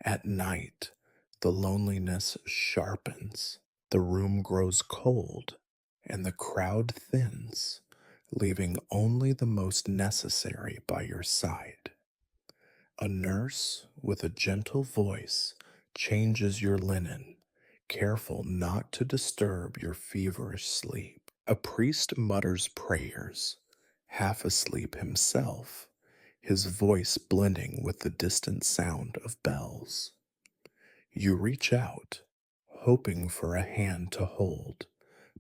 At night, the loneliness sharpens, the room grows cold, and the crowd thins, leaving only the most necessary by your side. A nurse with a gentle voice changes your linen, careful not to disturb your feverish sleep. A priest mutters prayers, half asleep himself, his voice blending with the distant sound of bells. You reach out, hoping for a hand to hold,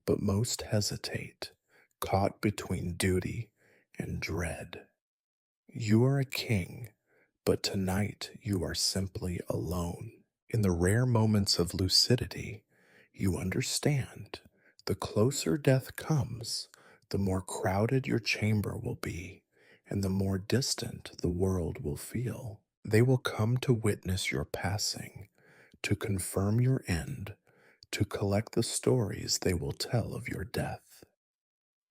but most hesitate, caught between duty and dread. You are a king, but tonight you are simply alone. In the rare moments of lucidity, you understand the closer death comes, the more crowded your chamber will be, and the more distant the world will feel. They will come to witness your passing, to confirm your end, to collect the stories they will tell of your death.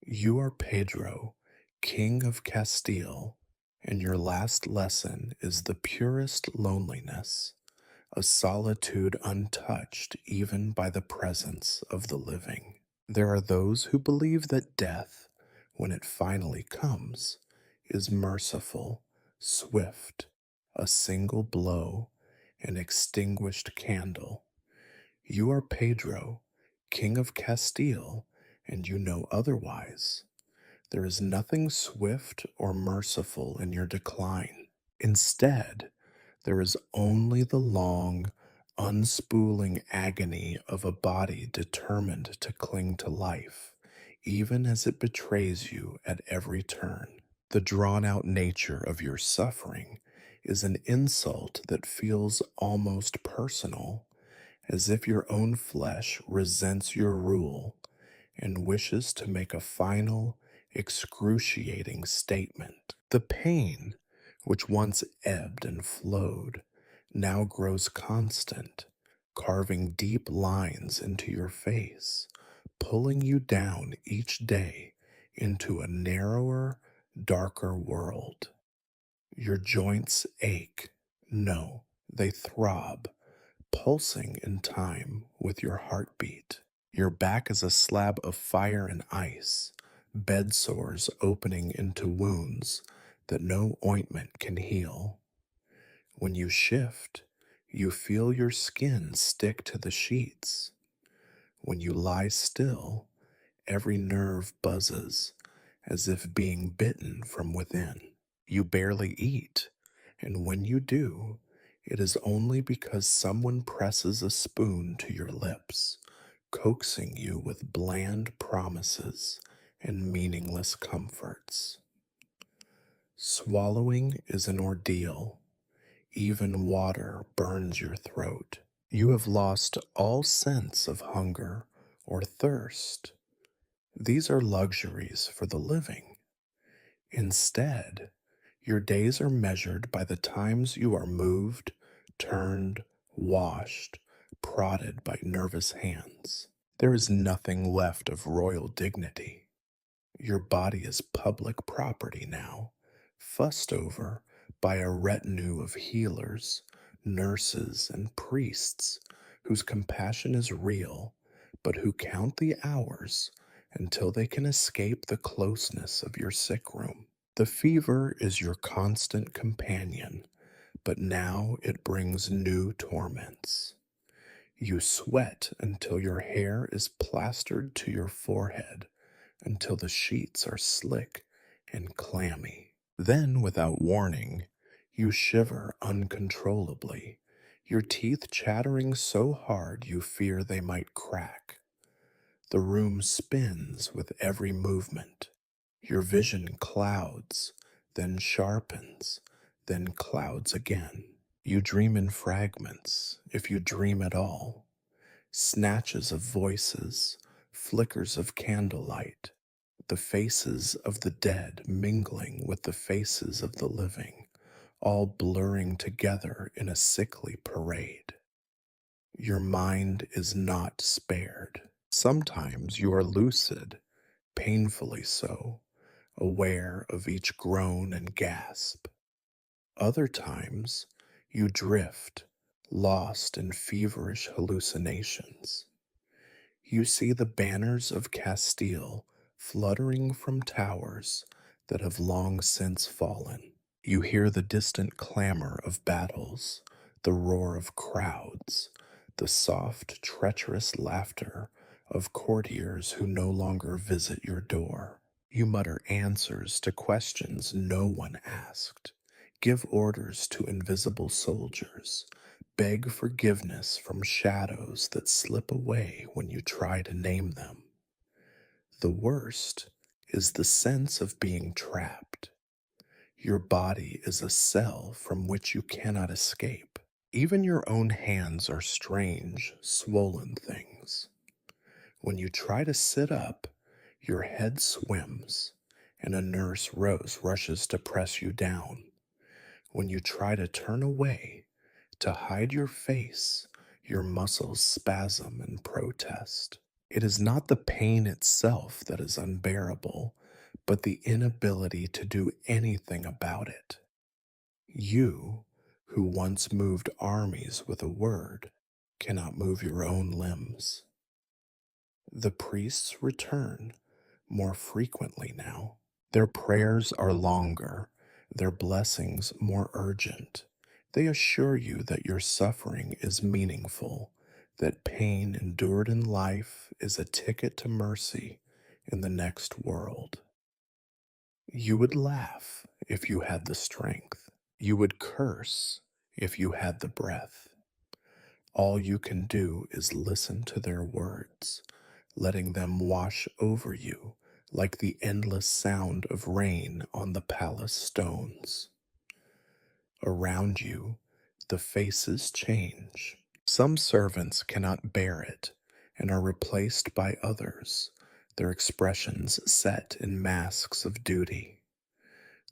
You are Pedro, King of Castile, and your last lesson is the purest loneliness, a solitude untouched even by the presence of the living. There are those who believe that death, when it finally comes, is merciful, swift, a single blow, an extinguished candle. You are Pedro, King of Castile, and you know otherwise. There is nothing swift or merciful in your decline. Instead, there is only the long, unspooling agony of a body determined to cling to life, even as it betrays you at every turn. The drawn out nature of your suffering is an insult that feels almost personal, as if your own flesh resents your rule and wishes to make a final, excruciating statement. The pain, which once ebbed and flowed, now grows constant, carving deep lines into your face, pulling you down each day into a narrower, darker world. Your joints ache. No, they throb, pulsing in time with your heartbeat. Your back is a slab of fire and ice, bed sores opening into wounds that no ointment can heal. When you shift, you feel your skin stick to the sheets. When you lie still, every nerve buzzes as if being bitten from within. You barely eat, and when you do, it is only because someone presses a spoon to your lips, coaxing you with bland promises and meaningless comforts. Swallowing is an ordeal. Even water burns your throat. You have lost all sense of hunger or thirst. These are luxuries for the living. Instead, your days are measured by the times you are moved, turned, washed, prodded by nervous hands. There is nothing left of royal dignity. Your body is public property now, fussed over by a retinue of healers, nurses, and priests whose compassion is real, but who count the hours until they can escape the closeness of your sick room. The fever is your constant companion, but now it brings new torments. You sweat until your hair is plastered to your forehead, until the sheets are slick and clammy. Then, without warning, you shiver uncontrollably, your teeth chattering so hard you fear they might crack. The room spins with every movement. Your vision clouds, then sharpens, then clouds again. You dream in fragments, if you dream at all, snatches of voices, flickers of candlelight, the faces of the dead mingling with the faces of the living, all blurring together in a sickly parade. Your mind is not spared. Sometimes you are lucid, painfully so, aware of each groan and gasp. Other times you drift, lost in feverish hallucinations. You see the banners of Castile fluttering from towers that have long since fallen. You hear the distant clamor of battles, the roar of crowds, the soft, treacherous laughter of courtiers who no longer visit your door. You mutter answers to questions no one asked, give orders to invisible soldiers, beg forgiveness from shadows that slip away when you try to name them. The worst is the sense of being trapped. Your body is a cell from which you cannot escape. Even your own hands are strange, swollen things. When you try to sit up, your head swims, and a nurse Rose rushes to press you down. When you try to turn away, to hide your face, your muscles spasm and protest. It is not the pain itself that is unbearable, but the inability to do anything about it. You, who once moved armies with a word, cannot move your own limbs. The priests return more frequently now. Their prayers are longer, their blessings more urgent. They assure you that your suffering is meaningful, that pain endured in life is a ticket to mercy in the next world. You would laugh if you had the strength. You would curse if you had the breath. All you can do is listen to their words, letting them wash over you like the endless sound of rain on the palace stones. Around you, the faces change. Some servants cannot bear it and are replaced by others, their expressions set in masks of duty.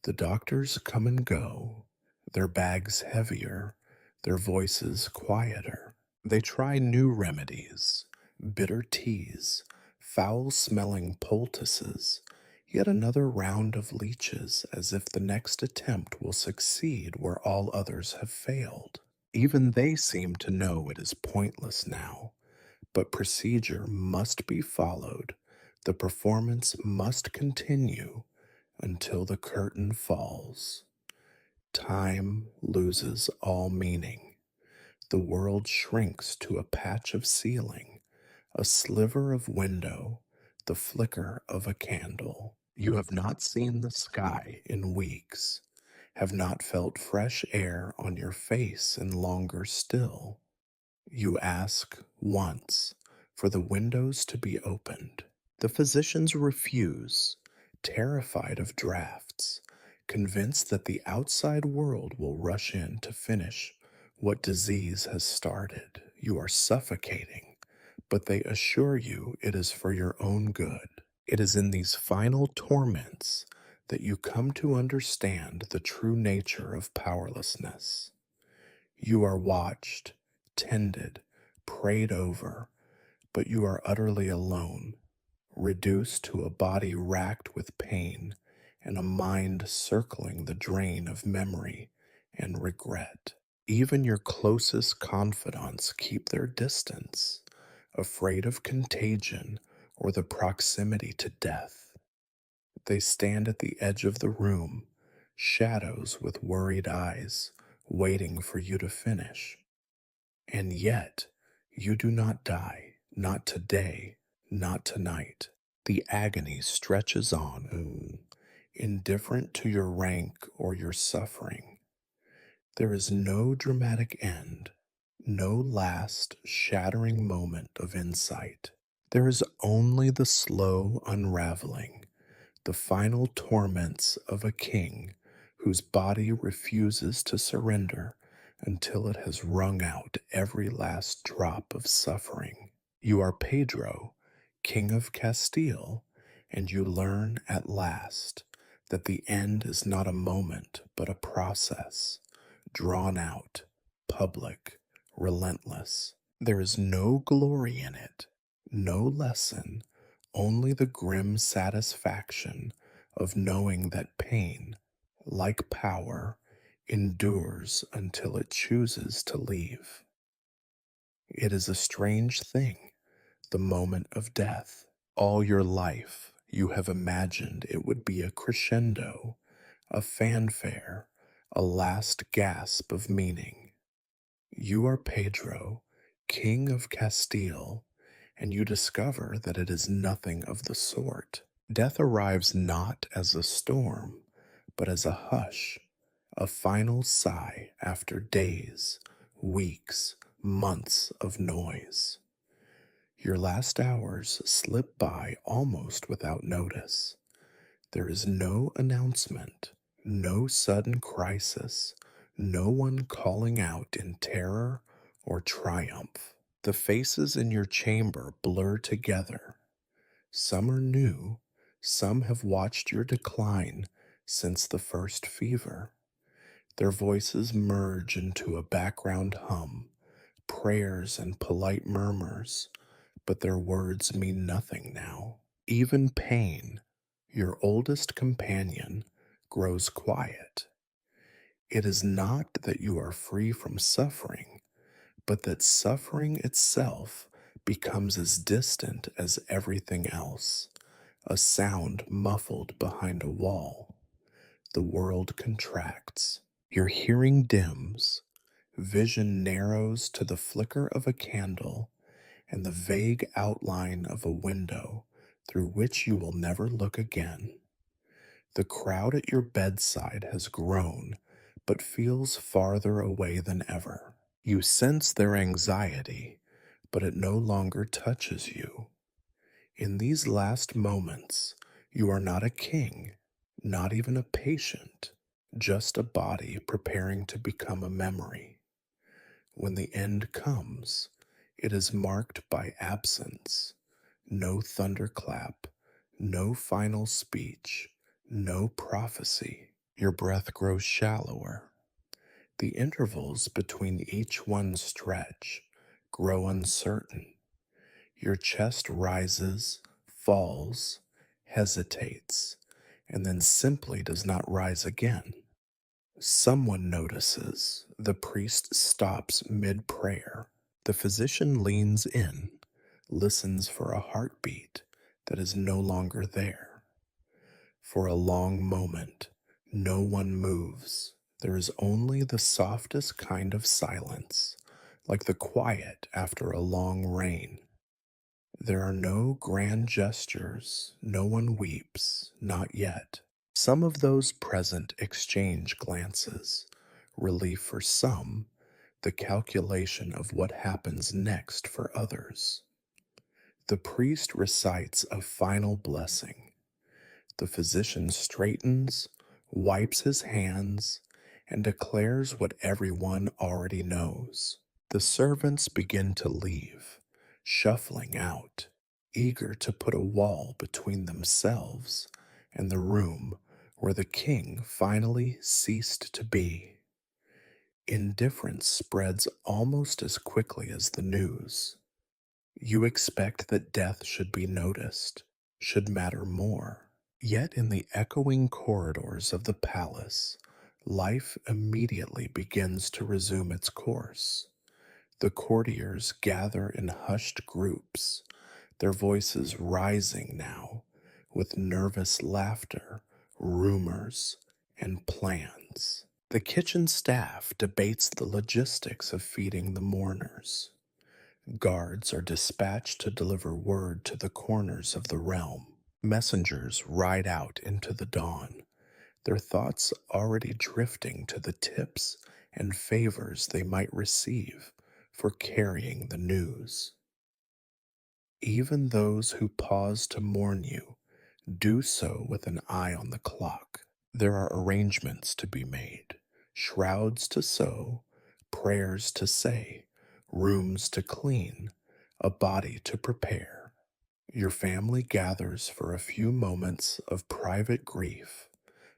The doctors come and go, their bags heavier, their voices quieter. They try new remedies, bitter teas, foul-smelling poultices, yet another round of leeches as if the next attempt will succeed where all others have failed. Even they seem to know it is pointless now, but procedure must be followed. The performance must continue until the curtain falls. Time loses all meaning. The world shrinks to a patch of ceiling, a sliver of window, the flicker of a candle. You have not seen the sky in weeks, have not felt fresh air on your face in longer still. You ask once for the windows to be opened. The physicians refuse, terrified of drafts, convinced that the outside world will rush in to finish what disease has started. You are suffocating, but they assure you it is for your own good. It is in these final torments that you come to understand the true nature of powerlessness. You are watched, tended, prayed over, but you are utterly alone, reduced to a body racked with pain and a mind circling the drain of memory and regret. Even your closest confidants keep their distance, afraid of contagion or the proximity to death. They stand at the edge of the room, shadows with worried eyes, waiting for you to finish. And yet, you do not die, not today, not tonight. The agony stretches on, indifferent to your rank or your suffering. There is no dramatic end, no last shattering moment of insight. There is only the slow unraveling, the final torments of a king whose body refuses to surrender until it has wrung out every last drop of suffering. You are Pedro, King of Castile, and you learn at last that the end is not a moment but a process, drawn out, public, relentless. There is no glory in it, no lesson, only the grim satisfaction of knowing that pain, like power, endures until it chooses to leave. It is a strange thing, the moment of death. All your life, you have imagined it would be a crescendo, a fanfare, a last gasp of meaning. You are Pedro, King of Castile, and you discover that it is nothing of the sort. Death arrives not as a storm, but as a hush, a final sigh after days, weeks, months of noise. Your last hours slip by almost without notice. There is no announcement, no sudden crisis, no one calling out in terror or triumph. The faces in your chamber blur together. Some are new, some have watched your decline since the first fever. Their voices merge into a background hum, prayers and polite murmurs, but their words mean nothing now. Even pain, your oldest companion, grows quiet. It is not that you are free from suffering, but that suffering itself becomes as distant as everything else, a sound muffled behind a wall. The world contracts. Your hearing dims, vision narrows to the flicker of a candle and the vague outline of a window through which you will never look again. The crowd at your bedside has grown, but feels farther away than ever. You sense their anxiety, but it no longer touches you. In these last moments, you are not a king, not even a patient, just a body preparing to become a memory. When the end comes, it is marked by absence, no thunderclap, no final speech, no prophecy. Your breath grows shallower. The intervals between each one stretch, grow uncertain. Your chest rises, falls, hesitates, and then simply does not rise again. Someone notices. The priest stops mid prayer. The physician leans in, listens for a heartbeat that is no longer there. For a long moment, no one moves. There is only the softest kind of silence, like the quiet after a long rain. There are no grand gestures, no one weeps, not yet. Some of those present exchange glances, relief for some, the calculation of what happens next for others. The priest recites a final blessing. The physician straightens, wipes his hands, and declares what everyone already knows. The servants begin to leave, shuffling out, eager to put a wall between themselves and the room where the king finally ceased to be. Indifference spreads almost as quickly as the news. You expect that death should be noticed, should matter more. Yet in the echoing corridors of the palace, life immediately begins to resume its course. The courtiers gather in hushed groups, their voices rising now with nervous laughter, rumors, and plans. The kitchen staff debates the logistics of feeding the mourners. Guards are dispatched to deliver word to the corners of the realm. Messengers ride out into the dawn, their thoughts already drifting to the tips and favors they might receive for carrying the news. Even those who pause to mourn you do so with an eye on the clock. There are arrangements to be made, shrouds to sew, prayers to say, rooms to clean, a body to prepare. Your family gathers for a few moments of private grief,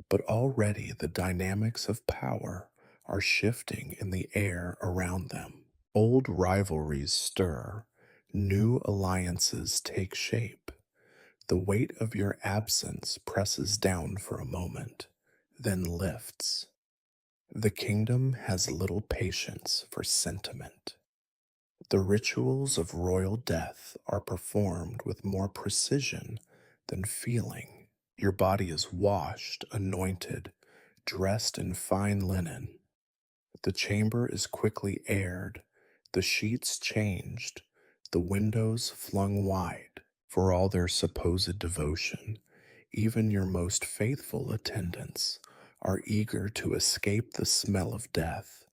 but already the dynamics of power are shifting in the air around them. Old rivalries stir, new alliances take shape. The weight of your absence presses down for a moment, then lifts. The kingdom has little patience for sentiment. The rituals of royal death are performed with more precision than feeling. Your body is washed, anointed, dressed in fine linen. The chamber is quickly aired, the sheets changed, the windows flung wide. For all their supposed devotion, even your most faithful attendants are eager to escape the smell of death,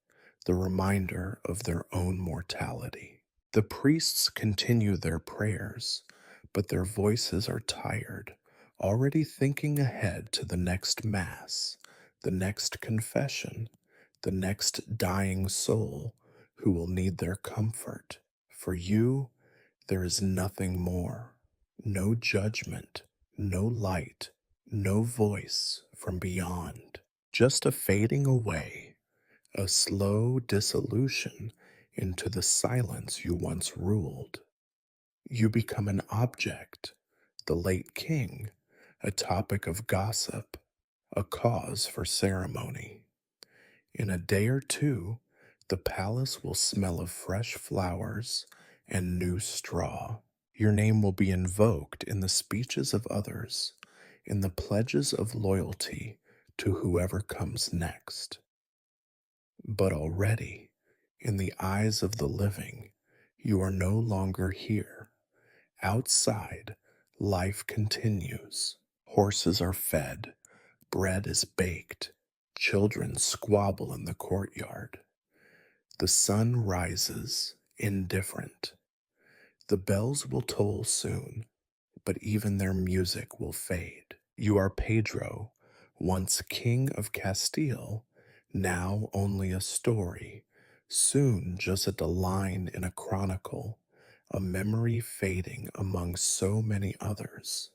the reminder of their own mortality. The priests continue their prayers, but their voices are tired, already thinking ahead to the next Mass, the next confession, the next dying soul who will need their comfort. For you, there is nothing more. No judgment, no light, no voice from beyond. Just a fading away, a slow dissolution into the silence you once ruled. You become an object, the late king, a topic of gossip, a cause for ceremony. In a day or two, the palace will smell of fresh flowers and new straw. Your name will be invoked in the speeches of others, in the pledges of loyalty to whoever comes next. But already, in the eyes of the living, you are no longer here. Outside, life continues. Horses are fed, bread is baked, children squabble in the courtyard. The sun rises, indifferent. The bells will toll soon, but even their music will fade. You are Pedro, once King of Castile, now only a story, soon just a line in a chronicle, a memory fading among so many others.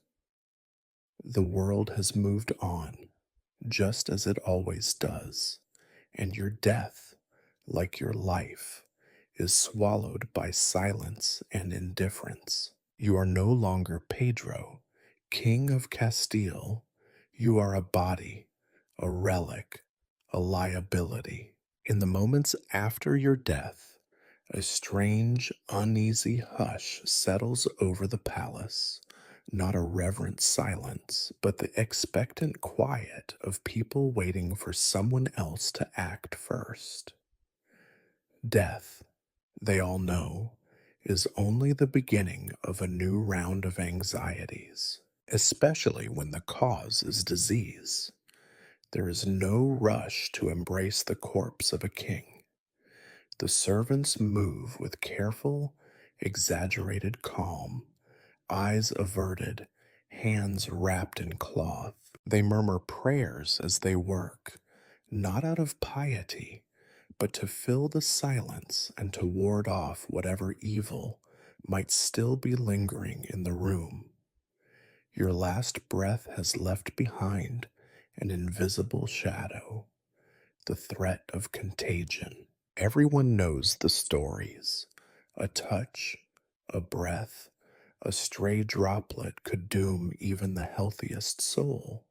The world has moved on, just as it always does, and your death, like your life, is swallowed by silence and indifference. You are no longer Pedro, King of Castile. You are a body, a relic, a liability. In the moments after your death, a strange, uneasy hush settles over the palace, not a reverent silence, but the expectant quiet of people waiting for someone else to act first. Death, they all know, is only the beginning of a new round of anxieties, especially when the cause is disease. There is no rush to embrace the corpse of a king. The servants move with careful, exaggerated calm, eyes averted, hands wrapped in cloth. They murmur prayers as they work, not out of piety, but to fill the silence and to ward off whatever evil might still be lingering in the room. Your last breath has left behind an invisible shadow, the threat of contagion. Everyone knows the stories. A touch, a breath, a stray droplet could doom even the healthiest soul.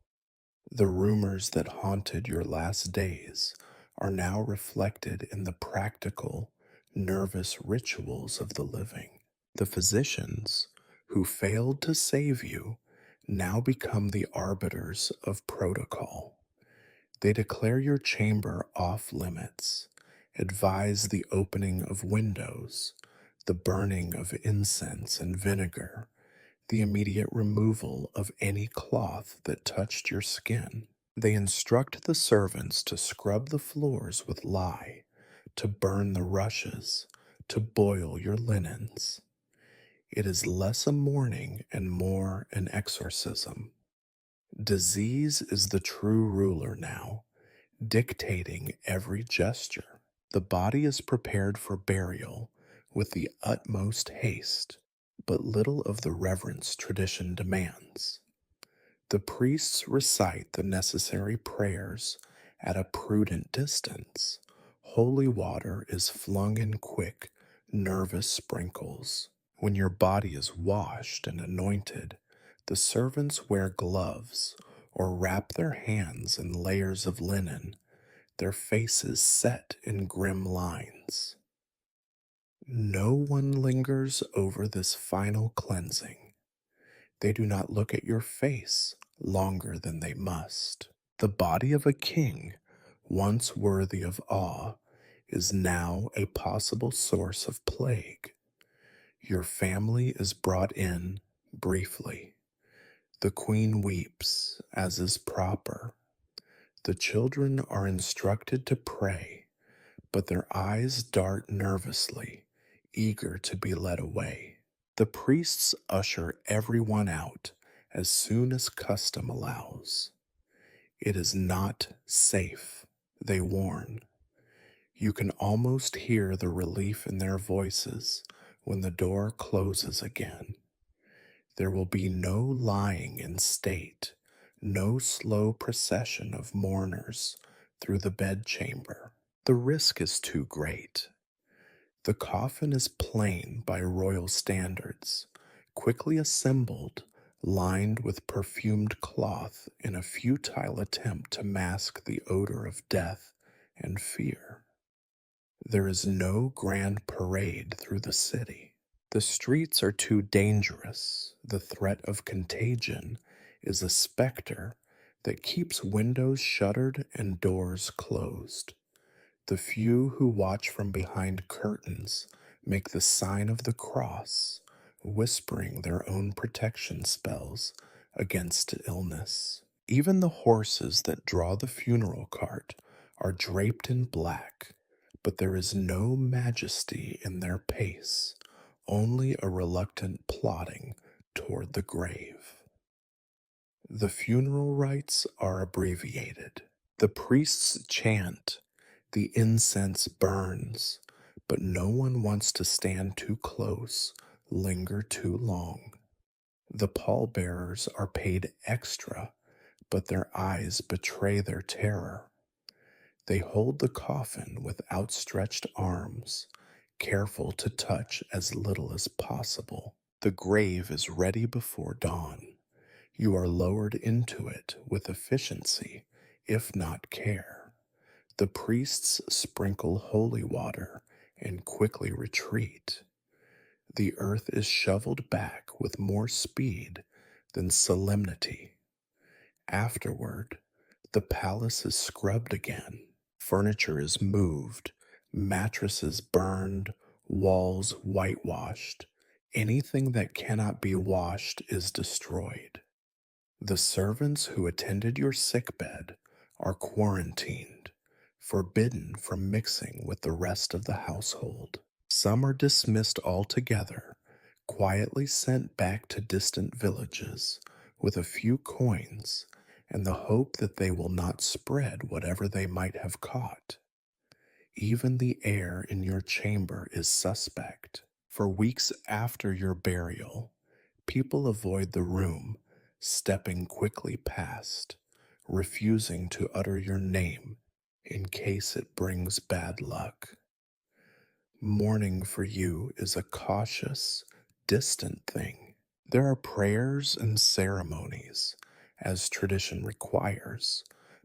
The rumors that haunted your last days are now reflected in the practical, nervous rituals of the living. The physicians, who failed to save you now become the arbiters of protocol. They declare your chamber off limits, advise the opening of windows, the burning of incense and vinegar, the immediate removal of any cloth that touched your skin. They instruct the servants to scrub the floors with lye, to burn the rushes, to boil your linens. It is less a mourning and more an exorcism. Disease is the true ruler now, dictating every gesture. The body is prepared for burial with the utmost haste, but little of the reverence tradition demands. The priests recite the necessary prayers at a prudent distance. Holy water is flung in quick, nervous sprinkles. When your body is washed and anointed, the servants wear gloves or wrap their hands in layers of linen, their faces set in grim lines. No one lingers over this final cleansing. They do not look at your face longer than they must. The body of a king, once worthy of awe, is now a possible source of plague. Your family is brought in briefly. The queen weeps, as is proper. The children are instructed to pray, but their eyes dart nervously, eager to be led away. The priests usher everyone out as soon as custom allows. It is not safe, they warn. You can almost hear the relief in their voices when the door closes again. There will be no lying in state, no slow procession of mourners through the bedchamber. The risk is too great. The coffin is plain by royal standards, quickly assembled, lined with perfumed cloth in a futile attempt to mask the odor of death and fear. There is no grand parade through the city. The streets are too dangerous. The threat of contagion is a specter that keeps windows shuttered and doors closed. The few who watch from behind curtains make the sign of the cross, whispering their own protection spells against illness. Even the horses that draw the funeral cart are draped in black, but there is no majesty in their pace, only a reluctant plodding toward the grave. The funeral rites are abbreviated. The priests chant, the incense burns, but no one wants to stand too close, linger too long. The pallbearers are paid extra, but their eyes betray their terror. They hold the coffin with outstretched arms, careful to touch as little as possible. The grave is ready before dawn. You are lowered into it with efficiency, if not care. The priests sprinkle holy water and quickly retreat. The earth is shoveled back with more speed than solemnity. Afterward, the palace is scrubbed again. Furniture is moved, mattresses burned, walls whitewashed. Anything that cannot be washed is destroyed. The servants who attended your sickbed are quarantined, forbidden from mixing with the rest of the household. Some are dismissed altogether, quietly sent back to distant villages with a few coins and the hope that they will not spread whatever they might have caught. Even the air in your chamber is suspect. For weeks after your burial, people avoid the room, stepping quickly past, refusing to utter your name in case it brings bad luck. Mourning for you is a cautious, distant thing. There are prayers and ceremonies, as tradition requires,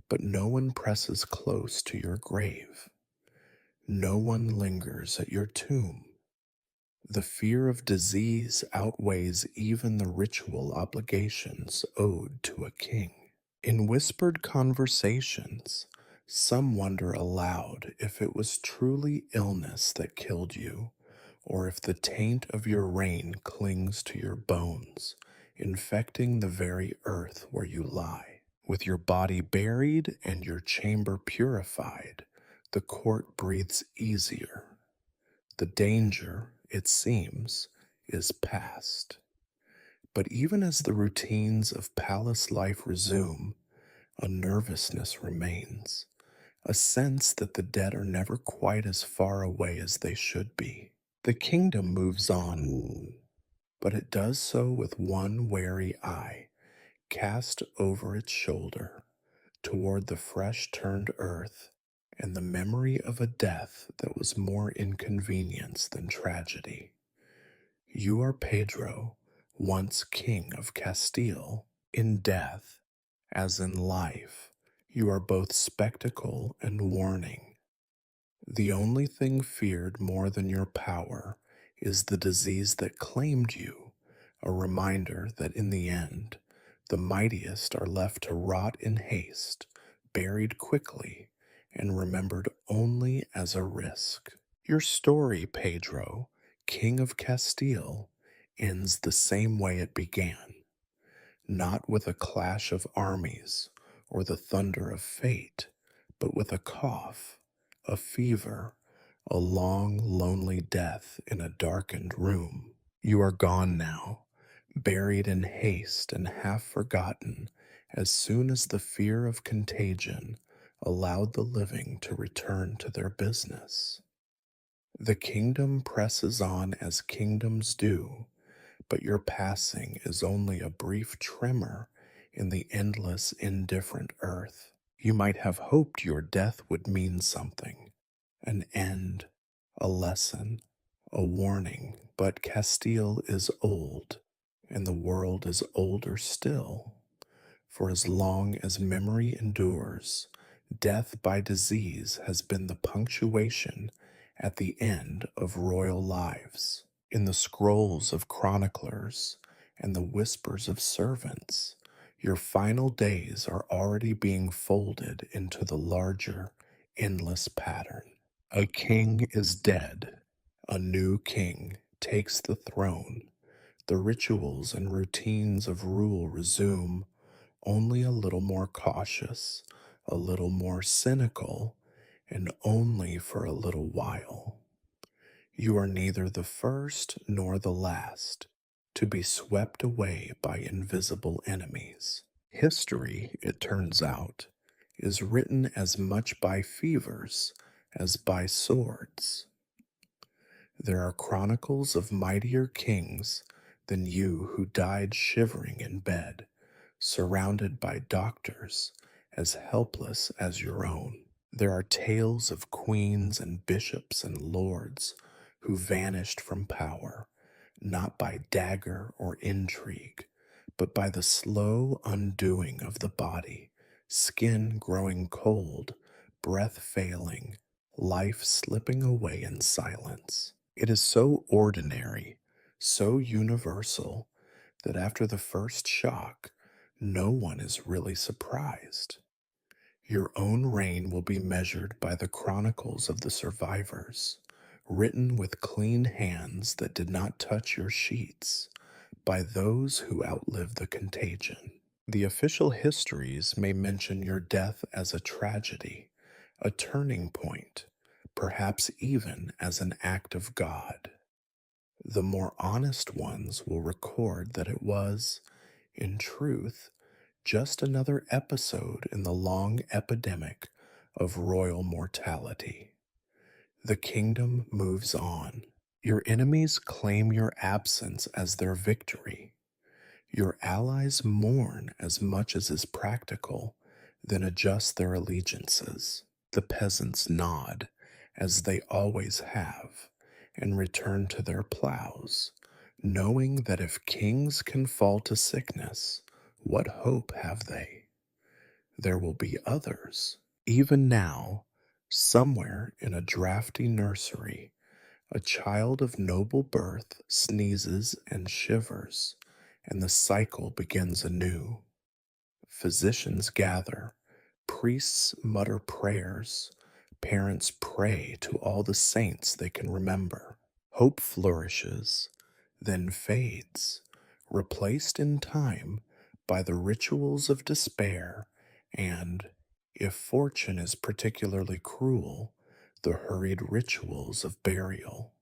but no one presses close to your grave. No one lingers at your tomb. The fear of disease outweighs even the ritual obligations owed to a king. In whispered conversations, some wonder aloud if it was truly illness that killed you, or if the taint of your reign clings to your bones, infecting the very earth where you lie. With your body buried and your chamber purified, the court breathes easier. The danger, it seems, is past. But even as the routines of palace life resume, a nervousness remains, a sense that the dead are never quite as far away as they should be. The kingdom moves on, but it does so with one wary eye cast over its shoulder toward the fresh turned earth and the memory of a death that was more inconvenience than tragedy. You are Pedro, once king of Castile. In death, as in life, you are both spectacle and warning. The only thing feared more than your power is the disease that claimed you, a reminder that in the end, the mightiest are left to rot in haste, buried quickly, and remembered only as a risk. Your story, Pedro, King of Castile, ends the same way it began, not with a clash of armies or the thunder of fate, but with a cough, a fever, a long, lonely death in a darkened room. You are gone now, buried in haste and half forgotten as soon as the fear of contagion allowed the living to return to their business. The kingdom presses on as kingdoms do, but your passing is only a brief tremor in the endless, indifferent earth. You might have hoped your death would mean something, an end, a lesson, a warning, but Castile is old, and the world is older still. For as long as memory endures, death by disease has been the punctuation at the end of royal lives. In the scrolls of chroniclers and the whispers of servants, your final days are already being folded into the larger, endless pattern. A king is dead. A new king takes the throne. The rituals and routines of rule resume, only a little more cautious, a little more cynical, and only for a little while. You are neither the first nor the last to be swept away by invisible enemies. History, it turns out, is written as much by fevers as by swords. There are chronicles of mightier kings than you who died shivering in bed, surrounded by doctors as helpless as your own. There are tales of queens and bishops and lords who vanished from power, not by dagger or intrigue, but by the slow undoing of the body, skin growing cold, breath failing, life slipping away in silence. It is so ordinary, so universal, that after the first shock, no one is really surprised. Your own reign will be measured by the chronicles of the survivors, written with clean hands that did not touch your sheets, by those who outlived the contagion. The official histories may mention your death as a tragedy, a turning point, perhaps even as an act of God. The more honest ones will record that it was, in truth, just another episode in the long epidemic of royal mortality. The kingdom moves on. Your enemies claim your absence as their victory. Your allies mourn as much as is practical, then adjust their allegiances. The peasants nod, as they always have, and return to their plows, knowing that if kings can fall to sickness, what hope have they? There will be others. Even now, somewhere in a drafty nursery, A child of noble birth sneezes and shivers, and the cycle begins anew. Physicians gather, priests mutter prayers, parents pray to all the saints they can remember. Hope flourishes, then fades, replaced in time by the rituals of despair and, if fortune is particularly cruel, the hurried rituals of burial.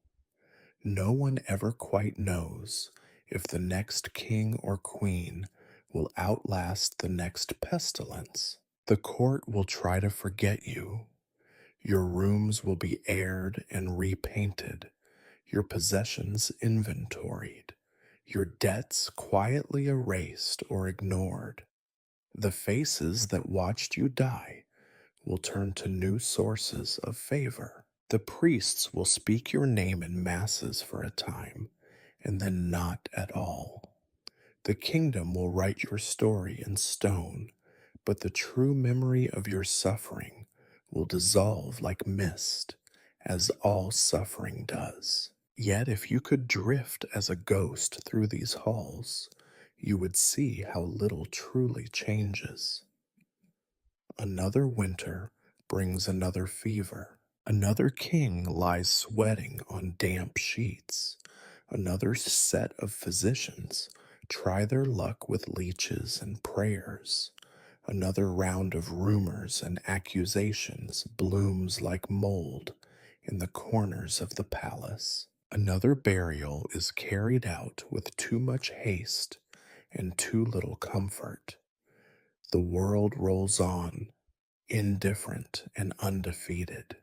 No one ever quite knows if the next king or queen will outlast the next pestilence. The court will try to forget you. Your rooms will be aired and repainted, your possessions inventoried, your debts quietly erased or ignored. The faces that watched you die will turn to new sources of favor. The priests will speak your name in masses for a time, and then not at all. The kingdom will write your story in stone, but the true memory of your suffering will dissolve like mist, as all suffering does. Yet if you could drift as a ghost through these halls, you would see how little truly changes. Another winter brings another fever. Another king lies sweating on damp sheets. Another set of physicians try their luck with leeches and prayers. Another round of rumors and accusations blooms like mold in the corners of the palace. Another burial is carried out with too much haste and too little comfort. The world rolls on, indifferent and undefeated.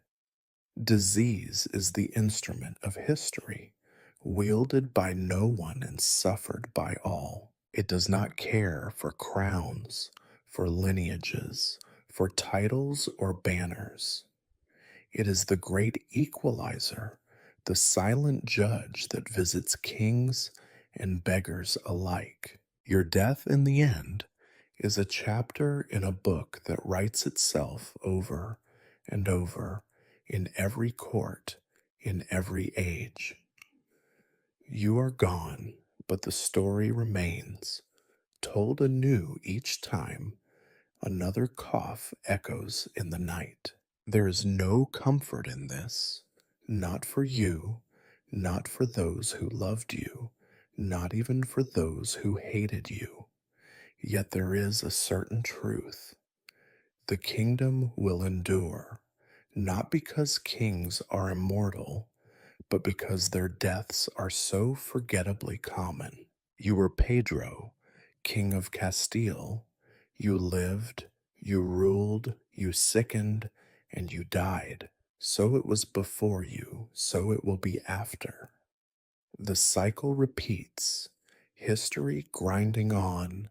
Disease is the instrument of history, wielded by no one and suffered by all. It does not care for crowns, for lineages, for titles or banners. It is the great equalizer, the silent judge that visits kings and beggars alike. Your death in the end is a chapter in a book that writes itself over and over in every court, in every age. You are gone, but the story remains, told anew each time another cough echoes in the night. There is no comfort in this, not for you, not for those who loved you, not even for those who hated you. Yet there is a certain truth. The kingdom will endure, not because kings are immortal, but because their deaths are so forgettably common. You were Pedro, King of Castile. You lived, you ruled, you sickened, and you died. So it was before you, so it will be after. The cycle repeats, history grinding on,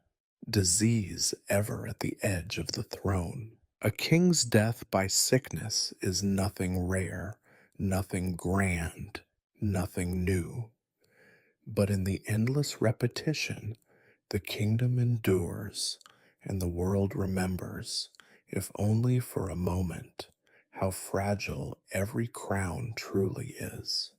disease ever at the edge of the throne. A king's death by sickness is nothing rare, nothing grand, nothing new. But in the endless repetition, the kingdom endures, and the world remembers, if only for a moment, how fragile every crown truly is.